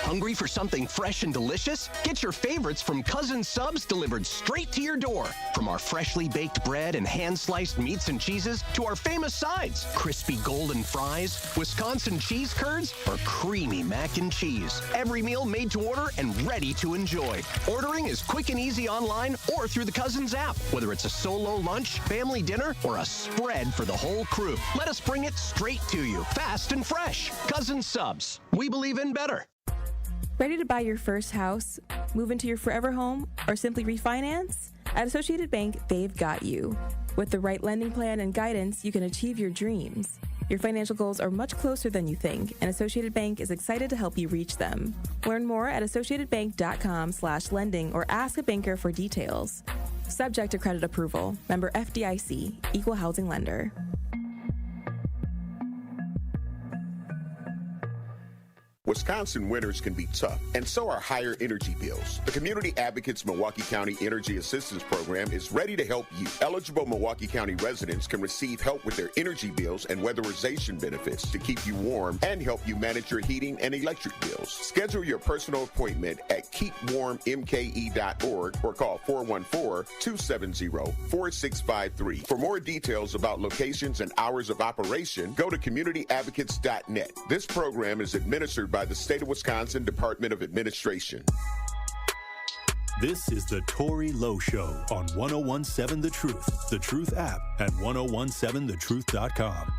Hungry for something fresh and delicious? Get your favorites from Cousin Subs delivered straight to your door. From our freshly baked bread and hand-sliced meats and cheeses to our famous sides, crispy golden fries, Wisconsin cheese curds, or creamy mac and cheese. Every meal made to order and ready to enjoy. Ordering is quick and easy online or through the Cousins app. Whether it's a solo lunch, family dinner, or a spread for the whole crew, let us bring it straight to you, fast and fresh. Cousin Subs. We believe in better. Ready to buy your first house, move into your forever home, or simply refinance? At Associated Bank, they've got you. With the right lending plan and guidance, you can achieve your dreams. Your financial goals are much closer than you think, and Associated Bank is excited to help you reach them. Learn more at associatedbank.com/lending or ask a banker for details. Subject to credit approval. Member FDIC, Equal Housing Lender. Wisconsin winters can be tough, and so are higher energy bills. The Community Advocates Milwaukee County Energy Assistance Program is ready to help you. Eligible Milwaukee County residents can receive help with their energy bills and weatherization benefits to keep you warm and help you manage your heating and electric bills. Schedule your personal appointment at keepwarmmke.org or call 414-270-4653. For more details about locations and hours of operation, go to communityadvocates.net. This program is administered by the State of Wisconsin Department of Administration. This is the Tory Lowe Show on 1017 The Truth app, at 1017thetruth.com.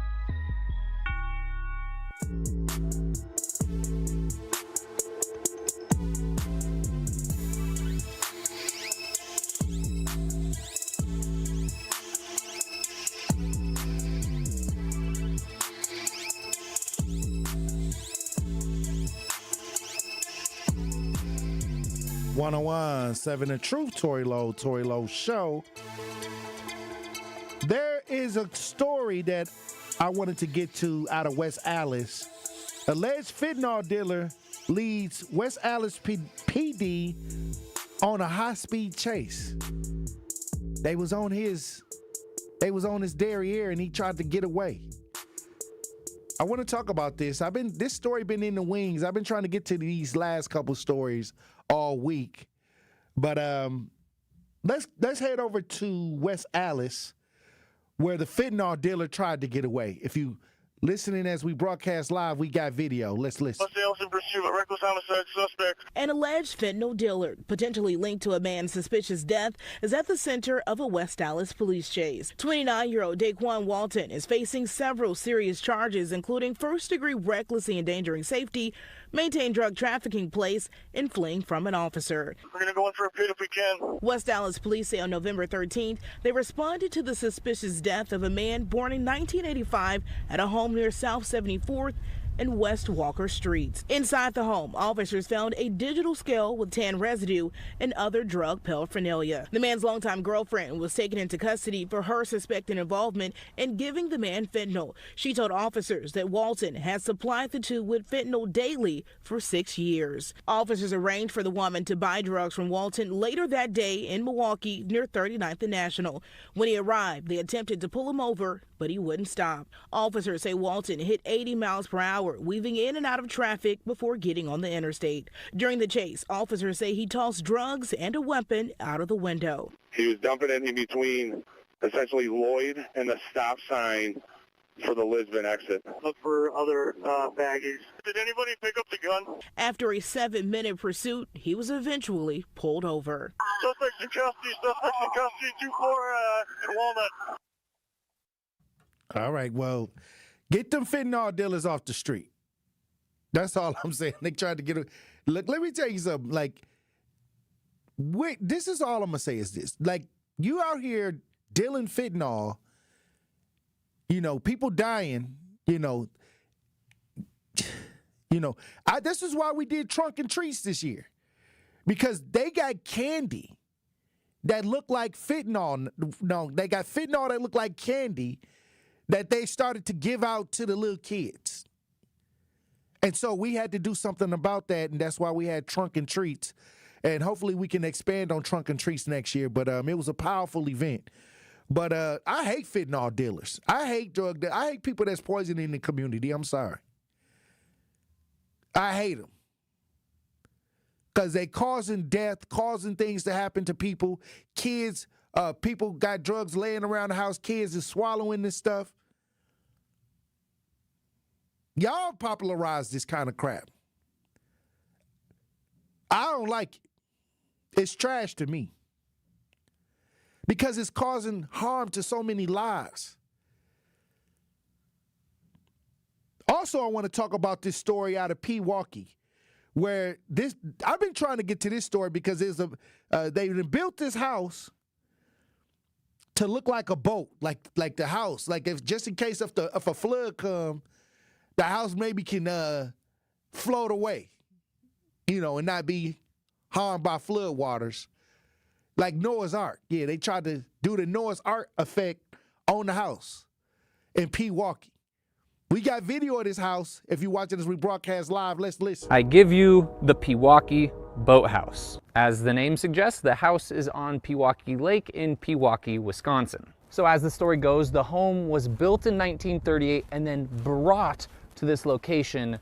Seven The Truth, Tory Lowe Show. There is a story that I wanted to get to out of West Allis. Alleged fentanyl dealer leads West Allis PD on a high-speed chase. They was on his derriere and he tried to get away. I want to talk about this. This story been in the wings. I've been trying to get to these last couple stories all week. But let's head over to West Allis, where the fentanyl dealer tried to get away. If you listening as we broadcast live, we got video. Let's listen. An alleged fentanyl dealer, potentially linked to a man's suspicious death, is at the center of a West Allis police chase. 29-year-old Daquan Walton is facing several serious charges, including first-degree recklessly endangering safety, maintain drug trafficking place, and fleeing from an officer. We're going to go in for a pit if we can. West Allis police say on November 13th, they responded to the suspicious death of a man born in 1985 at a home near South 74th and West Walker Streets. Inside the home, officers found a digital scale with tan residue and other drug paraphernalia. The man's longtime girlfriend was taken into custody for her suspected involvement in giving the man fentanyl. She told officers that Walton had supplied the two with fentanyl daily for 6 years. Officers arranged for the woman to buy drugs from Walton later that day in Milwaukee near 39th and National. When he arrived, they attempted to pull him over, but he wouldn't stop. Officers say Walton hit 80 miles per hour, weaving in and out of traffic before getting on the interstate. During the chase, officers say he tossed drugs and a weapon out of the window. He was dumping it in between essentially Lloyd and the stop sign for the Lisbon exit. Look for other baggage. Did anybody pick up the gun? After a 7-minute pursuit, he was eventually pulled over. Suspect in custody, 2-4 in Walnut. All right, well, get them fentanyl dealers off the street. That's all I'm saying. They tried to get it. Look, let me tell you something. Like, this is all I'm going to say is this. Like, you out here dealing fentanyl, you know, people dying, this is why we did trunk and treats this year. Because they got candy that looked like fentanyl. No, they got fentanyl that looked like candy that they started to give out to the little kids. And so we had to do something about that, and that's why we had trunk and treats. And hopefully we can expand on trunk and treats next year. But it was a powerful event. But I hate fentanyl dealers. I hate people that's poisoning the community. I'm sorry. I hate them. Because they causing death, causing things to happen to people. Kids, people got drugs laying around the house. Kids is swallowing this stuff. Y'all popularized this kind of crap. I don't like it. It's trash to me. Because it's causing harm to so many lives. Also, I want to talk about this story out of Pewaukee, where I've been trying to get to this story because they built this house to look like a boat, like the house, like if just in case if a flood come, the house maybe can float away, and not be harmed by flood waters. Like Noah's Ark. Yeah, they tried to do the Noah's Ark effect on the house in Pewaukee. We got video of this house. If you're watching this rebroadcast live, let's listen. I give you the Pewaukee Boathouse. As the name suggests, the house is on Pewaukee Lake in Pewaukee, Wisconsin. So as the story goes, the home was built in 1938 and then brought to this location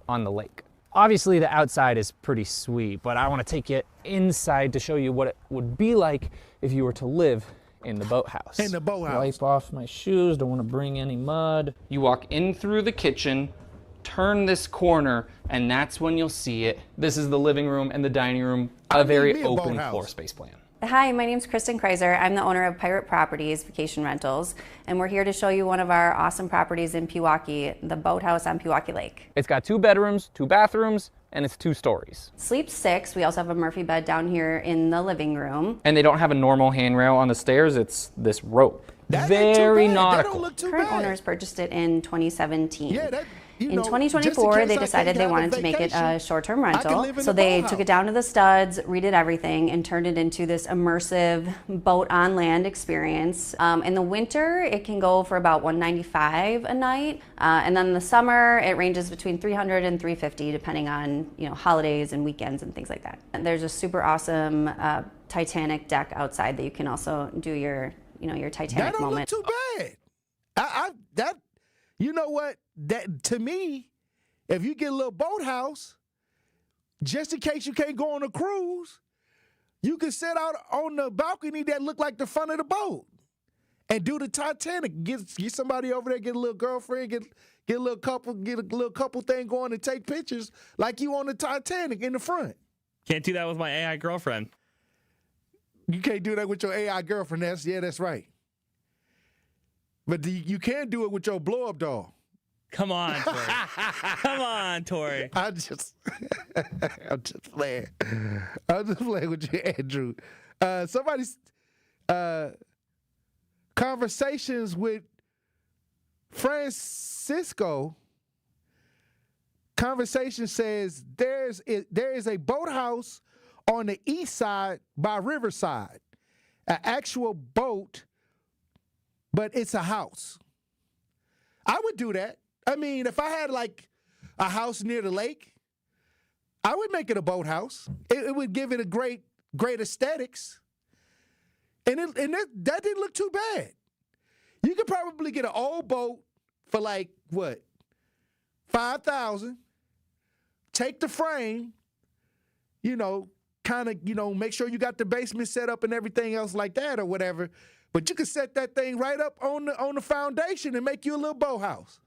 on the lake. Obviously the outside is pretty sweet, but I want to take you inside to show you what it would be like if you were to live in the boathouse. In the boathouse. Wipe off my shoes, don't want to bring any mud. You walk in through the kitchen, turn this corner, and that's when you'll see it. This is the living room and the dining room, a very open floor space plan. Hi, my name's Kristen Kreiser. I'm the owner of Pirate Properties Vacation Rentals, and we're here to show you one of our awesome properties in Pewaukee, the Boathouse on Pewaukee Lake. It's got 2 bedrooms, 2 bathrooms, and it's 2 stories. Sleeps 6. We also have a Murphy bed down here in the living room. And they don't have a normal handrail on the stairs, it's this rope. Very nautical. Current owners purchased it in 2017. Yeah, in 2024, they decided they wanted to make it a short-term rental. So they took it down to the studs, redid everything, and turned it into this immersive boat on land experience. In the winter, it can go for about $195 a night. And then in the summer, it ranges between $300 and $350, depending on holidays and weekends and things like that. And there's a super awesome Titanic deck outside that you can also do your Titanic moment. That don't look too bad. You know what? That to me, if you get a little boathouse, just in case you can't go on a cruise, you can sit out on the balcony that look like the front of the boat and do the Titanic. Get somebody over there, get a little girlfriend, get a little couple thing going and take pictures like you on the Titanic in the front. Can't do that with my AI girlfriend. You can't do that with your AI girlfriend. That's right. But you can do it with your blow-up doll. Come on, Tory. Come on, Tory. I'm just playing. I'm just playing with you, Andrew. Somebody's conversations with Francisco Conversation says there is a boathouse on the east side by Riverside, an actual boat, but it's a house. I would do that. I mean, if I had like a house near the lake, I would make it a boathouse. It would give it a great aesthetics. And that didn't look too bad. You could probably get an old boat for like, what, $5,000. Take the frame, kind of, make sure you got the basement set up and everything else like that or whatever. But you can set that thing right up on the foundation and make you a little boathouse.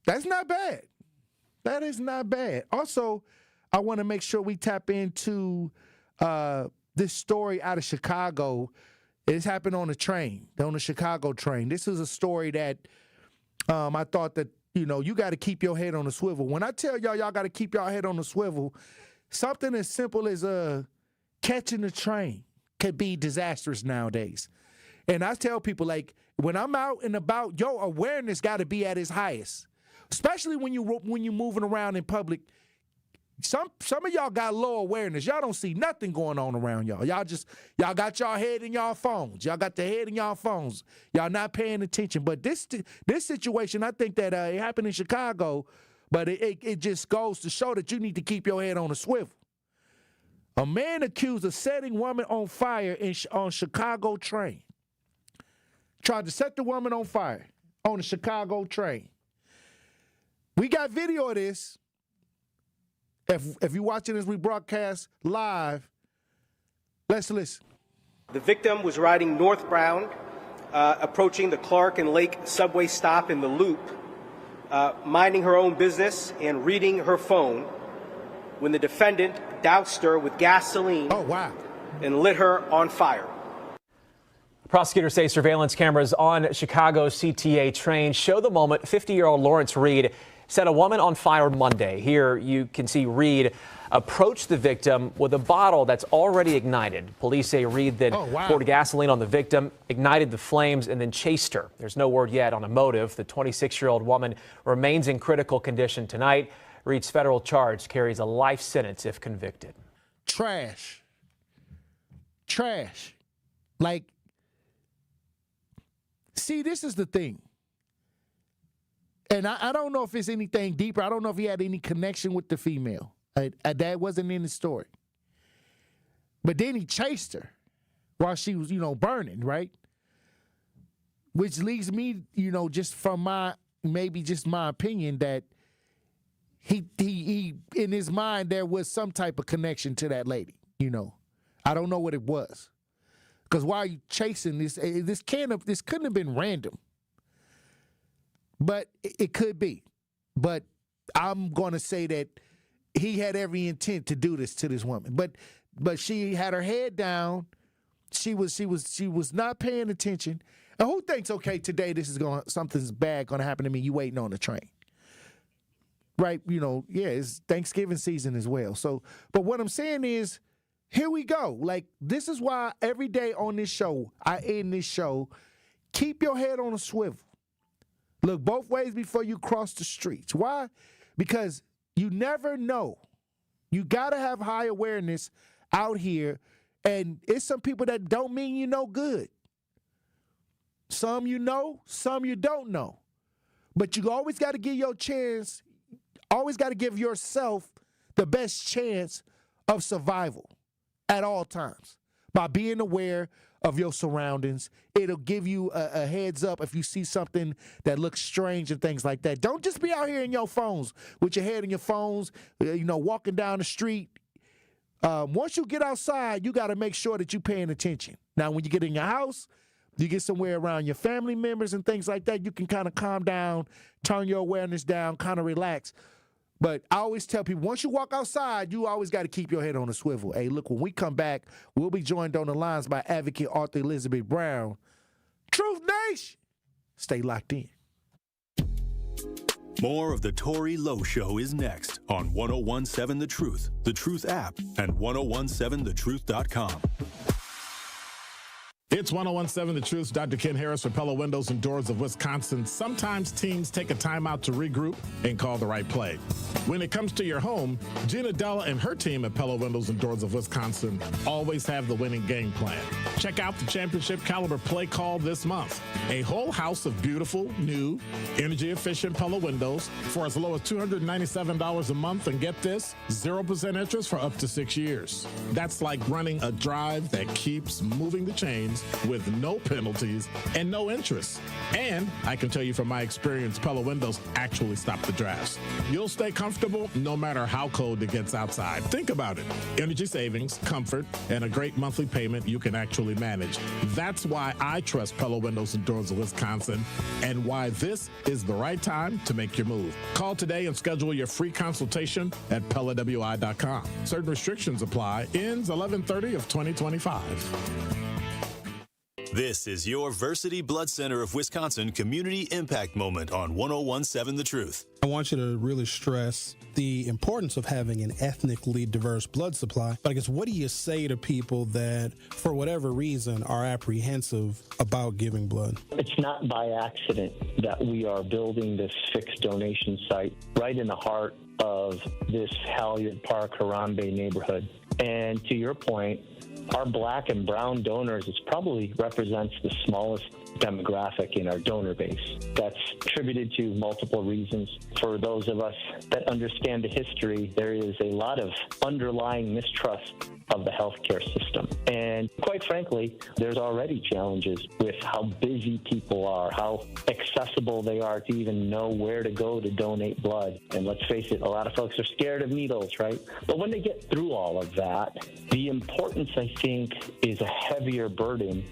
That's not bad. That is not bad. Also, I want to make sure we tap into this story out of Chicago. It's happened on the Chicago train. This is a story that I thought that, you got to keep your head on the swivel. When I tell y'all got to keep y'all head on the swivel, something as simple as catching the train can be disastrous nowadays. And I tell people, like, when I'm out and about, your awareness got to be at its highest, especially when you're moving around in public. Some of y'all got low awareness. Y'all don't see nothing going on around y'all. Y'all got y'all head in y'all phones. Y'all got the head in y'all phones. Y'all not paying attention. But this situation, I think that it happened in Chicago, but it just goes to show that you need to keep your head on a swivel. A man accused of setting woman on fire on Chicago train. Tried to set the woman on fire on the Chicago train. We got video of this. If you're watching this rebroadcast live, let's listen. The victim was riding northbound, approaching the Clark and Lake subway stop in the Loop, minding her own business and reading her phone, when the defendant doused her with gasoline and lit her on fire. Prosecutors say surveillance cameras on Chicago's CTA train show the moment 50-year-old Lawrence Reed set a woman on fire Monday. Here you can see Reed approach the victim with a bottle that's already ignited. Police say Reed then poured gasoline on the victim, ignited the flames, and then chased her. There's no word yet on a motive. The 26-year-old woman remains in critical condition tonight. Reed's federal charge carries a life sentence if convicted. Trash. Like, see, this is the thing. And I don't know if it's anything deeper. I don't know if he had any connection with the female. That wasn't in the story. But then he chased her while she was, burning, right? Which leads me, just from my opinion, that he in his mind there was some type of connection to that lady. I don't know what it was. Because while you chasing this couldn't have been random. But it could be. But I'm going to say that he had every intent to do this to this woman. But she had her head down. She was not paying attention. And who thinks, okay, today something's bad going to happen to me? You waiting on the train. Right? It's Thanksgiving season as well. So, but what I'm saying is, here we go. Like, this is why every day on this show, I end this show, keep your head on a swivel. Look both ways before you cross the streets. Why? Because you never know. You got to have high awareness out here, and it's some people that don't mean you no good. Some you know, some you don't know. But you always got to give your chance, always got to give yourself the best chance of survival at all times by being aware of your surroundings. It'll give you a heads up if you see something that looks strange and things like that. Don't just be out here in your phones with your head in your phones, walking down the street. Once you get outside, you got to make sure that you're paying attention. Now, when you get in your house, you get somewhere around your family members and things like that, you can kind of calm down, turn your awareness down, kind of relax. But I always tell people, once you walk outside, you always got to keep your head on a swivel. Hey, look, when we come back, we'll be joined on the lines by advocate Arthur Elizabeth Brown. Truth Nation, stay locked in. More of the Tory Lowe Show is next on 1017 The Truth app, and 1017thetruth.com. It's 1017 The Truth's Dr. Ken Harris for Pella Windows and Doors of Wisconsin. Sometimes teams take a timeout to regroup and call the right play. When it comes to your home, Gina Della and her team at Pella Windows and Doors of Wisconsin always have the winning game plan. Check out the championship caliber play call this month. A whole house of beautiful, new, energy-efficient Pella windows for as low as $297 a month, and get this, 0% interest for up to 6 years. That's like running a drive that keeps moving the chains with no penalties and no interest. And I can tell you from my experience, Pella windows actually stop the drafts. You'll stay comfortable no matter how cold it gets outside. Think about it. Energy savings, comfort, and a great monthly payment you can actually manage. That's why I trust Pella Windows and Doors of Wisconsin, and why this is the right time to make your move. Call today and schedule your free consultation at PellaWI.com. Certain restrictions apply. Ends 11/30 of 2025. This is your Versity Blood Center of Wisconsin Community Impact Moment on 1017 The Truth. I want you to really stress the importance of having an ethnically diverse blood supply. But I guess, what do you say to people that, for whatever reason, are apprehensive about giving blood? It's not by accident that we are building this fixed donation site right in the heart of this Halyard Park, Harambe neighborhood. And to your point, our black and brown donors, it probably represents the smallest demographic in our donor base. That's attributed to multiple reasons. For those of us that understand the history, there is a lot of underlying mistrust of the healthcare system. And quite frankly, there's already challenges with how busy people are, how accessible they are to even know where to go to donate blood. And let's face it, a lot of folks are scared of needles, right? But when they get through all of that, the importance, I think, is a heavier burden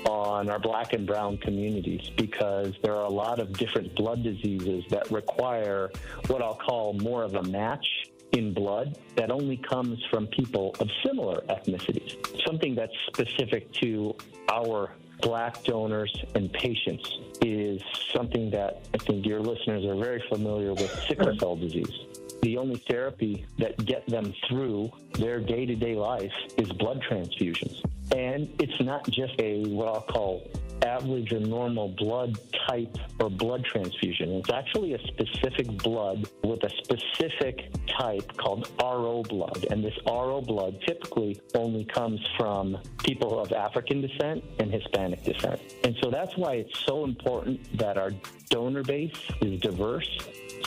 on our black and brown communities, because there are a lot of different blood diseases that require what I'll call more of a match in blood that only comes from people of similar ethnicities. Something that's specific to our black donors and patients is something that I think your listeners are very familiar with: sickle cell disease. The only therapy that get them through their day-to-day life is blood transfusions. And it's not just a what I'll call average or normal blood type or blood transfusion. It's actually a specific blood with a specific type called RO blood. And this RO blood typically only comes from people of African descent and Hispanic descent. And so that's why it's so important that our donor base is diverse,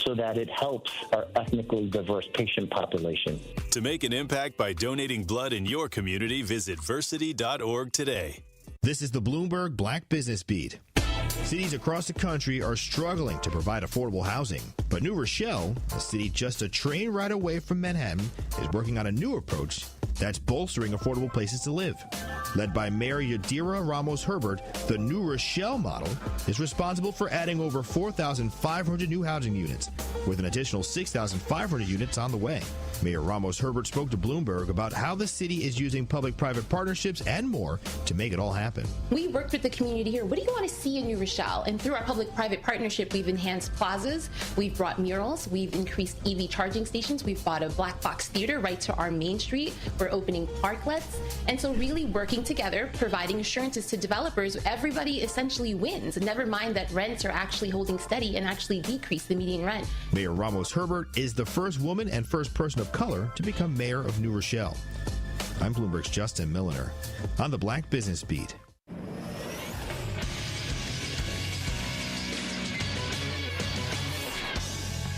so that it helps our ethnically diverse patient population. To make an impact by donating blood in your community, visit versity.org today. This is the Bloomberg Black Business Beat. Cities across the country are struggling to provide affordable housing, but New Rochelle, a city just a train ride away from Manhattan, is working on a new approach that's bolstering affordable places to live. Led by Mayor Yadira Ramos-Herbert, the New Rochelle model is responsible for adding over 4,500 new housing units, with an additional 6,500 units on the way. Mayor Ramos-Herbert spoke to Bloomberg about how the city is using public-private partnerships and more to make it all happen. We worked with the community here. What do you want to see in New Rochelle? And through our public-private partnership, we've enhanced plazas, we've brought murals, we've increased EV charging stations, we've bought a black box theater right to our main street, we're opening parklets, and so really working together, providing assurances to developers, everybody essentially wins. Never mind that rents are actually holding steady and actually decrease the median rent. Mayor Ramos-Herbert is the first woman and first person of color to become mayor of New Rochelle. I'm Bloomberg's Justin Milliner on the Black Business Beat.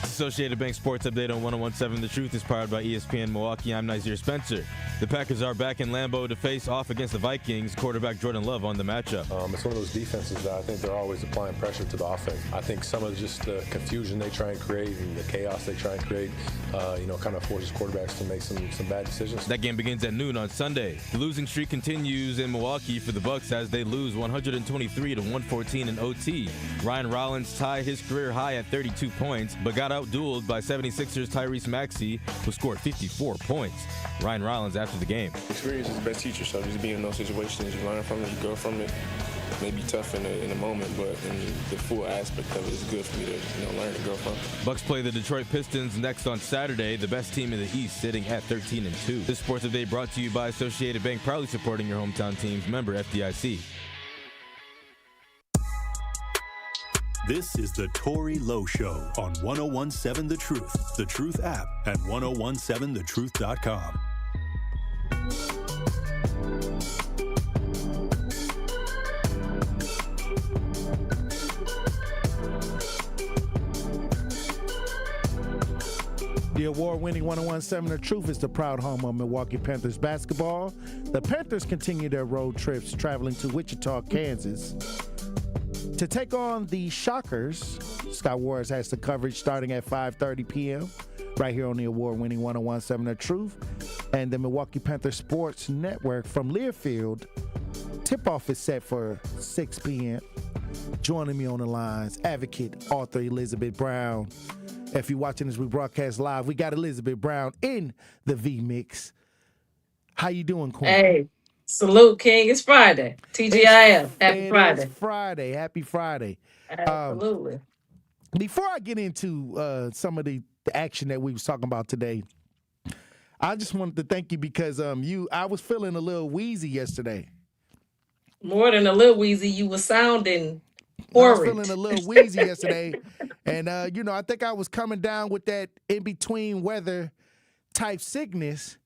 Associated Bank Sports Update on 1017 The Truth is powered by ESPN Milwaukee. I'm Nazir Spencer. The Packers are back in Lambeau to face off against the Vikings. Quarterback Jordan Love on the matchup. It's one of those defenses that I think they're always applying pressure to the offense. I think some of just the confusion they try and create and the chaos they try and create, kind of forces quarterbacks to make some bad decisions. That game begins at noon on Sunday. The losing streak continues in Milwaukee for the Bucks as they lose 123-114 in OT. Ryan Rollins tied his career high at 32 points, but got out-dueled by 76ers Tyrese Maxey, who scored 54 points. Ryan Rollins after the game. Experience is the best teacher, so just being in those situations, you learn from it, you grow from it. may be tough in the moment, but in the full aspect of it is good for me to learn and grow from. Bucks play the Detroit Pistons next on Saturday, the best team in the East sitting at 13-2. This Sports of the Day brought to you by Associated Bank, proudly supporting your hometown teams. Member FDIC. This is the Tory Lowe Show on 1017 The Truth app, and 1017thetruth.com. The award-winning 1017 The Truth is the proud home of Milwaukee Panthers basketball. The Panthers continue their road trips, traveling to Wichita, Kansas, to take on the Shockers. Scott Wars has the coverage starting at 5:30 p.m. right here on the award-winning 1017 The Truth and the Milwaukee Panthers Sports Network from Learfield. Tip-off is set for 6 p.m. Joining me on the lines, advocate, author Elizabeth Brown. If you're watching this rebroadcast live, we got Elizabeth Brown in the V-Mix. How you doing, Queen? Hey, salute, King. It's Friday. TGIF. Happy Friday. It's Friday. Happy Friday. Absolutely. Before I get into some of the action that we was talking about today, I just wanted to thank you because I was feeling a little wheezy yesterday. More than a little wheezy, you were sounding I was horrid. feeling a little wheezy yesterday. And, I think I was coming down with that in-between weather type sickness.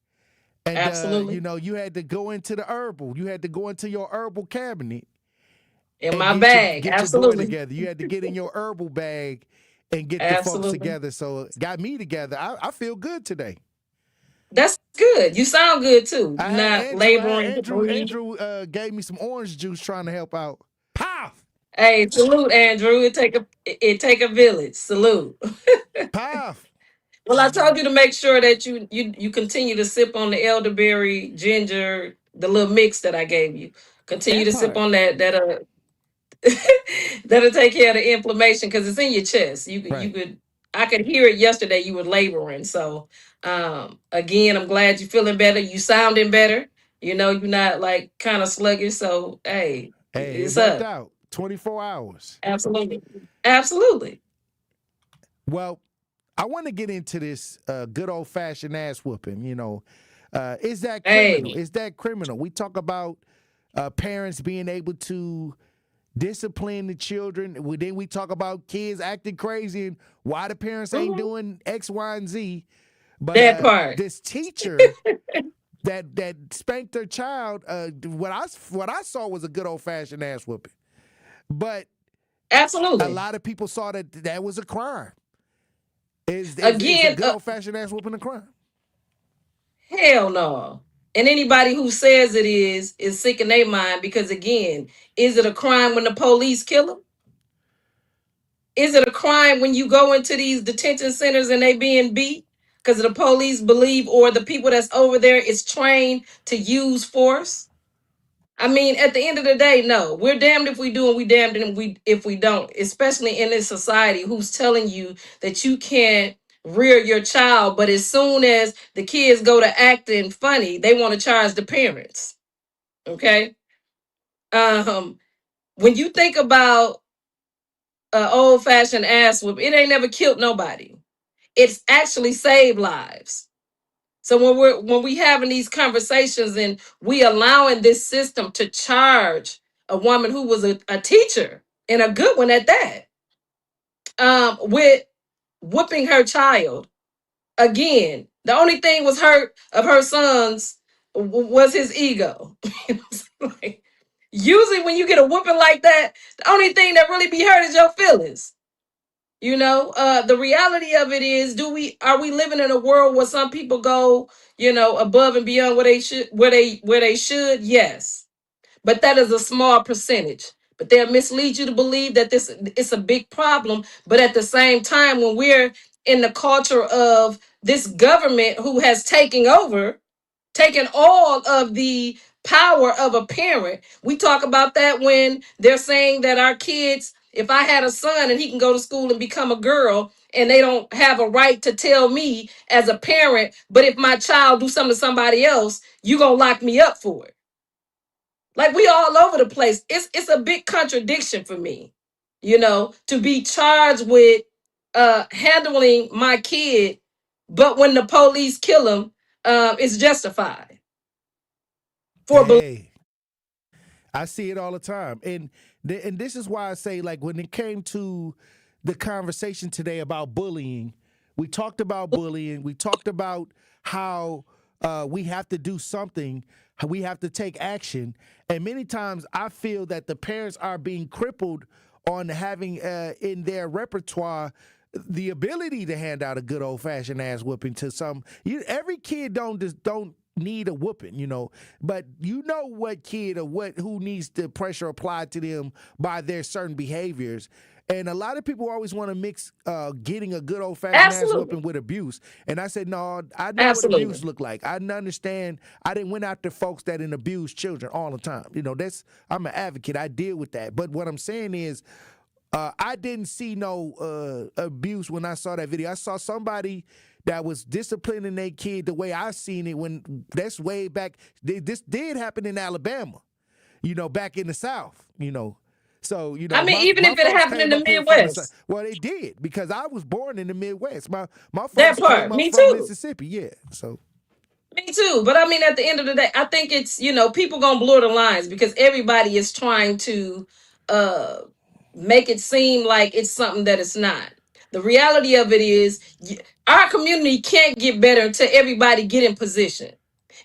And, Absolutely. You had to go into the herbal. You had to go into your herbal cabinet. In my bag. Get Absolutely. your boy together. You had to get in your herbal bag and get the folks together. So it got me together. I feel good today. That's good. You sound good, too. You're not laboring. Andrew gave me some orange juice trying to help out. Pow! Hey, salute, Andrew. It take a village. Salute. Pow! Well, I told you to make sure that you continue to sip on the elderberry, ginger, the little mix that I gave you. Continue to sip on that. That'll take care of the inflammation because it's in your chest. I could hear it yesterday. You were laboring. So, again, I'm glad you're feeling better. You sounding better. You're not like kind of sluggish. So, hey, it's it worked up. out. 24 hours. Absolutely. Well, I want to get into this good old-fashioned ass whooping. Is that criminal? Is that criminal? We talk about parents being able to discipline the children. Then we talk about kids acting crazy and why the parents ain't doing X, Y, and Z. But that part. This teacher that spanked her child, what I saw was a good old-fashioned ass whooping. But absolutely, a lot of people saw that was a crime. Is a good old-fashioned ass whooping a crime? Hell no. And anybody who says it is sick in their mind because, again, is it a crime when the police kill them? Is it a crime when you go into these detention centers and they being beat because the police believe or the people that's over there is trained to use force? I mean, at the end of the day, no. We're damned if we do and we damned if we don't, especially in this society who's telling you that you can't rear your child, but as soon as the kids go to acting funny, they want to charge the parents. Okay? When you think about an old-fashioned ass whoop, it ain't never killed nobody. It's actually saved lives. So when we having these conversations and we allowing this system to charge a woman who was a teacher and a good one at that, with whooping her child, again, the only thing was hurt of her son's was his ego. Like, usually when you get a whooping like that, the only thing that really be hurt is your feelings. The reality of it is, are we living in a world where some people go, above and beyond where they should? Yes. But that is a small percentage. But they'll mislead you to believe that it's a big problem. But at the same time, when we're in the culture of this government who has taken all of the power of a parent, we talk about that when they're saying that our kids, if I had a son and he can go to school and become a girl, and they don't have a right to tell me as a parent, but if my child do something to somebody else, you gonna lock me up for it. Like we all over the place. It's a big contradiction for me, you know, to be charged with handling my kid, but when the police kill him, it's justified for Hey, I see it all the time, and this is why I say, like, when it came to the conversation today about bullying, we talked about bullying. We talked about how we have to do something. How we have to take action, and many times I feel that the parents are being crippled on having in their repertoire the ability to hand out a good old fashioned ass whooping to some. Every kid don't need a whooping, you know, but you know what kid or who needs the pressure applied to them by their certain behaviors. And a lot of people always want to mix getting a good old fashioned ass whooping with abuse. And I said, no, I know what abuse look like. I understand. I didn't went after folks that abuse children all the time. You know, I'm an advocate. I deal with that. But what I'm saying is, I didn't see no abuse when I saw that video. I saw somebody that was disciplining their kid the way I seen it when that's way back. This did happen in Alabama, you know, back in the South, you know. So, you know, I mean, even if it happened in the Midwest. Well, they did, because I was born in the Midwest. My folks that part, came up me from too. Mississippi, yeah. So me too. But I mean, at the end of the day, I think it's, you know, people gonna blur the lines because everybody is trying to make it seem like it's something that it's not. The reality of it is our community can't get better until everybody get in position.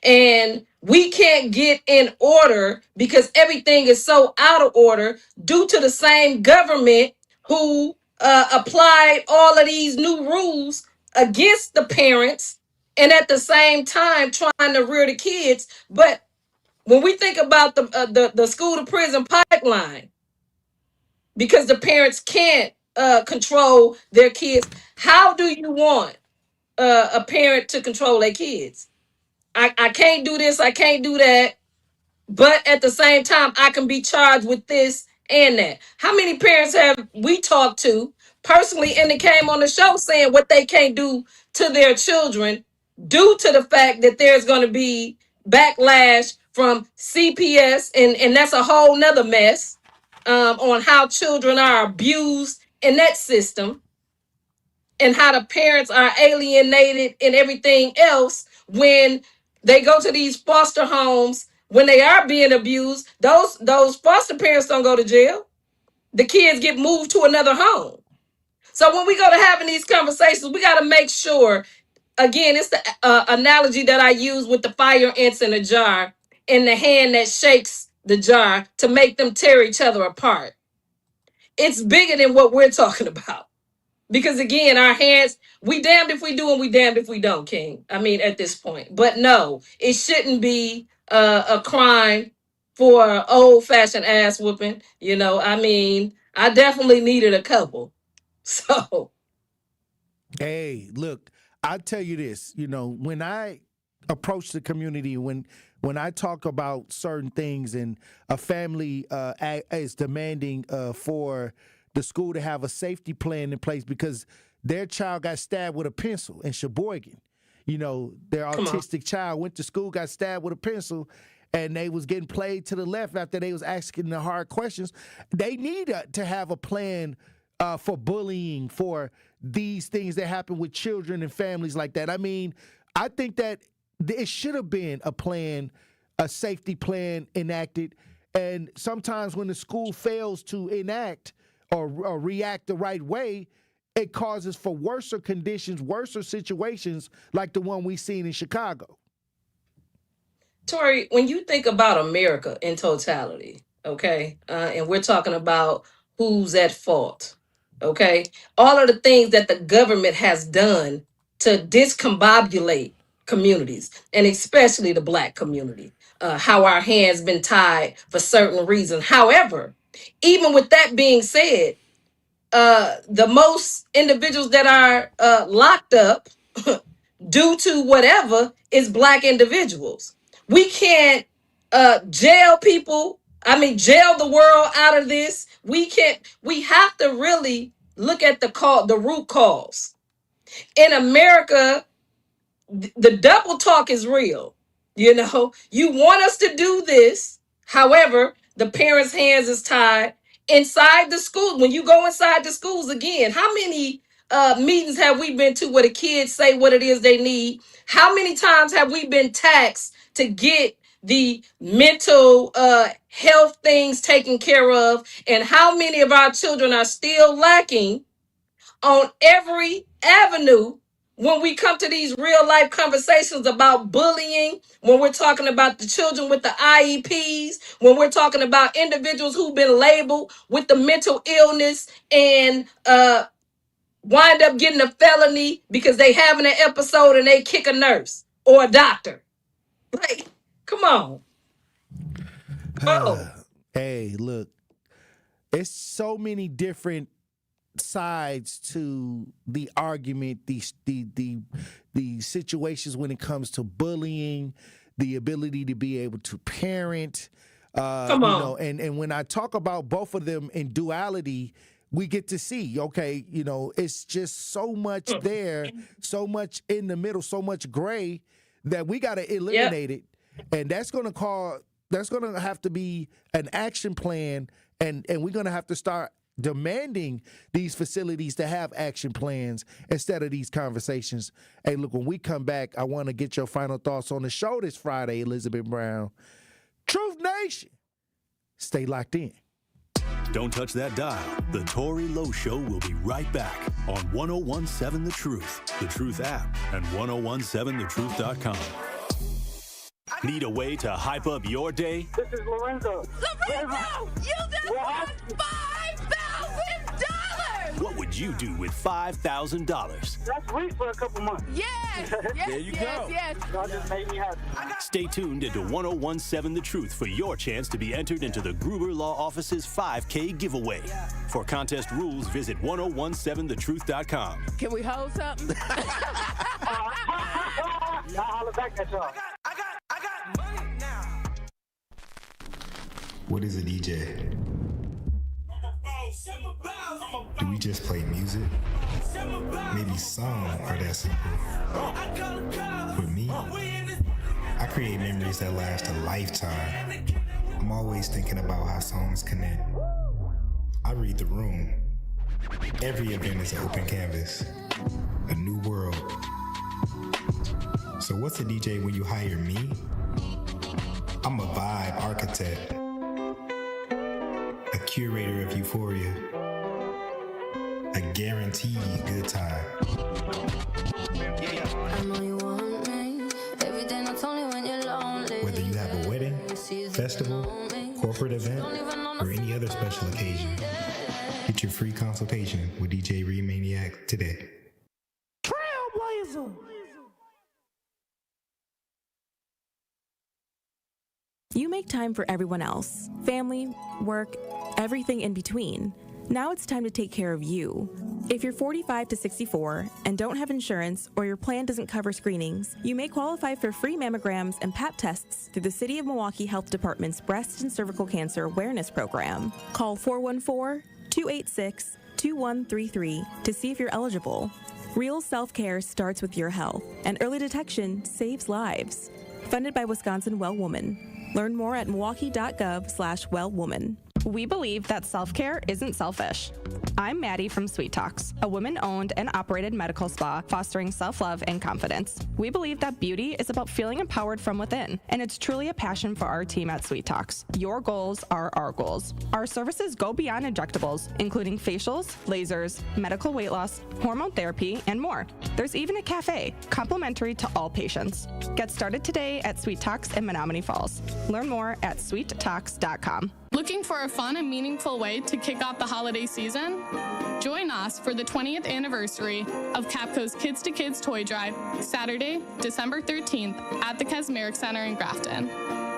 And we can't get in order because everything is so out of order due to the same government who applied all of these new rules against the parents and at the same time trying to rear the kids. But when we think about the school to prison pipeline, because the parents can't control their kids, how do you want a parent to control their kids? I can't do this, I can't do that, but at the same time, I can be charged with this and that. How many parents have we talked to personally and they came on the show saying what they can't do to their children due to the fact that there's going to be backlash from CPS, and that's a whole nother mess on how children are abused in that system and how the parents are alienated and everything else when they go to these foster homes when they are being abused. Those foster parents don't go to jail. The kids get moved to another home. So when we go to having these conversations, we got to make sure, again, it's the analogy that I use with the fire ants in a jar and the hand that shakes the jar to make them tear each other apart. It's bigger than what we're talking about. Because again, our hands, we damned if we do and we damned if we don't, King. I mean, at this point. But no, it shouldn't be a crime for old-fashioned ass whooping. You know, I mean, I definitely needed a couple. So. hey, look, I tell you this, you know, when I approach the community, when I talk about certain things and a family is demanding for the school to have a safety plan in place because their child got stabbed with a pencil in Sheboygan. You know, their autistic child went to school, got stabbed with a pencil, and they was getting played to the left after they was asking the hard questions. They need to have a plan for bullying, for these things that happen with children and families like that. I mean, I think that it should have been a plan, a safety plan enacted. And sometimes when the school fails to enact or react the right way, it causes for worser conditions, worser situations like the one we seen in Chicago. Tory, when you think about America in totality, okay, and we're talking about who's at fault, okay, all of the things that the government has done to discombobulate communities, and especially the Black community, how our hands been tied for certain reasons. However, even with that being said, the most individuals that are locked up due to whatever is Black individuals. We can't jail people. I mean, jail the world out of this. We can't. We have to really look at the root cause. In America, the double talk is real. You know, you want us to do this, However, the parents' hands is tied inside the school. When you go inside the schools again, how many meetings have we been to where the kids say what it is they need? How many times have we been taxed to get the mental health things taken care of? And how many of our children are still lacking on every avenue when we come to these real life conversations about bullying, when we're talking about the children with the IEPs, when we're talking about individuals who've been labeled with the mental illness and wind up getting a felony because they having an episode and they kick a nurse or a doctor. Like, come on. Hey, look, it's so many different sides to the argument, the situations when it comes to bullying, the ability to be able to parent. Come on. You know, and when I talk about both of them in duality, we get to see, okay, you know, it's just so much there, so much in the middle, so much gray that we got to eliminate it. And that's going to have to be an action plan, and we're going to have to start demanding these facilities to have action plans instead of these conversations. Hey, look, when we come back, I want to get your final thoughts on the show this Friday, Elizabeth Brown. Truth Nation, stay locked in. Don't touch that dial. The Tory Lowe Show will be right back on 1017 The Truth, The Truth app, and 1017thetruth.com. Need a way to hype up your day? This is Lorenzo. Lorenzo, you just won $5,000! What would you do with $5,000? That's sweet for a couple months. Yes! There you go. Yes. That just made me happy. Stay tuned into 1017 The Truth for your chance to be entered into the Gruber Law Office's 5K giveaway. For contest rules, visit 1017thetruth.com. Can we hold something? Y'all holler back at y'all. I got money now. What is a DJ? Do we just play music? Maybe some are that simple. With me, I create memories that last a lifetime. I'm always thinking about how songs connect. I read the room. Every event is an open canvas, a new world. So what's a DJ when you hire me? I'm a vibe architect, a curator of euphoria, a guaranteed good time. I know you want me. Every day, not only when you're lonely. Whether you have a wedding, festival, corporate event, or any other special occasion, get your free consultation with DJ Remaniac today. Trailblazer. You make time for everyone else. Family, work, everything in between. Now it's time to take care of you. If you're 45 to 64 and don't have insurance or your plan doesn't cover screenings, you may qualify for free mammograms and Pap tests through the City of Milwaukee Health Department's Breast and Cervical Cancer Awareness Program. Call 414-286-2133 to see if you're eligible. Real self-care starts with your health, and early detection saves lives. Funded by Wisconsin Well Woman. Learn more at milwaukee.gov/wellwoman. We believe that self-care isn't selfish. I'm Maddie from Sweet Talks, a woman-owned and operated medical spa fostering self-love and confidence. We believe that beauty is about feeling empowered from within, and it's truly a passion for our team at Sweet Talks. Your goals are our goals. Our services go beyond injectables, including facials, lasers, medical weight loss, hormone therapy, and more. There's even a cafe, complimentary to all patients. Get started today at Sweet Talks in Menominee Falls. Learn more at sweettalks.com. Looking for a fun and meaningful way to kick off the holiday season? Join us for the 20th anniversary of Capco's Kids to Kids Toy Drive, Saturday, December 13th at the Kesmerick Center in Grafton.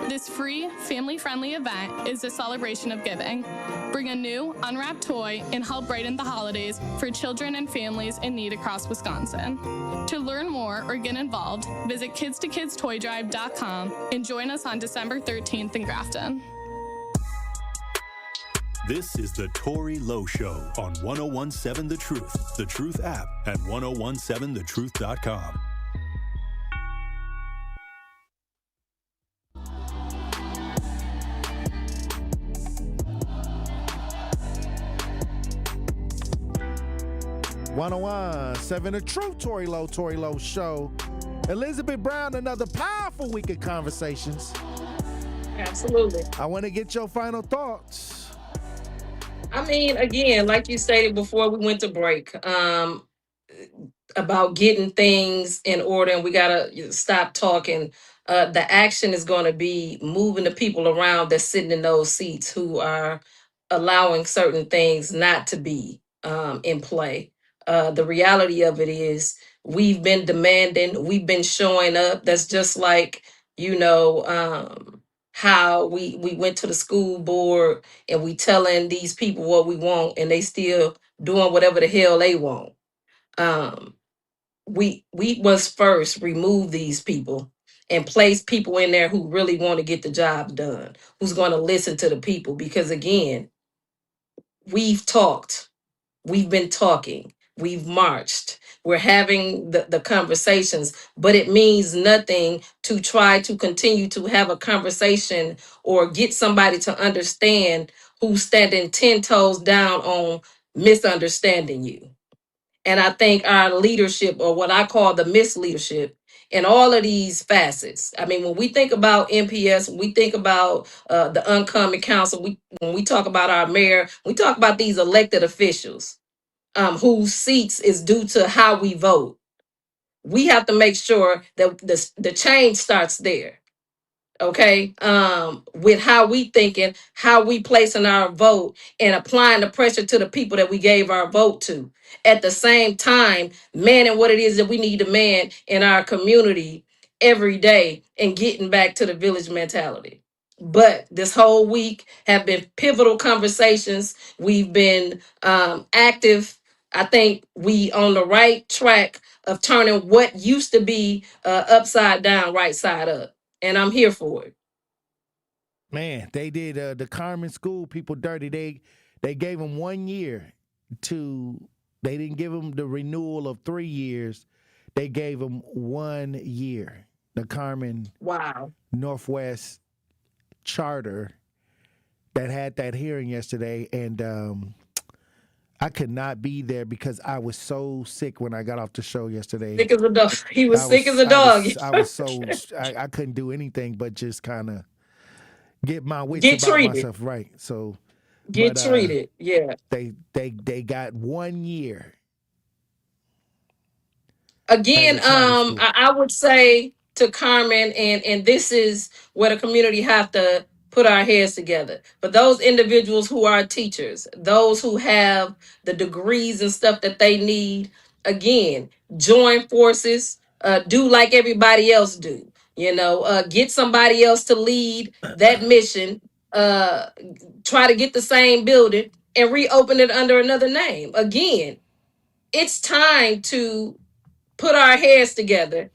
This free, family-friendly event is a celebration of giving. Bring a new, unwrapped toy and help brighten the holidays for children and families in need across Wisconsin. To learn more or get involved, visit kidstokidstoydrive.com and join us on December 13th in Grafton. This is the Tory Lowe Show on 1017 The Truth, The Truth app, and 1017thetruth.com. 101.7 The Truth, Tory Lowe Show. Elizabeth Brown, another powerful week of conversations. Absolutely. I want to get your final thoughts. I mean, again, like you stated before we went to break, about getting things in order, and we gotta stop talking. The action is going to be moving the people around that's sitting in those seats who are allowing certain things not to be in play. The reality of it is we've been demanding, we've been showing up. That's just like, how we went to the school board and we telling these people what we want and they still doing whatever the hell they want. We must first remove these people and place people in there who really want to get the job done, who's going to listen to the people. Because again, we've talked, we've been talking, we've marched, we're having the conversations, but it means nothing to try to continue to have a conversation or get somebody to understand who's standing 10 toes down on misunderstanding you. And I think our leadership, or what I call the misleadership, in all of these facets. I mean, when we think about MPS, when we think about the uncommon council, when we talk about our mayor, we talk about these elected officials whose seats is due to how we vote. We have to make sure that the change starts there. Okay, with how we thinking, how we placing our vote, and applying the pressure to the people that we gave our vote to. At the same time, manning what it is that we need to man in our community every day, and getting back to the village mentality. But this whole week have been pivotal conversations. We've been active. I think we on the right track of turning what used to be upside down, right side up. And I'm here for it. Man, they did the Carmen School people dirty. They gave them 1 year to. They didn't give them the renewal of 3 years. They gave them 1 year. The Carmen Northwest Charter that had that hearing yesterday, and I could not be there because I was so sick when I got off the show yesterday. Sick as a dog. He was sick as a dog. I couldn't do anything but just kind of get my wits Get about treated. myself right. So Get treated. Yeah. They got 1 year. Again, I would say to Carmen, and this is where the community have to put our heads together. But those individuals who are teachers, those who have the degrees and stuff that they need, again, join forces, do like everybody else do. Get somebody else to lead that mission, try to get the same building and reopen it under another name. Again, it's time to put our heads together.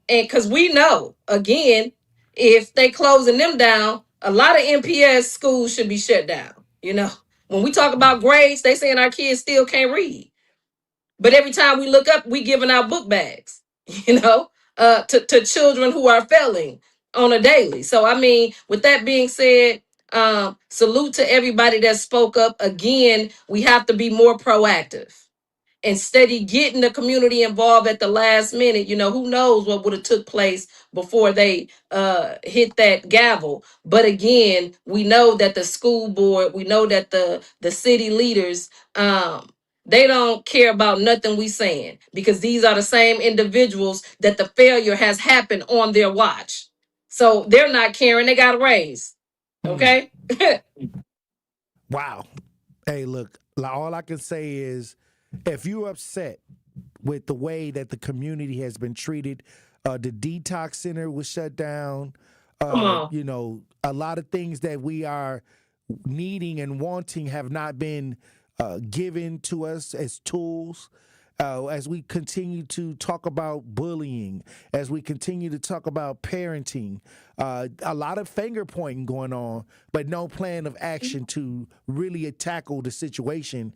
And because we know, again, if they closing them down, a lot of MPS schools should be shut down. When we talk about grades, they saying our kids still can't read. But every time we look up, we giving out book bags, to children who are failing on a daily. So, I mean, with that being said, salute to everybody that spoke up. Again, we have to be more proactive. Instead of getting the community involved at the last minute, who knows what would have took place before they hit that gavel. But again, we know that the school board, we know that the city leaders, they don't care about nothing we saying, because these are the same individuals that the failure has happened on their watch. So they're not caring. They got a raise. Okay. Wow. Hey, look, all I can say is, if you're upset with the way that the community has been treated, the detox center was shut down. A lot of things that we are needing and wanting have not been given to us as tools. As we continue to talk about bullying, as we continue to talk about parenting, a lot of finger pointing going on, but no plan of action to really tackle the situation.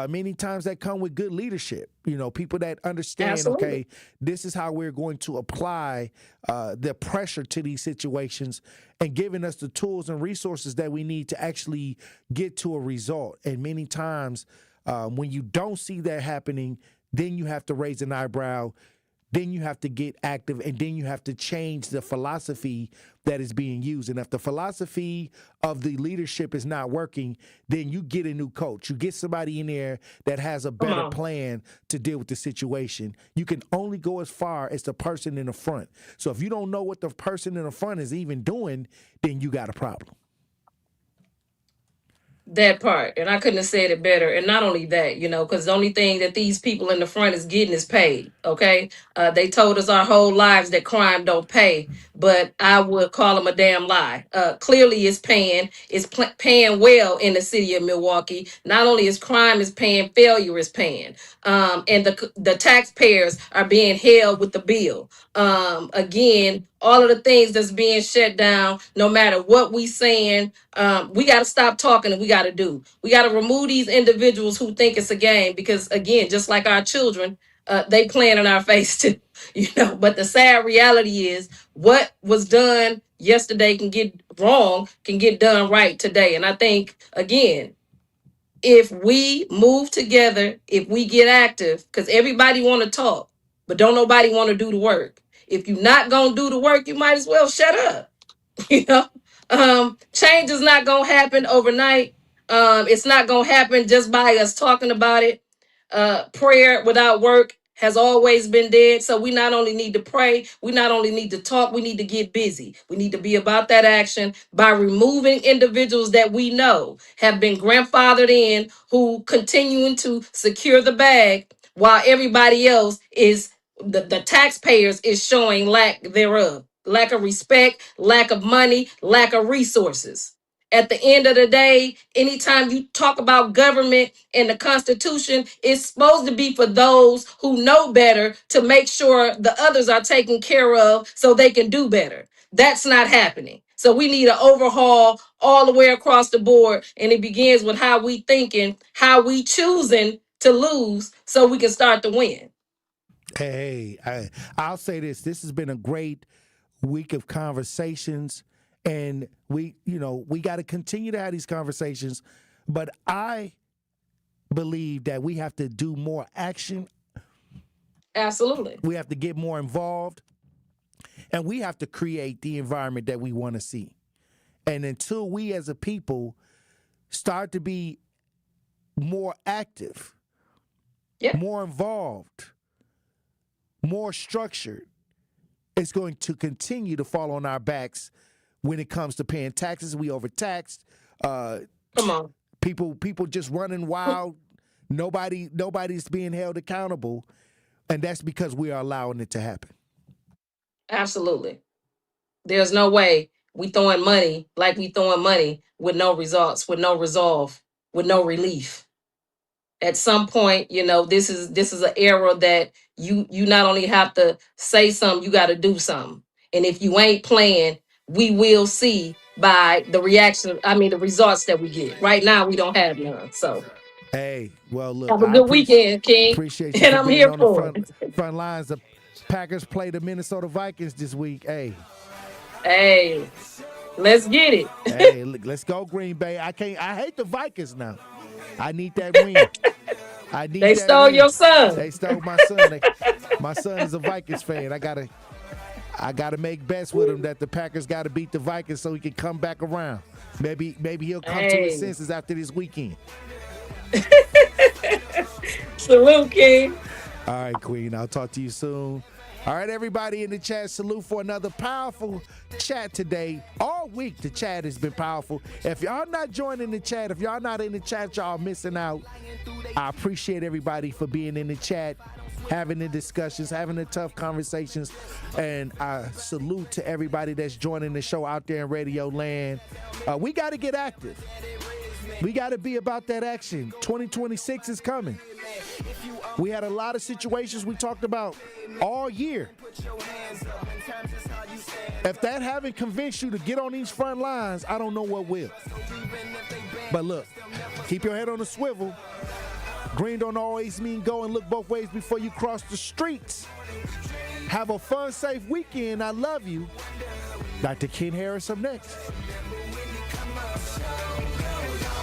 Many times that come with good leadership, people that understand, Absolutely. Okay, this is how we're going to apply the pressure to these situations, and giving us the tools and resources that we need to actually get to a result. And many times, When you don't see that happening, then you have to raise an eyebrow. Then you have to get active, and then you have to change the philosophy that is being used. And if the philosophy of the leadership is not working, then you get a new coach. You get somebody in there that has a better plan to deal with the situation. You can only go as far as the person in the front. So if you don't know what the person in the front is even doing, then you got a problem. That part, and I couldn't have said it better. And not only that, because the only thing that these people in the front is getting is paid. Okay, they told us our whole lives that crime don't pay, but I would call them a damn lie. Clearly, it's paying. It's paying well in the city of Milwaukee. Not only is crime is paying, failure is paying, and the taxpayers are being held with the bill. Again, all of the things that's being shut down, no matter what we saying, we got to stop talking and we got to do. We got to remove these individuals who think it's a game, because again, just like our children, they playing in our face too, but the sad reality is what was done yesterday can get done right today. And I think, again, if we move together, if we get active, because everybody want to talk, but don't nobody want to do the work. If you're not going to do the work, you might as well shut up. Change is not going to happen overnight. It's not going to happen just by us talking about it. Prayer without work has always been dead. So we not only need to pray, we not only need to talk, we need to get busy. We need to be about that action by removing individuals that we know have been grandfathered in, who continuing to secure the bag while everybody else is the taxpayers is showing lack thereof, lack of respect, lack of money, lack of resources. At the end of the day, anytime you talk about government and the Constitution, it's supposed to be for those who know better, to make sure the others are taken care of so they can do better. That's not happening. So we need an overhaul all the way across the board. And it begins with how we thinking, how we choosing to lose so we can start to win. Hey, I'll say this. This has been a great week of conversations. And we got to continue to have these conversations. But I believe that we have to do more action. Absolutely. We have to get more involved. And we have to create the environment that we want to see. And until we as a people start to be more active, more involved, more structured, it's going to continue to fall on our backs. When it comes to paying taxes, we overtaxed. Come on. People just running wild. Nobody's being held accountable. And that's because we are allowing it to happen. Absolutely. There's no way we throwing money like we throwing money with no results, with no resolve, with no relief. At some point, this is an era that you not only have to say something, you got to do something. And if you ain't playing, we will see by the the results that we get. Right now, we don't have none. So, hey, well, look, have a good weekend, King. Appreciate you and I'm here for it. Front lines. The Packers play the Minnesota Vikings this week. Hey, let's get it. Hey, let's go Green Bay. I hate the Vikings now. I need that win. They stole your son. They stole my son. My son is a Vikings fan. I gotta make bets with him that the Packers got to beat the Vikings so he can come back around. Maybe he'll come to his senses after this weekend. Salute, King. All right, Queen. I'll talk to you soon. All right, everybody in the chat, salute for another powerful chat today. All week, the chat has been powerful. If y'all not joining the chat, if y'all not in the chat, y'all missing out. I appreciate everybody for being in the chat, having the discussions, having the tough conversations. And I salute to everybody that's joining the show out there in Radio Land. We got to get active. We got to be about that action. 2026 is coming. We had a lot of situations we talked about all year. If that haven't convinced you to get on these front lines, I don't know what will. But look, keep your head on the swivel. Green don't always mean go, and look both ways before you cross the streets. Have a fun, safe weekend. I love you. Dr. Ken Harris up next.